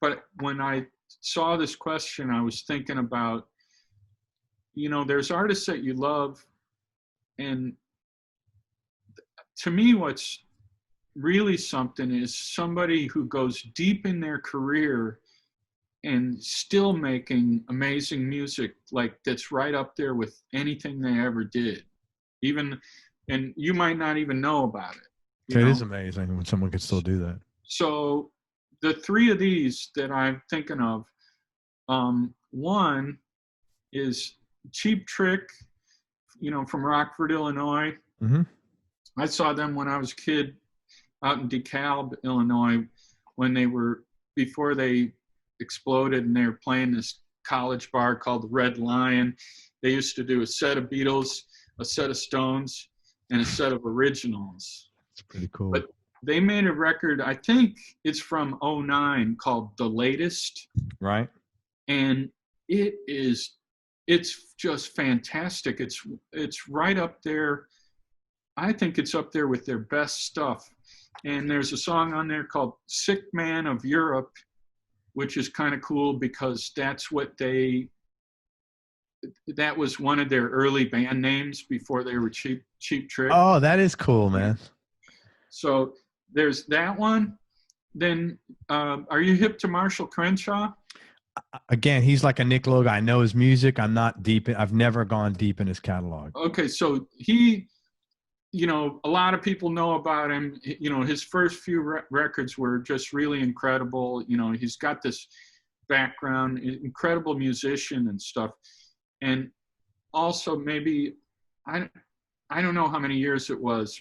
but when I saw this question, I was thinking about, there's artists that you love, and to me, what's really something is somebody who goes deep in their career and still making amazing music, like that's right up there with anything they ever did, and you might not even know about it. It is amazing when someone can still do that. So the 3 of these that I'm thinking of, one is Cheap Trick, from Rockford, Illinois. Mm-hmm. I saw them when I was a kid out in DeKalb, Illinois, before they exploded, and they were playing this college bar called the Red Lion. They used to do a set of Beatles, a set of Stones, and a set of originals. It's pretty cool. But they made a record, I think it's from '09, called The Latest. Right. And it's just fantastic. It's right up there. I think it's up there with their best stuff. And there's a song on there called Sick Man of Europe, which is kind of cool because that was one of their early band names before they were Cheap Trick. Oh, that is cool, man. So there's that one. Then are you hip to Marshall Crenshaw? Again, he's like a Nick Lowe guy. I know his music. I've never gone deep in his catalog. Okay, so he, a lot of people know about him. His first few records were just really incredible. He's got this background, incredible musician and stuff. And also maybe, I don't know how many years it was,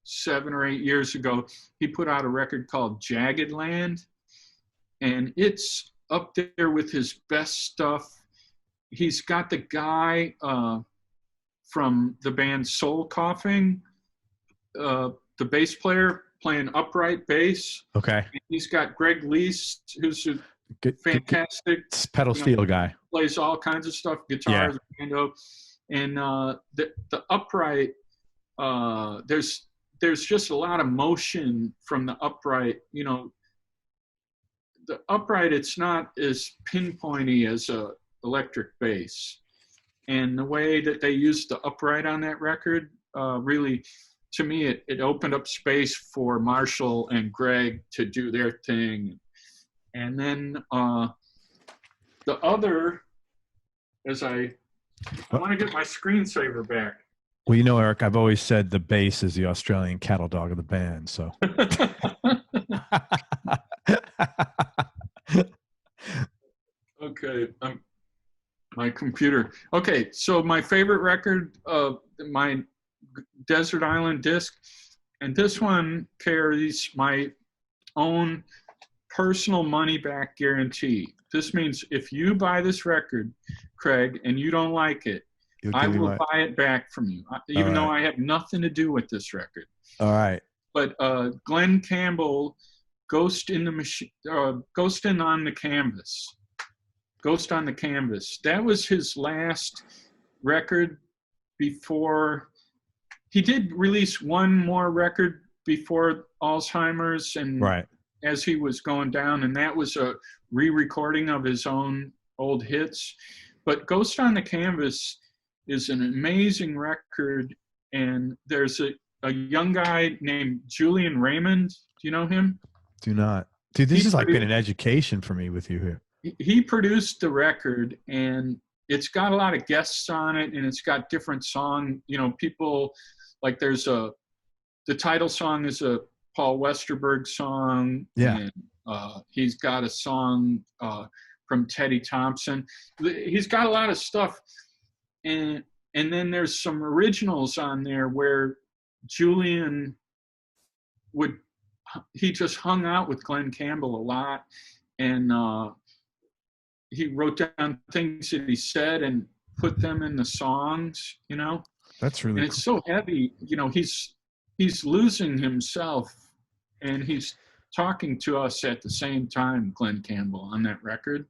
7 or 8 years ago, he put out a record called Jagged Land. And it's up there with his best stuff. He's got the guy from the band Soul Coughing, the bass player playing upright bass. Okay. And he's got Greg Leese, who's a fantastic pedal steel guy. Plays all kinds of stuff, guitars, piano, and the upright. There's just a lot of motion from the upright. The upright, it's not as pinpointy as a electric bass, and the way that they used the upright on that record really, to me, it opened up space for Marshall and Greg to do their thing. And then the other, I want to get my screensaver back. Well, Eric, I've always said the bass is the Australian cattle dog of the band, so. Okay, my computer. Okay, so my favorite record, my Desert Island disc, and this one carries my own personal money-back guarantee. This means if you buy this record, Craig, and you don't like it, I will buy it back from you, even though I have nothing to do with this record. All right. But Glen Campbell, Ghost on the Canvas. Ghost on the Canvas. That was his last record before. He did release one more record before Alzheimer's, and as he was going down, and that was a re-recording of his own old hits. But Ghost on the Canvas is an amazing record, and there's a young guy named Julian Raymond. Do you know him? Do not. Dude, this has like been an education for me with you here. He produced the record, and it's got a lot of guests on it, and it's got different songs. People, like there's the title song is a Paul Westerberg song. Yeah. And he's got a song from Teddy Thompson. He's got a lot of stuff. And then there's some originals on there where Julian he just hung out with Glen Campbell a lot, and he wrote down things that he said and put them in the songs, That's really It's so heavy, he's losing himself, and he's talking to us at the same time, Glen Campbell, on that record,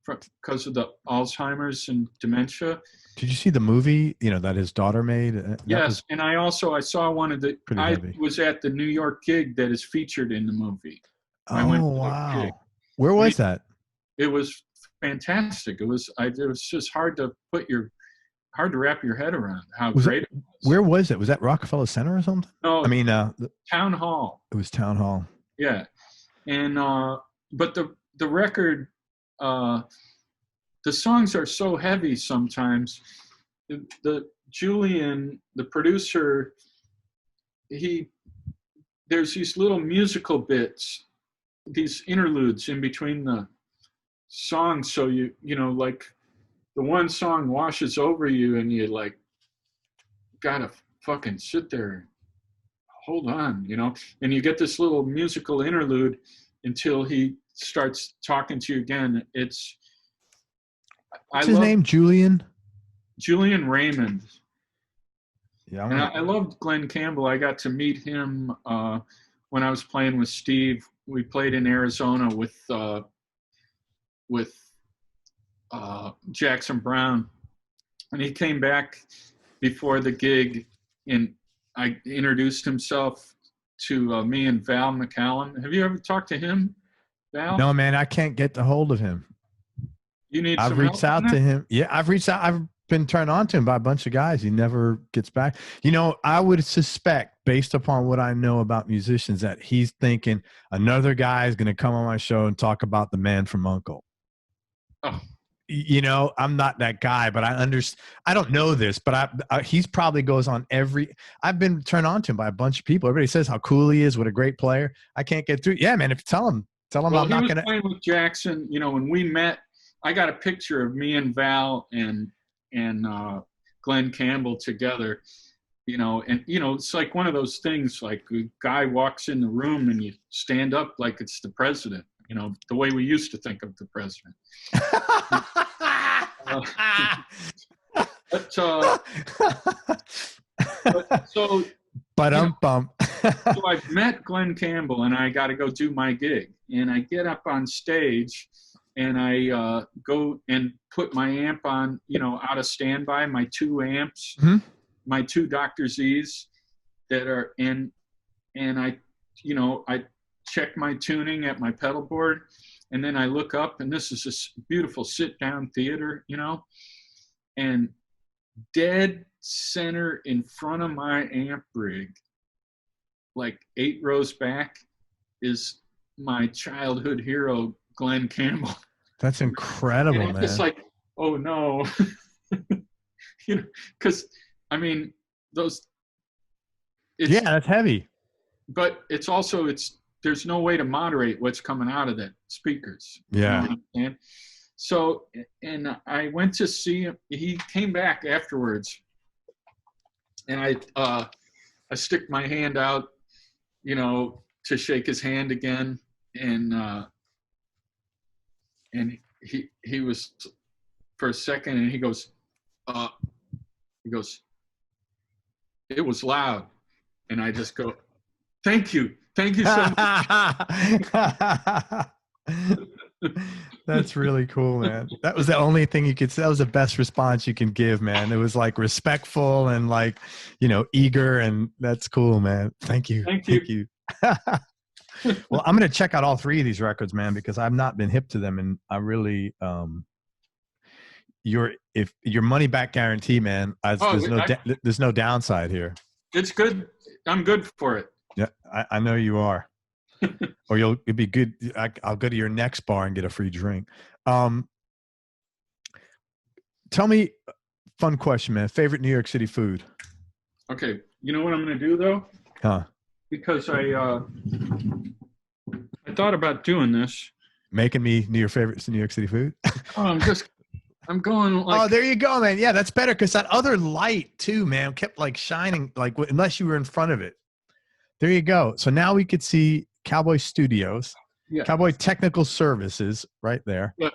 because of the Alzheimer's and dementia. Did you see the movie, that his daughter made? Yes, and I saw one of the, I heavy. was at the New York gig that is featured in the movie. Oh, wow. Where was that? It was fantastic. It was just hard to wrap your head around how great it was. Where was it? Was that Rockefeller Center or something? No, I mean, Town Hall. It was Town Hall. Yeah. And, but the record, the songs are so heavy sometimes. Julian, the producer, there's these little musical bits, these interludes in between the songs. So like the one song washes over you and you like gotta fucking sit there, hold on, and you get this little musical interlude until he starts talking to you again. What's his name? Julian Raymond. Yeah, and I loved Glen Campbell. I got to meet him when I was playing with Steve. We played in Arizona with Jackson Browne, and he came back before the gig, and I introduced himself to me and Val McCallum. Have you ever talked to him, Val? No, man, I can't get a hold of him. You need. I've reached out to him. Yeah, I've reached out. I've been turned on to him by a bunch of guys. He never gets back. I would suspect, based upon what I know about musicians, that he's thinking another guy is going to come on my show and talk about the Man from U.N.C.L.E. Oh. I'm not that guy, but I don't know this, but he's probably goes on I've been turned on to him by a bunch of people. Everybody says how cool he is, what a great player. I can't get through. Yeah, man, if you tell him well, I'm not going to. Playing with Jackson, when we met, I got a picture of me and Val and Glen Campbell together, and it's like one of those things, like a guy walks in the room and you stand up like it's the president, the way we used to think of the president. So I've met Glen Campbell and I got to go do my gig, and I get up on stage and I go and put my amp on, out of standby, my 2 amps, my 2 Dr. Z's that are in, and I check my tuning at my pedal board, and then I look up, and this is this beautiful sit-down theater, and dead center in front of my amp rig, like 8 rows back, is my childhood hero, Glen Campbell. That's incredible, man. It's like, oh no, because I mean those. Yeah, that's heavy. But it's also there's no way to moderate what's coming out of the speakers. Yeah. So, and I went to see him. He came back afterwards, and I stick my hand out, to shake his hand again, and he was for a second, and he goes, it was loud, and I just go, thank you so much. That's really cool, man. That was the only thing you could say. That was the best response you can give, man. It was like respectful and like, eager, and that's cool, man. Thank you. Thank you. Well, I'm going to check out all 3 of these records, man, because I've not been hip to them, and I really, your money back guarantee, man. There's no downside here. It's good. I'm good for it. Yeah, I know you are. Or it'd be good. I'll go to your next bar and get a free drink. Tell me, fun question, man. Favorite New York City food? Okay, you know what I'm going to do though? Huh? Because I thought about doing this. Making me your favorite New York City food? I'm going like. Oh, there you go, man. Yeah, that's better, because that other light too, man, kept like shining, like unless you were in front of it. There you go. So now we could see Cowboy Studios, Cowboy Technical Services right there. Yeah.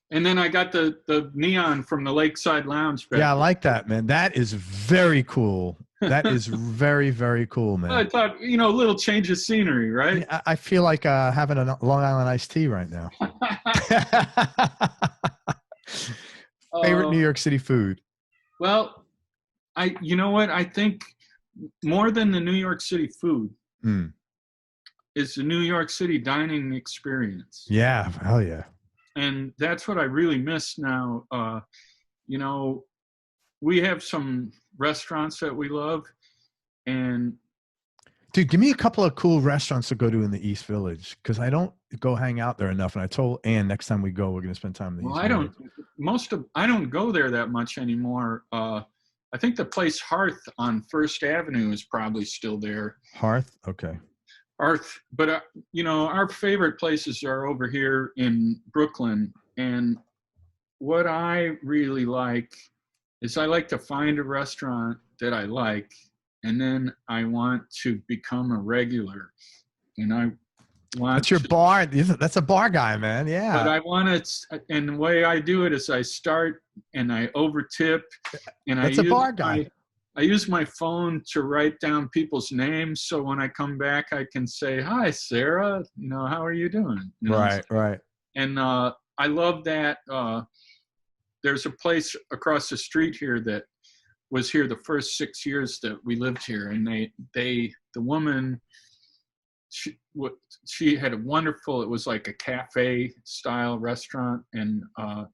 And then I got the neon from the Lakeside Lounge. Yeah, I like that, man. That is very cool. That is very, very cool, man. I thought, you know, a little change of scenery, right? Yeah, I feel like having a Long Island iced tea right now. Favorite New York City food? Well, you know what? I think more than the New York City food is the New York City dining experience. Yeah, hell yeah. And that's what I really miss now. You know, we have some restaurants that we love, and dude, give me a couple of cool restaurants to go to in the East Village, because I don't go hang out there enough. And I told Ann next time we go, we're going to spend time in the East Village. I don't go there that much anymore. I think the place Hearth on First Avenue is probably still there. Hearth, okay. Hearth, but you know, our favorite places are over here in Brooklyn, and what I really like is I like to find a restaurant that I like, and then I want to become a regular. And I want That's your bar. That's a bar guy, man. Yeah. But I want to, and the way I do it is I start and I over tip, and that's a bar guy. I use my phone to write down people's names, so when I come back, I can say, "Hi, Sarah. You know, how are you doing?" You know? Right, right. And I love that. There's a place across the street here that was here the first 6 years that we lived here, and the woman, she had a wonderful, it was like a cafe style restaurant, and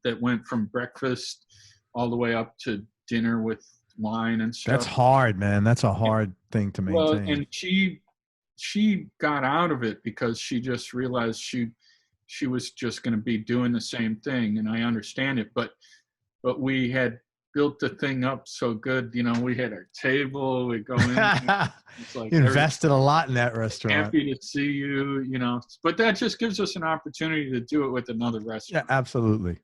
that went from breakfast all the way up to dinner with wine and stuff. That's hard, man. That's a hard thing to maintain. Well, and she got out of it because she just realized she was just going to be doing the same thing, and I understand it, but we had built the thing up so good, you know. We had our table, we go in, it's like you invested a lot in that restaurant. Happy to see you, you know. But that just gives us an opportunity to do it with another restaurant. Yeah, absolutely.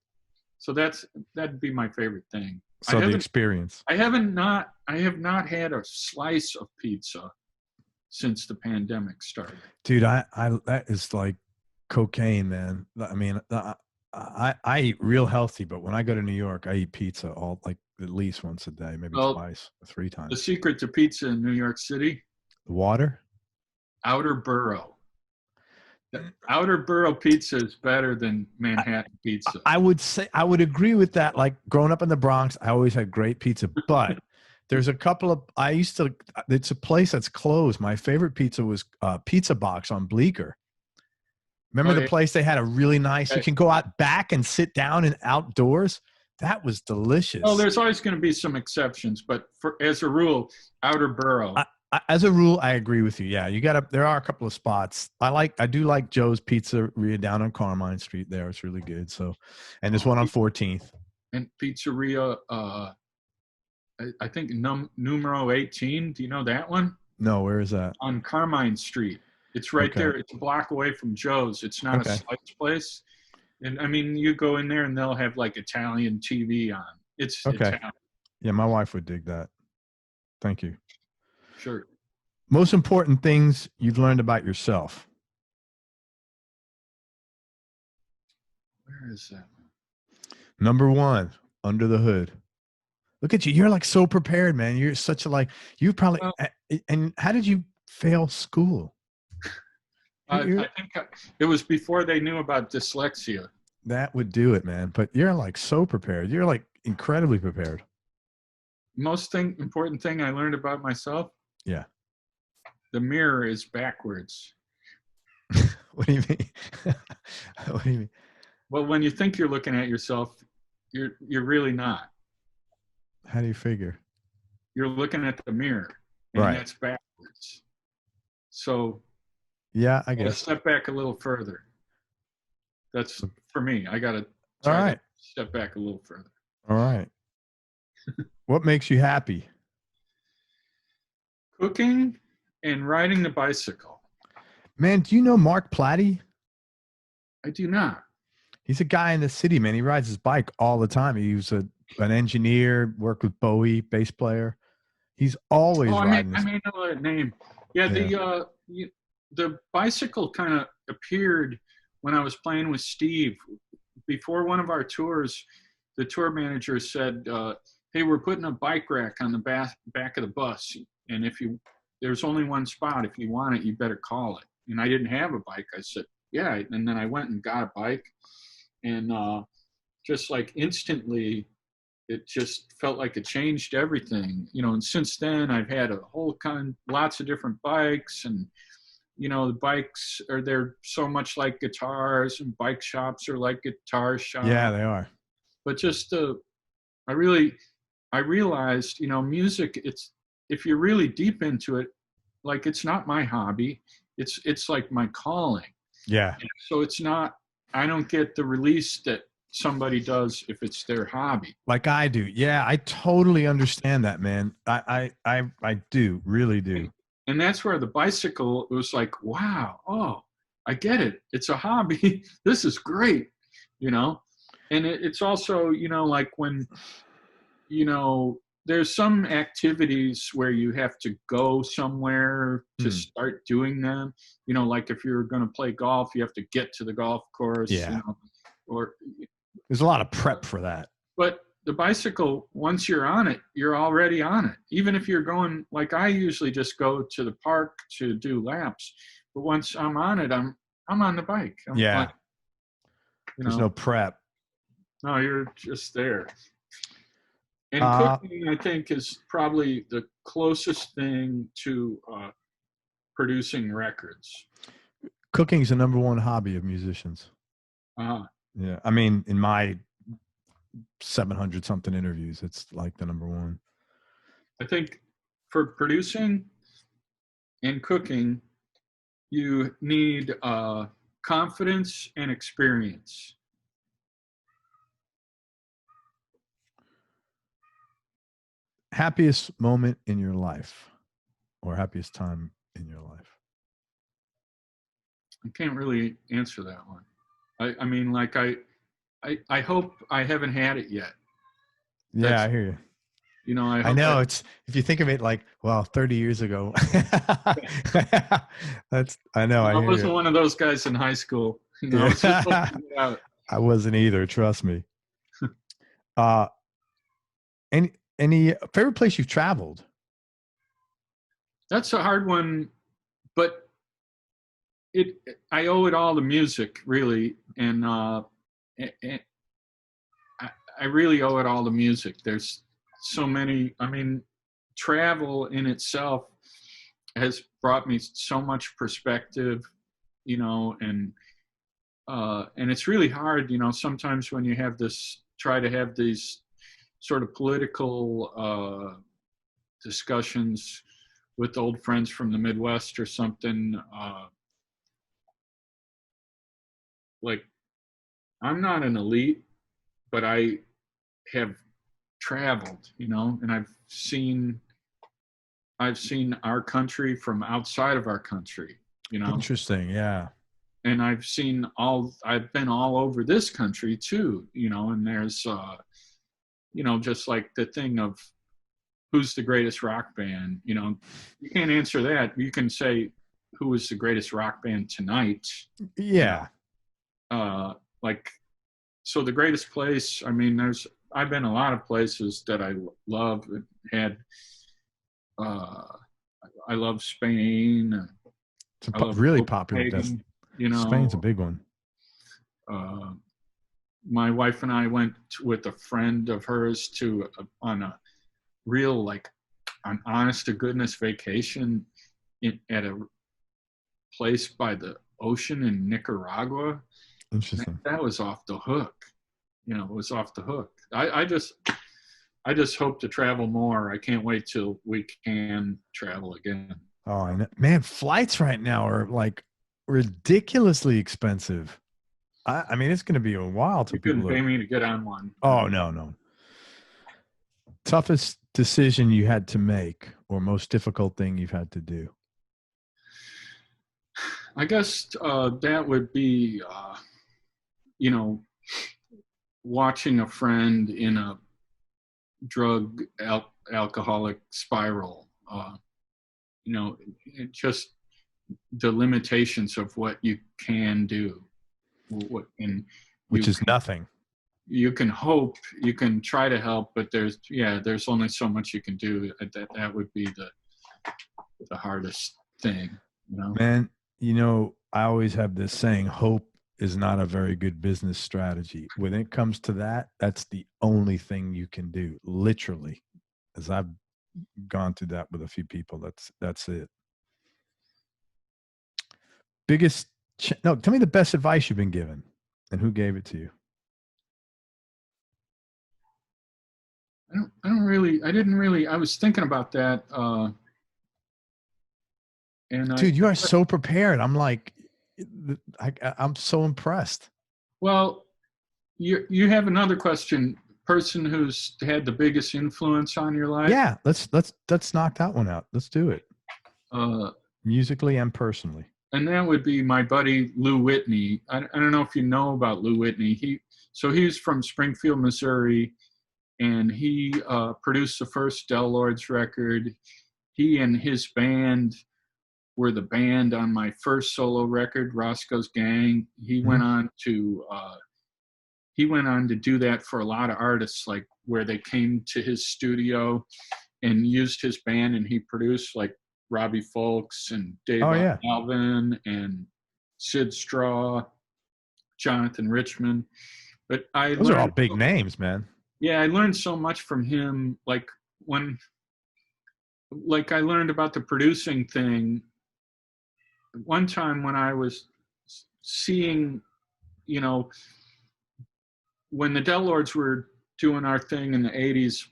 So that'd be my favorite thing. So the experience. I have not had a slice of pizza since the pandemic started. Dude, I that is like cocaine, man. I mean, I eat real healthy, but when I go to New York, I eat pizza at least once a day, maybe twice or 3 times. The secret to pizza in New York City? The water? Outer Borough. The Outer Borough pizza is better than Manhattan pizza. I would agree with that. Like growing up in the Bronx, I always had great pizza, but there's a couple of, it's a place that's closed. My favorite pizza was Pizza Box on Bleecker. Remember the place? They had a really nice, you can go out back and sit down and outdoors. That was delicious. Oh, there's always going to be some exceptions, but as a rule, Outer Borough. As a rule, I agree with you. Yeah, there are a couple of spots. I do like Joe's Pizzeria down on Carmine Street there. It's really good. So, and there's one on 14th. And Pizzeria, I think numero 18. Do you know that one? No, where is that? On Carmine Street. It's right there. It's a block away from Joe's. It's not a slice place. And I mean, you go in there and they'll have like Italian TV on. It's Italian. Yeah, my wife would dig that. Thank you. Sure. Most important things you've learned about yourself. Where is that? Number 1, under the hood. Look at you. You're like so prepared, man. You're such a you probably, and how did you fail school? I think it was before they knew about dyslexia. That would do it, man. But you're like so prepared. You're like incredibly prepared. Important thing I learned about myself. Yeah. The mirror is backwards. What do you mean? What do you mean? Well, when you think you're looking at yourself, you're really not. How do you figure? You're looking at the mirror, and that's backwards. So, yeah, I guess. Step back a little further. That's for me. I got to step back a little further. All right. What makes you happy? Cooking and riding the bicycle. Man, do you know Mark Platty? I do not. He's a guy in the city, man. He rides his bike all the time. He was an engineer, worked with Bowie, bass player. He's always riding. I may know that name. Yeah, the bicycle kind of appeared when I was playing with Steve. Before one of our tours, the tour manager said, hey, we're putting a bike rack on the back of the bus. and there's only one spot. If you want it, you better call it. And I didn't have a bike. I said, yeah. And then I went and got a bike, and just like instantly, it just felt like it changed everything, and since then I've had lots of different bikes, and, the bikes they're so much like guitars, and bike shops are like guitar shops. Yeah, they are. But just, I realized, music, if you're really deep into it, like, it's not my hobby. It's like my calling. Yeah. So it's not, I don't get the release that somebody does if it's their hobby. Like I do. Yeah, I totally understand that, man. I do, really do. And that's where the bicycle, it was like, wow, I get it. It's a hobby. This is great, And it's also, like when, there's some activities where you have to go somewhere to start doing them. Like if you're going to play golf, you have to get to the golf course. Yeah. Or there's a lot of prep for that. But the bicycle, once you're on it, you're already on it. Even if you're going, like I usually just go to the park to do laps. But once I'm on it, I'm on the bike. Yeah. There's no prep. No, you're just there. And cooking, I think, is probably the closest thing to producing records. Cooking's the number one hobby of musicians. Yeah. I mean, in my 700 something interviews, it's like the number one. I think for producing and cooking, you need confidence and experience. Happiest moment in your life, or happiest time in your life? I can't really answer that one. I mean, like I hope I haven't had it yet. Yeah, I hear you. I know it's, if you think of it like, well, 30 years ago. I know. I wasn't one of those guys in high school. I wasn't either. Trust me. Any favorite place you've traveled? That's a hard one, but I owe it all to music, really, and I really owe it all to music. There's so many. I mean, travel in itself has brought me so much perspective, and it's really hard, sometimes when you have try to have these sort of political discussions with old friends from the Midwest or something. Like, I'm not an elite, but I have traveled, and I've seen our country from outside of our country, Interesting. Yeah. And I've been all over this country too, and there's, just like the thing of who's the greatest rock band, you can't answer that. You can say who is the greatest rock band tonight. Yeah. So the greatest place, I mean, I've been a lot of places that I love and had, I love Spain. It's really popular. Spain's a big one. My wife and I went with a friend of hers on a real, an honest to goodness vacation at a place by the ocean in Nicaragua. Interesting. That was off the hook. It was off the hook. I just hope to travel more. I can't wait till we can travel again. Oh, man, flights right now are like ridiculously expensive. I mean, it's going to be a while till people pay me to get on one. Oh, no. Toughest decision you had to make, or most difficult thing you've had to do? I guess that would be, watching a friend in a drug alcoholic spiral. Just the limitations of what you can do. Which is nothing. You can hope, you can try to help, but there's only so much you can do. That would be the hardest thing, you know. Man, you know, I always have this saying, hope is not a very good business strategy. When it comes to that, that's the only thing you can do, literally. As I've gone through that with a few people, that's it. No, tell me the best advice you've been given and who gave it to you. I was thinking about that. Dude, you are so prepared. I'm like, I'm so impressed. Well, you have another question. Person who's had the biggest influence on your life? Yeah, let's knock that one out. Let's do it. Musically and personally. And that would be my buddy Lou Whitney. I don't know if you know about Lou Whitney. He's from Springfield, Missouri, and he produced the first Del Lords record. He and his band were the band on my first solo record, Roscoe's Gang. He went on to do that for a lot of artists, like where they came to his studio and used his band, and he produced like Robbie Folks and Dave Alvin and Sid Straw, Jonathan Richman. But those are all big names, man. Yeah, I learned so much from him. Like I learned about the producing thing one time when I was seeing, you know, when the Del Lords were doing our thing in the 80s,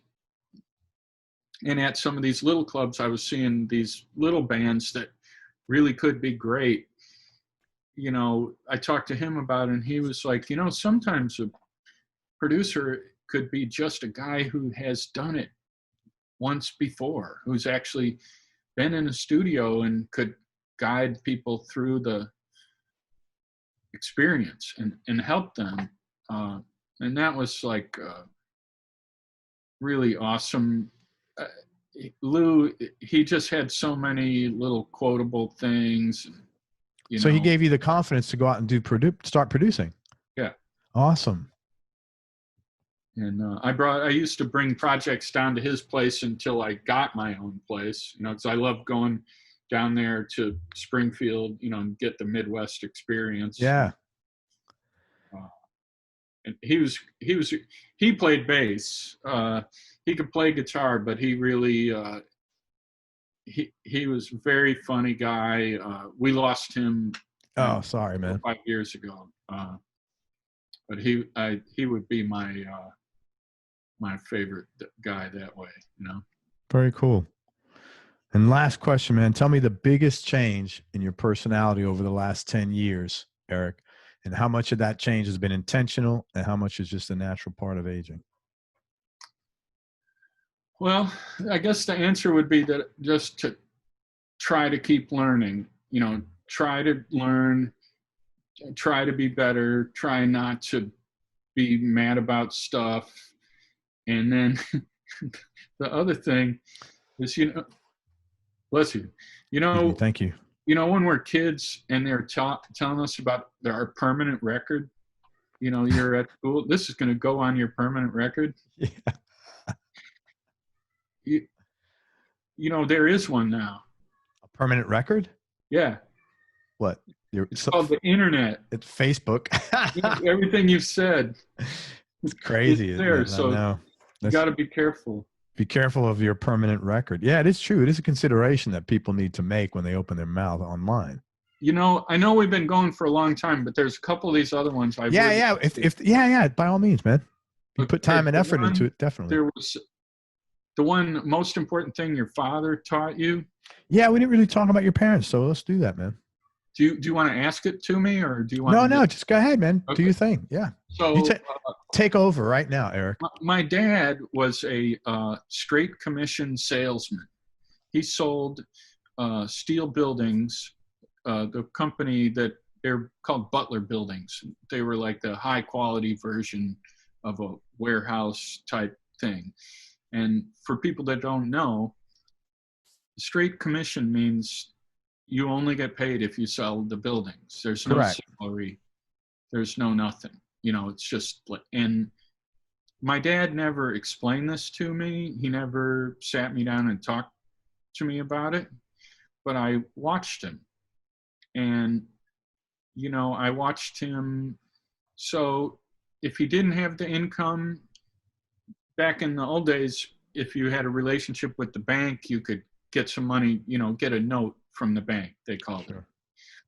and at some of these little clubs, I was seeing these little bands that really could be great. You know, I talked to him about it, and he was like, you know, sometimes a producer could be just a guy who has done it once before, who's actually been in a studio and could guide people through the experience and help them. And that was like really awesome. Lou, he just had so many little quotable things. So he gave you the confidence to go out and start producing. Yeah. Awesome. And I used to bring projects down to his place until I got my own place, you know, because I love going down there to Springfield, you know, and get the Midwest experience. Yeah. And he played bass. He could play guitar, but he really he was a very funny guy. We lost him. Oh, sorry, man. 5 years ago. But he would be my my favorite guy that way, you know. Very cool. And last question, man. Tell me the biggest change in your personality over the last 10 years, Eric, and how much of that change has been intentional and how much is just a natural part of aging? Well, I guess the answer would be that just to try to keep learning, you know, try to learn, try to be better, try not to be mad about stuff. And then the other thing is, you know, bless you, you know, thank you. You know, when we're kids and they're telling us about our permanent record, you know, you're at school, this is going to go on your permanent record. Yeah. You know, there is one now. A permanent record? Yeah. What? It's called the internet. It's Facebook. Everything you've said. It's crazy. There, so you got to be careful. Be careful of your permanent record. Yeah, it is true. It is a consideration that people need to make when they open their mouth online. You know, I know we've been going for a long time, but there's a couple of these other ones. Yeah. By all means, man. You put time and effort into it, definitely. There was the one most important thing your father taught you. Yeah, we didn't really talk about your parents, so let's do that, man. Do you want to ask it to me, or do you want? No, just go ahead, man. Okay. Do your thing. Yeah. So you take over right now, Eric. My dad was a straight commission salesman. He sold steel buildings. The company that they're called Butler Buildings. They were like the high quality version of a warehouse type thing. And for people that don't know, straight commission means you only get paid if you sell the buildings. There's no salary. There's no nothing. You know, it's just like, and my dad never explained this to me. He never sat me down and talked to me about it, but I watched him. And, you know, I watched him. So if he didn't have the income, back in the old days, if you had a relationship with the bank, you could get some money, you know, get a note from the bank, they called it.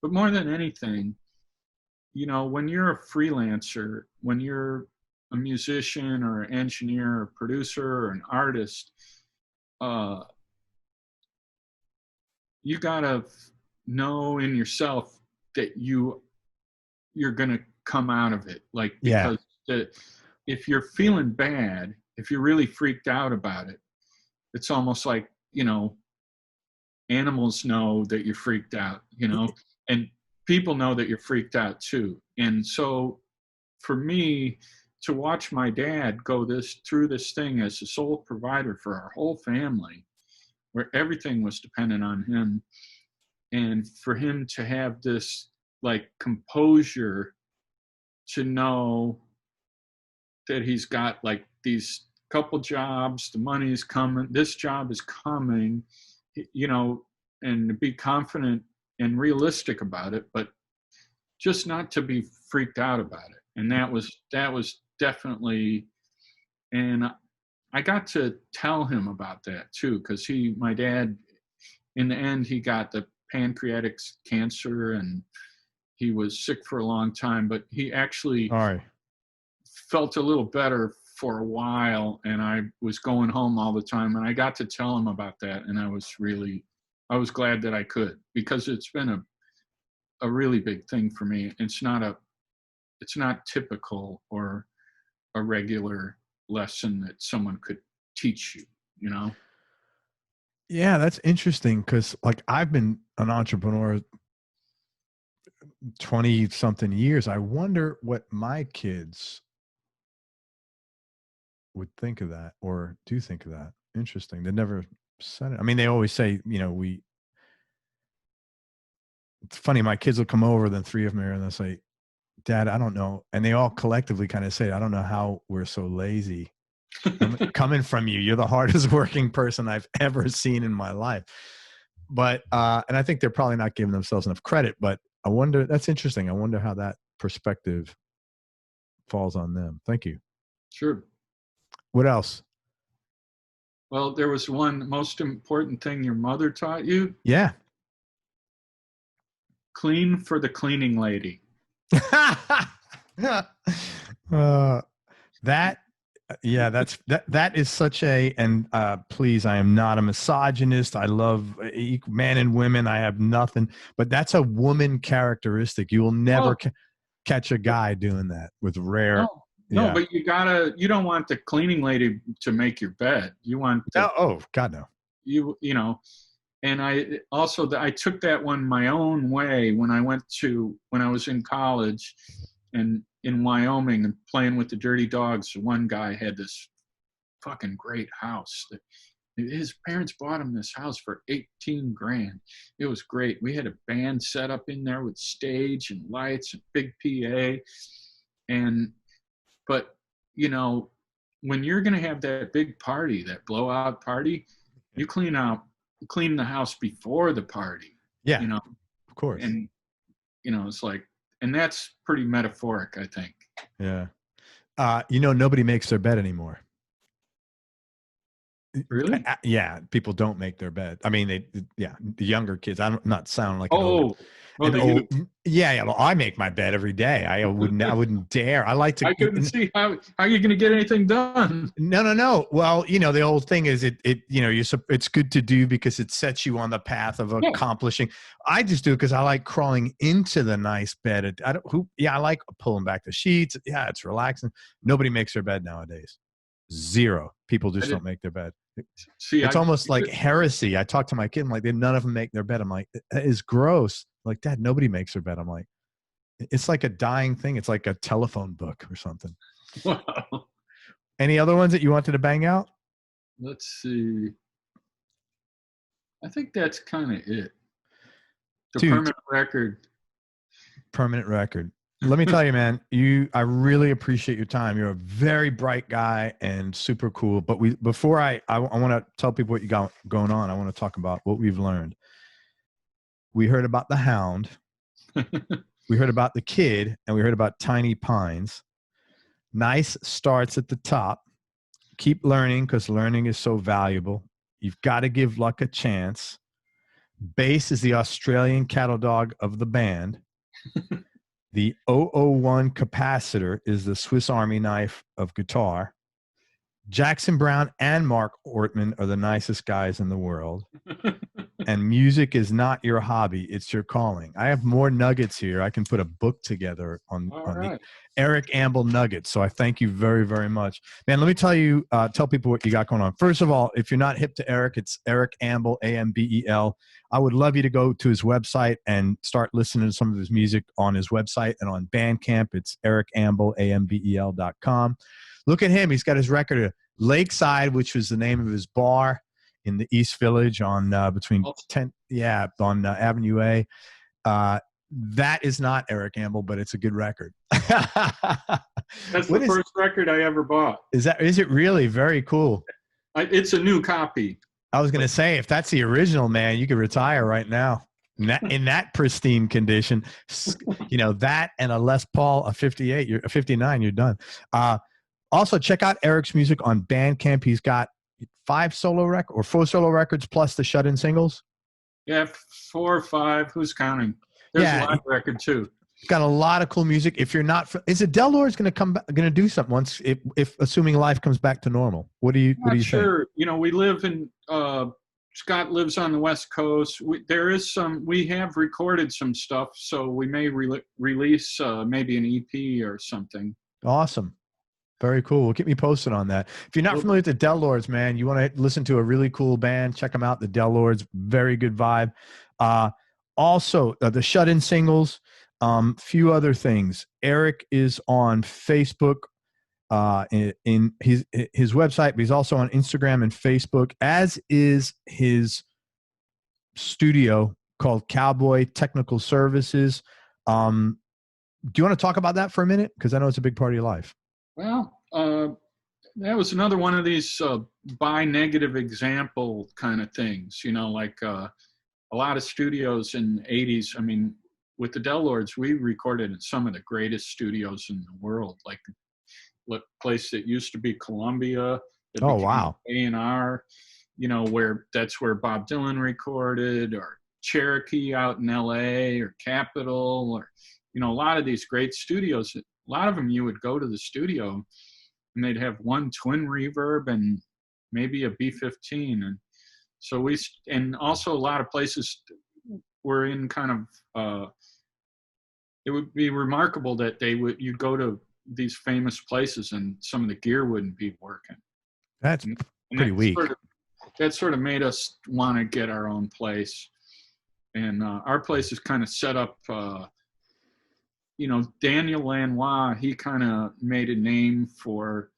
But more than anything, you know, when you're a freelancer, when you're a musician or an engineer or producer or an artist, you gotta know in yourself that you're gonna come out of it. Like, because if you're feeling bad, if you're really freaked out about it, it's almost like, you know, animals know that you're freaked out, you know, and people know that you're freaked out too. And so for me to watch my dad go through this thing as the sole provider for our whole family, where everything was dependent on him, and for him to have this like composure to know that he's got like these couple jobs, the money's coming, this job is coming, you know, and to be confident and realistic about it, but just not to be freaked out about it. And that was definitely, and I got to tell him about that too, because my dad, in the end, he got the pancreatic cancer and he was sick for a long time, but he actually felt a little better for a while, and I was going home all the time, and I got to tell him about that, and I was glad that I could, because it's been a really big thing for me. It's not typical or a regular lesson that someone could teach you, you know? Yeah, that's interesting, because like I've been an entrepreneur 20 something years. I wonder what my kids would think of that, or do think of that. Interesting. They never said it. I mean, they always say, you know, it's funny, my kids will come over, then three of them are, and they'll say, Dad, I don't know. And they all collectively kind of say, I don't know how we're so lazy. Coming from you, you're the hardest working person I've ever seen in my life. But, and I think they're probably not giving themselves enough credit, but I wonder, that's interesting. I wonder how that perspective falls on them. Thank you. Sure. What else? Well, there was one most important thing your mother taught you. Yeah. Clean for the cleaning lady. That is such a, and please, I am not a misogynist. I love men and women. I have nothing, but that's a woman characteristic. You will never catch a guy doing that with rare. No, but you don't want the cleaning lady to make your bed. You want oh God, no. You know, and I took that one my own way when I was in college and in Wyoming and playing with the dirty dogs. One guy had this fucking great house that his parents bought him this house for $18,000. It was great. We had a band set up in there with stage and lights and big PA. But, you know, when you're going to have that big party, that blowout party, you clean the house before the party. Yeah, you know, of course. And, you know, it's like, and that's pretty metaphoric, I think. Yeah. You know, nobody makes their bed anymore. Really? Yeah, people don't make their bed. I mean, the younger kids. I'm not sounding like well, I make my bed every day. I wouldn't dare. I like to. I couldn't see how are you going to get anything done? No. Well, you know, the old thing is it's good to do because it sets you on the path of accomplishing. I just do it because I like crawling into the nice bed. I like pulling back the sheets. Yeah, it's relaxing. Nobody makes their bed nowadays. Zero. People just don't make their bed. It's almost like heresy. I talk to my kid, I'm like, none of them make their bed. I'm like, that is gross. Like, Dad, nobody makes their bed. I'm like, it's like a dying thing. It's like a telephone book or something. Wow. Any other ones that you wanted to bang out? Let's see. I think that's kind of it. Permanent record. Permanent record. let me tell you, man, I really appreciate your time. You're a very bright guy and super cool. But before I want to tell people what you got going on, I want to talk about what we've learned. We heard about the Hound. We heard about the Kid, and we heard about Tiny Pines. Nice starts at the top. Keep learning, because learning is so valuable. You've got to give luck a chance. Bass is the Australian cattle dog of the band. The 001 capacitor is the Swiss Army knife of guitar. Jackson Browne and Mark Ortman are the nicest guys in the world. And music is not your hobby, it's your calling. I have more nuggets here. I can put a book together on the Eric Ambel nuggets. So I thank you very, very much. Man, let me tell people what you got going on. First of all, if you're not hip to Eric, it's Eric Ambel, Ambel. I would love you to go to his website and start listening to some of his music on his website and on Bandcamp. It's ericambel.com. Look at him. He's got his record, Lakeside, which was the name of his bar in the East Village on between on Avenue A. That is not Eric Ambel, but it's a good record. That's the first record I ever bought. Is it really? Very cool. It's a new copy. I was going to say, if that's the original, man, you could retire right now. In that pristine condition, that and a Les Paul, a 58, a 59, you're done. Also, check out Eric's music on Bandcamp. He's got 4 solo records plus the shut-in singles. Yeah, 4 or 5. Who's counting? There's a live record too. Got a lot of cool music. If you're not, is it Del Lord's going to do something once, if assuming life comes back to normal? What do you think? We live in. Scott lives on the West Coast. We have recorded some stuff, so we may release maybe an EP or something. Awesome. Very cool. Well, keep me posted on that. If you're not familiar with the Del Lords, man, you want to listen to a really cool band, check them out. The Del Lords, very good vibe. Also, the shut-in singles, few other things. Eric is on Facebook, in his website, but he's also on Instagram and Facebook, as is his studio called Cowboy Technical Services. Do you want to talk about that for a minute? Because I know it's a big part of your life. Well, that was another one of these by negative example kind of things, like a lot of studios in the 80s. I mean, with the Del Lords, we recorded in some of the greatest studios in the world, like a place that used to be Columbia. Oh, wow. A&R, that's where Bob Dylan recorded, or Cherokee out in LA, or Capitol, or, a lot of these great studios. A lot of them, you would go to the studio and they'd have one twin reverb and maybe a B15. And so and also a lot of places were in kind of, it would be remarkable that you'd go to these famous places and some of the gear wouldn't be working. That's pretty weak. That sort of made us want to get our own place. And our place is kind of set up, Daniel Lanois, he kind of made a name for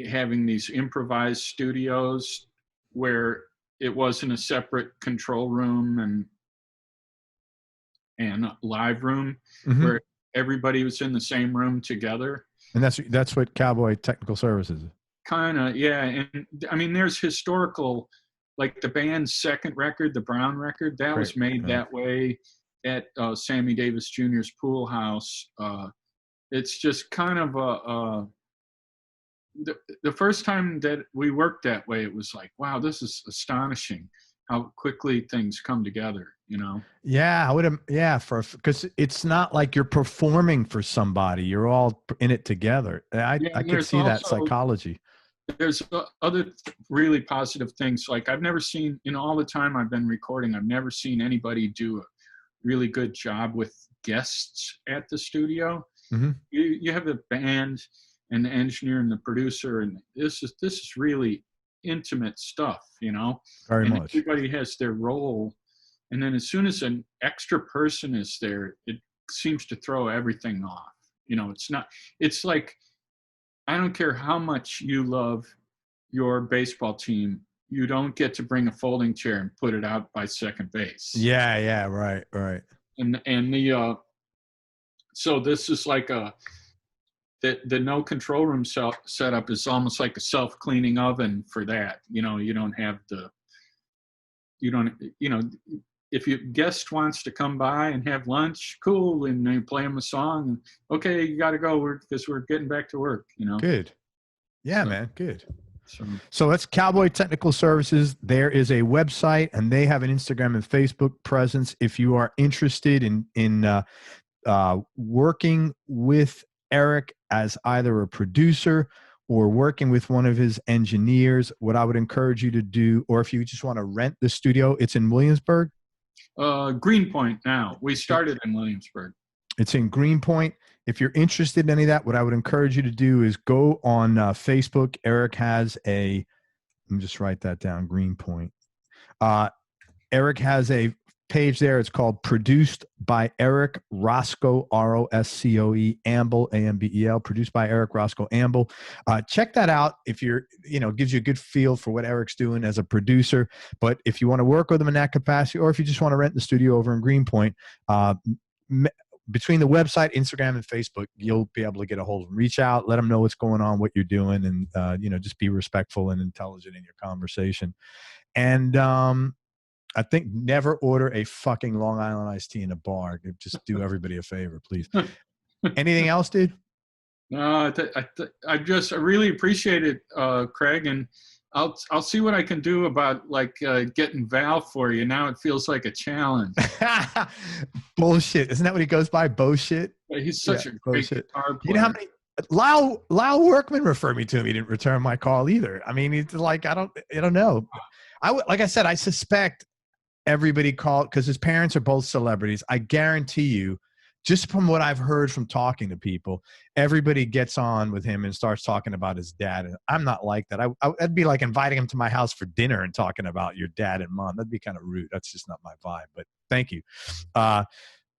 having these improvised studios where it wasn't a separate control room and live room, where everybody was in the same room together. And that's what Cowboy Technical Services is. Kind of, yeah. And I mean, there's historical, like the band's second record, the Brown record, that was made that way at Sammy Davis Jr.'s pool house. It's just kind of the first time that we worked that way, it was like, wow, this is astonishing how quickly things come together, Yeah, because it's not like you're performing for somebody. You're all in it together. I could see that psychology. There's other really positive things. Like I've never seen, in all the time I've been recording, I've never seen anybody do a really good job with guests at the studio. You have the band and the engineer and the producer, and this is really intimate stuff, Very and much. Everybody has their role, and then as soon as an extra person is there, it seems to throw everything off. It's like, I don't care how much you love your baseball team, you don't get to bring a folding chair and put it out by second base. Yeah, right. And the So this is like the no control room setup is almost like a self-cleaning oven for that. You know, you don't have if your guest wants to come by and have lunch, cool, and they play them a song, okay, you got to go because we're getting back to work, you know. Good. Yeah, man. Good. So that's Cowboy Technical Services. There is a website, and they have an Instagram and Facebook presence. If you are interested in working with Eric as either a producer or working with one of his engineers, what I would encourage you to do, or if you just want to rent the studio, it's in Williamsburg. Greenpoint now. We started in Williamsburg. It's in Greenpoint. If you're interested in any of that, what I would encourage you to do is go on Facebook. Eric has let me just write that down, Greenpoint. Eric has a page there. It's called Produced by Eric Roscoe, Roscoe, Ambel, Ambel, produced by Eric Roscoe Ambel. Check that out if you're, gives you a good feel for what Eric's doing as a producer. But if you want to work with him in that capacity, or if you just want to rent the studio over in Greenpoint, between the website, Instagram, and Facebook, you'll be able to get a hold of them. Reach out, let them know what's going on, what you're doing, and just be respectful and intelligent in your conversation. And I think never order a fucking Long Island iced tea in a bar. Just do everybody a favor, please. Anything else, dude? No, I really appreciate it, Craig, and I'll see what I can do about getting Val for you. Now it feels like a challenge. Bullshit. Isn't that what he goes by? Bullshit. He's such a great guitar player. You know how many Lyle Workman referred me to him. He didn't return my call either. I mean, it's like I don't know. Like I said, I suspect everybody called because his parents are both celebrities. I guarantee you, just from what I've heard from talking to people, everybody gets on with him and starts talking about his dad. And I'm not like that. I'd be like inviting him to my house for dinner and talking about your dad and mom. That'd be kind of rude. That's just not my vibe. But thank you.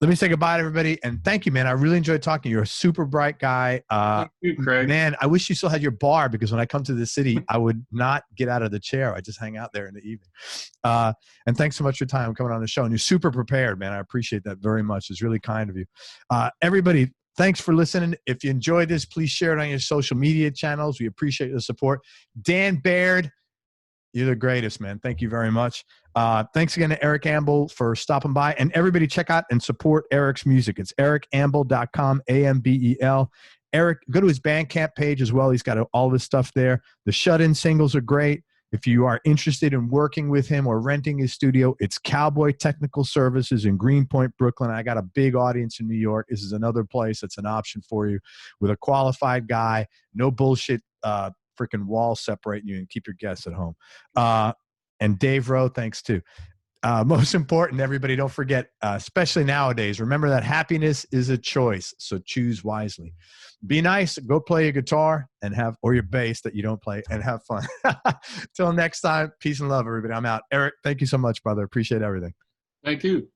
Let me say goodbye to everybody. And thank you, man. I really enjoyed talking. You're a super bright guy. Thank you, Craig. Man, I wish you still had your bar, because when I come to the city, I would not get out of the chair. I just hang out there in the evening. And thanks so much for your time coming on the show. And you're super prepared, man. I appreciate that very much. It's really kind of you. Everybody, thanks for listening. If you enjoyed this, please share it on your social media channels. We appreciate the support. Dan Baird, you're the greatest, man. Thank you very much. Thanks again to Eric Ambel for stopping by. And everybody check out and support Eric's music. It's ericambel.com, A-M-B-E-L. Eric, go to his Bandcamp page as well. He's got all this stuff there. The shut-in singles are great. If you are interested in working with him or renting his studio, it's Cowboy Technical Services in Greenpoint, Brooklyn. I got a big audience in New York. This is another place that's an option for you with a qualified guy. No bullshit freaking wall separating you, and keep your guests at home. And Dave Rowe, thanks too. Most important, everybody, don't forget, especially nowadays, remember that happiness is a choice. So choose wisely. Be nice. Go play your guitar or your bass that you don't play, and have fun. Till next time, peace and love, everybody. I'm out. Eric, thank you so much, brother. Appreciate everything. Thank you.